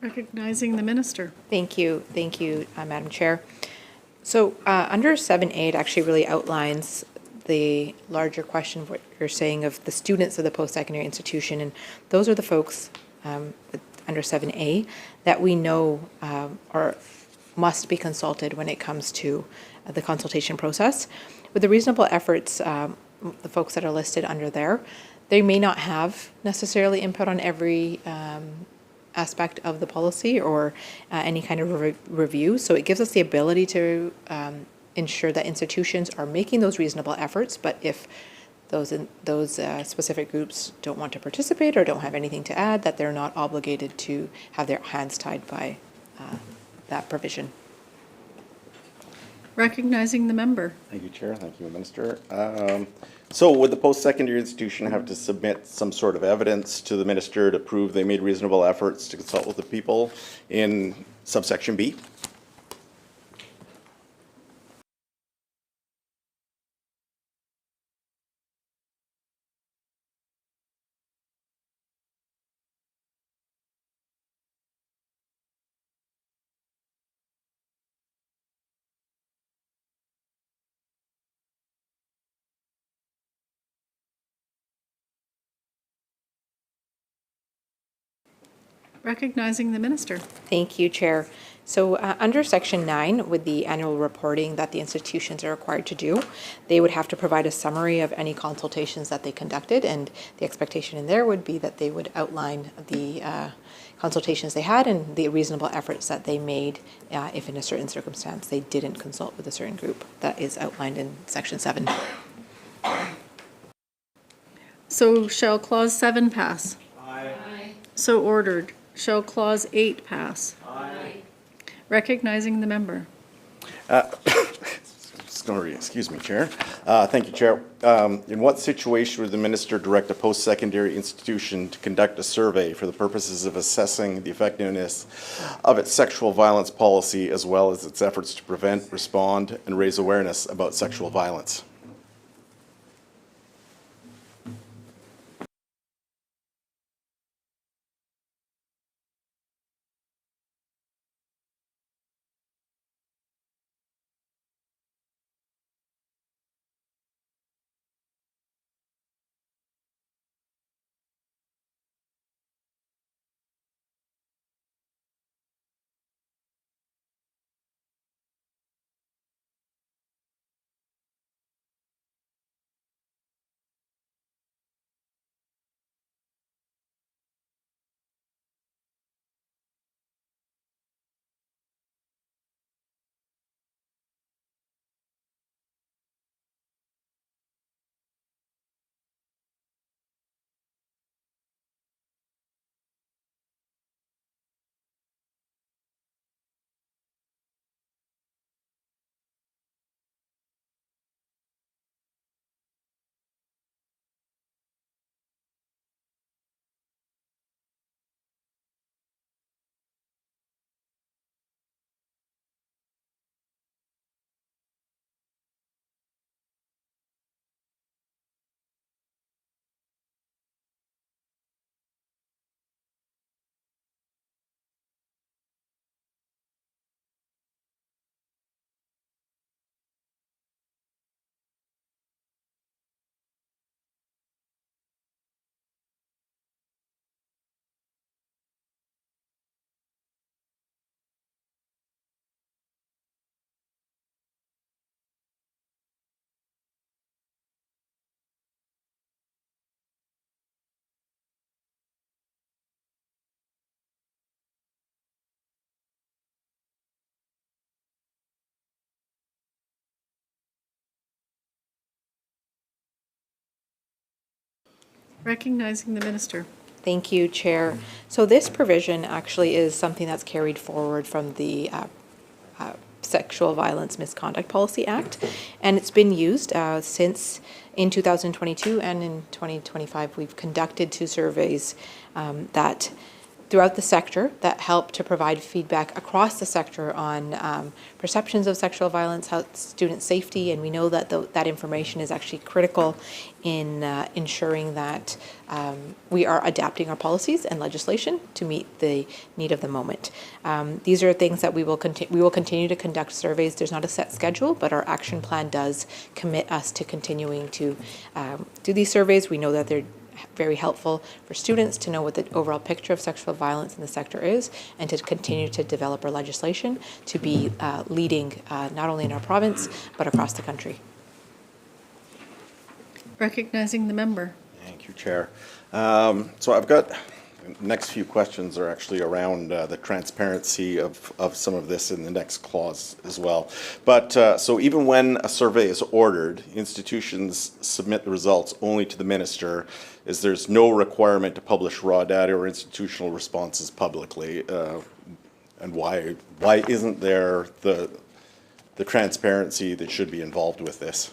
Recognizing the minister. Thank you, Madam Chair. So under 7A, it actually really outlines the larger question of what you're saying of the students of the post-secondary institution, and those are the folks under 7A that we know are must be consulted when it comes to the consultation process. With the reasonable efforts, the folks that are listed under there, they may not have necessarily input on every aspect of the policy or any kind of review. So it gives us the ability to ensure that institutions are making those reasonable efforts, but if those specific groups don't want to participate or don't have anything to add, that they're not obligated to have their hands tied by that provision. Recognizing the member. Thank you, Chair. Thank you, Minister. So would the post-secondary institution have to submit some sort of evidence to the minister to prove they made reasonable efforts to consult with the people in subsection B? Recognizing the minister. Thank you, Chair. So under Section 9, with the annual reporting that the institutions are required to do, they would have to provide a summary of any consultations that they conducted, and the expectation in there would be that they would outline the consultations they had and the reasonable efforts that they made if in a certain circumstance they didn't consult with a certain group. That is outlined in Section 7. So shall Clause 7 pass? Aye. So ordered. Shall Clause 8 pass? Aye. Recognizing the member. Sorry, excuse me, Chair. Thank you, Chair. In what situation would the minister direct a post-secondary institution to conduct a survey for the purposes of assessing the effectiveness of its sexual violence policy as well as its efforts to prevent, respond, and raise awareness about sexual violence? Recognizing the minister. Thank you, Chair. So this provision actually is something that's carried forward from the Sexual Violence Misconduct Policy Act, and it's been used since in 2022 and in 2025. We've conducted 2 surveys that throughout the sector that help to provide feedback across the sector on perceptions of sexual violence, how student safety, and we know that that information is actually critical in ensuring that we are adapting our policies and legislation to meet the need of the moment. These are things that we will continue to conduct surveys. There's not a set schedule, but our action plan does commit us to continuing to do these surveys. We know that they're very helpful for students to know what the overall picture of sexual violence in the sector is, and to continue to develop our legislation to be leading not only in our province but across the country. Recognizing the member. Thank you, Chair. So I've got, the next few questions are actually around the transparency of some of this in the next clause as well. But so even when a survey is ordered, institutions submit the results only to the minister, as there's no requirement to publish raw data or institutional responses publicly. And why isn't there the transparency that should be involved with this?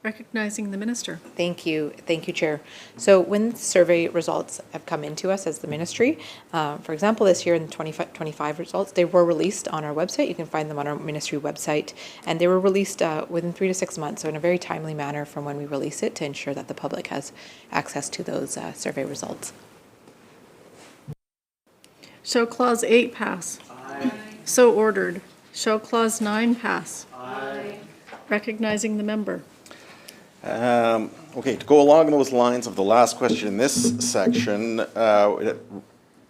Recognizing the minister. Thank you, Chair. So when survey results have come into us as the ministry, for example, this year in the 25 results, they were released on our website. You can find them on our ministry website, and they were released within 3 to 6 months, so in a very timely manner from when we release it to ensure that the public has access to those survey results. Shall Clause 8 pass? Aye. So ordered. Shall Clause 9 pass? Aye. Recognizing the member. Okay, to go along those lines of the last question in this section, it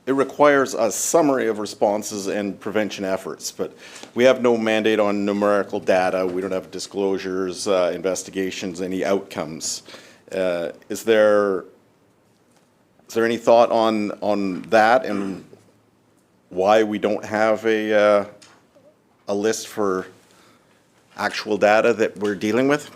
requires a summary of responses and prevention efforts, but we have no mandate on numerical data. We don't have disclosures, investigations, any outcomes. Is there any thought on that and why we don't have a list for actual data that we're dealing with?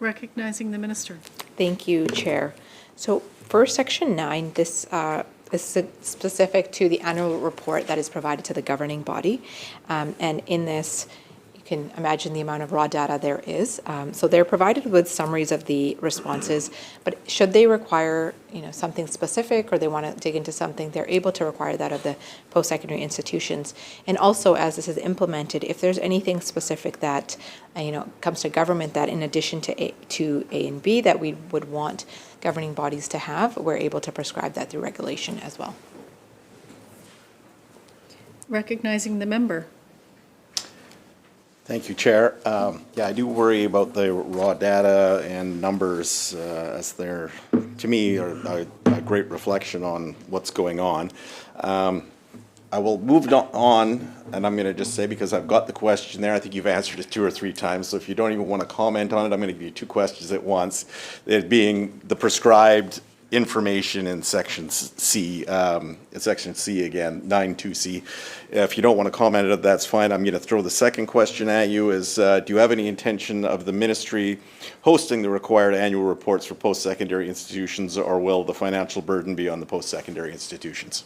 Recognizing the minister. Thank you, Chair. So for Section 9, this is specific to the annual report that is provided to the governing body. And in this, you can imagine the amount of raw data there is. So they're provided with summaries of the responses, but should they require, something specific or they want to dig into something, they're able to require that of the post-secondary institutions. And also, as this is implemented, if there's anything specific that, comes to government that in addition to A and B that we would want governing bodies to have, we're able to prescribe that through regulation as well. Recognizing the member. Thank you, Chair. Yeah, I do worry about the raw data and numbers as they're, to me, are a great reflection on what's going on. I will move on, and I'm going to just say, because I've got the question there, I think you've answered it 2 or 3 times, so if you don't even want to comment on it, I'm going to give you 2 questions at once. It being the prescribed information in Section C, Section C again, 9(2)C. If you don't want to comment on it, that's fine. I'm going to throw the second question at you is, do you have any intention of the ministry hosting the required annual reports for post-secondary institutions, or will the financial burden be on the post-secondary institutions?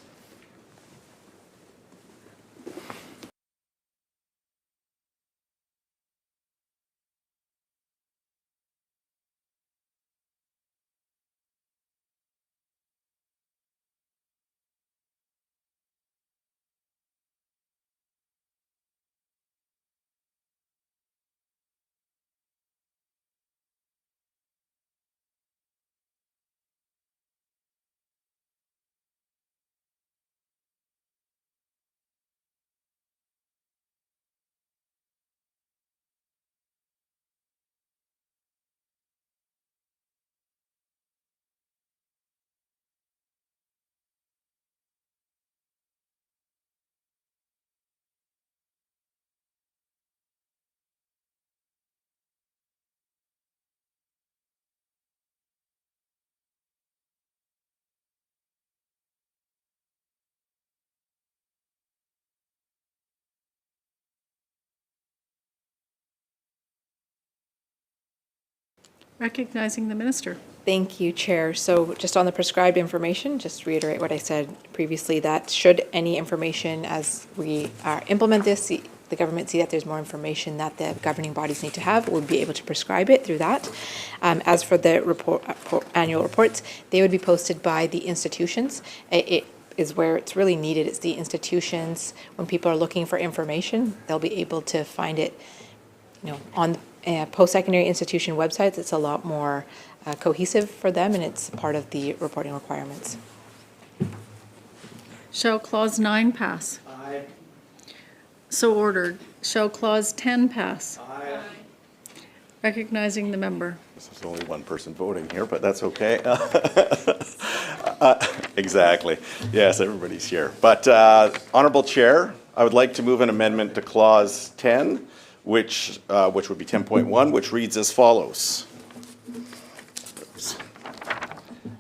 Recognizing the minister. Thank you, Chair. So just on the prescribed information, just reiterate what I said previously, that should any information as we implement this, the government see that there's more information that the governing bodies need to have, we'll be able to prescribe it through that. As for the annual reports, they would be posted by the institutions. It is where it's really needed. It's the institutions. When people are looking for information, they'll be able to find it, on post-secondary institution websites. It's a lot more cohesive for them, and it's part of the reporting requirements. Shall Clause 9 pass? Aye. So ordered. Shall Clause 10 pass? Aye. Recognizing the member. There's only one person voting here, but that's okay. Exactly. Yes, everybody's here. But Honorable Chair, I would like to move an amendment to Clause 10, which would be 10.1, which reads as follows.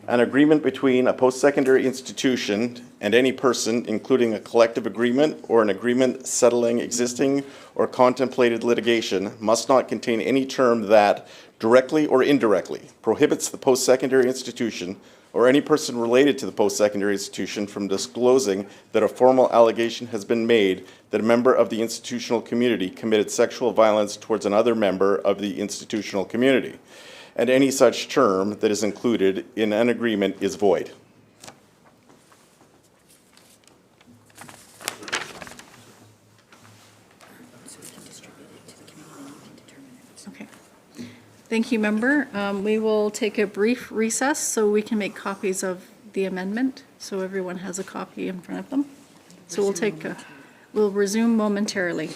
An agreement between a post-secondary institution and any person, including a collective agreement or an agreement settling existing or contemplated litigation, must not contain any term that, directly or indirectly, prohibits the post-secondary institution or any person related to the post-secondary institution from disclosing that a formal allegation has been made that a member of the institutional community committed sexual violence towards another member of the institutional community. And any such term that is included in an agreement is void. Okay. Thank you, member. We will take a brief recess so we can make copies of the amendment, so everyone has a copy in front of them. So we'll resume momentarily.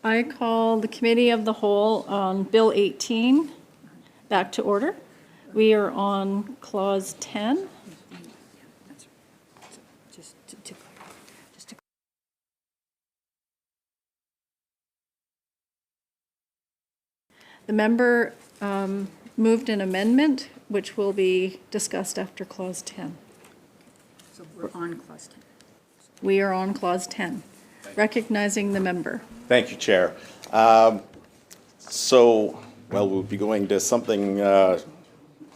I call the Committee of the Whole on Bill 18 back to order. We are on Clause 10. The member moved an amendment, which will be discussed after Clause 10. So we're on Clause 10. We are on Clause 10. Recognizing the member. Thank you, Chair. We'll be going to something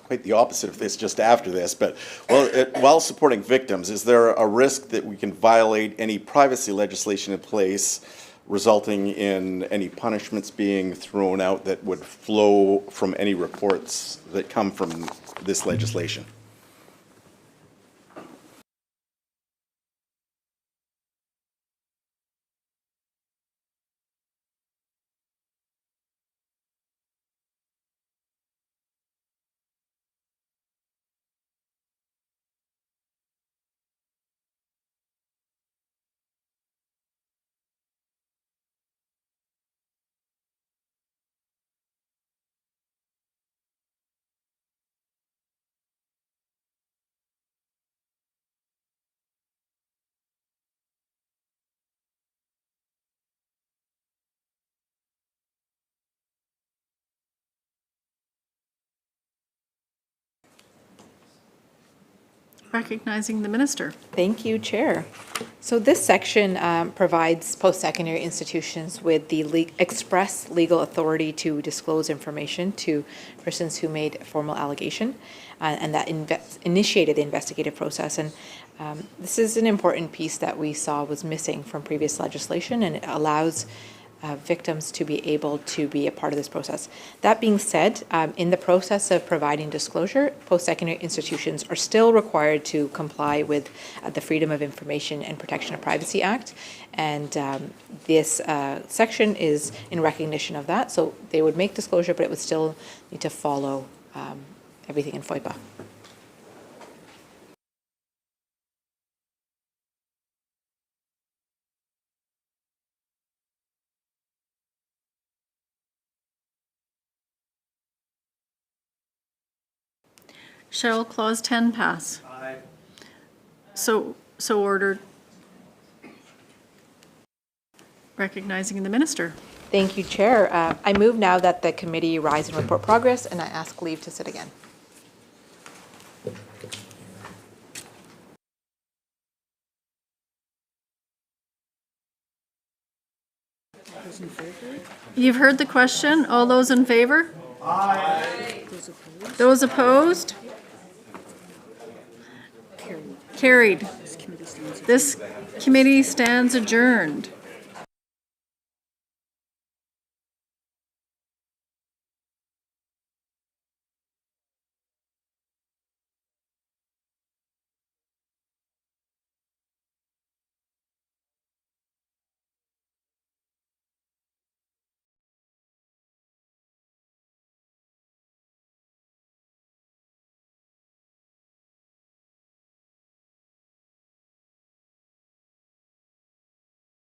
quite the opposite of this just after this, but while supporting victims, is there a risk that we can violate any privacy legislation in place resulting in any punishments being thrown out that would flow from any reports that come from this legislation? Recognizing the minister. Thank you, Chair. So this section provides post-secondary institutions with the express legal authority to disclose information to persons who made a formal allegation and that initiated the investigative process. And this is an important piece that we saw was missing from previous legislation, and it allows victims to be able to be a part of this process. That being said, in the process of providing disclosure, post-secondary institutions are still required to comply with the Freedom of Information and Protection of Privacy Act, and this section is in recognition of that. So they would make disclosure, but it would still need to follow everything in FOIPA. Shall Clause 10 pass? Aye. So ordered. Recognizing the minister. Thank you, Chair. I move now that the committee rise and report progress, and I ask leave to sit again. You've heard the question. All those in favor? Aye. Those opposed? Carried. This committee stands adjourned.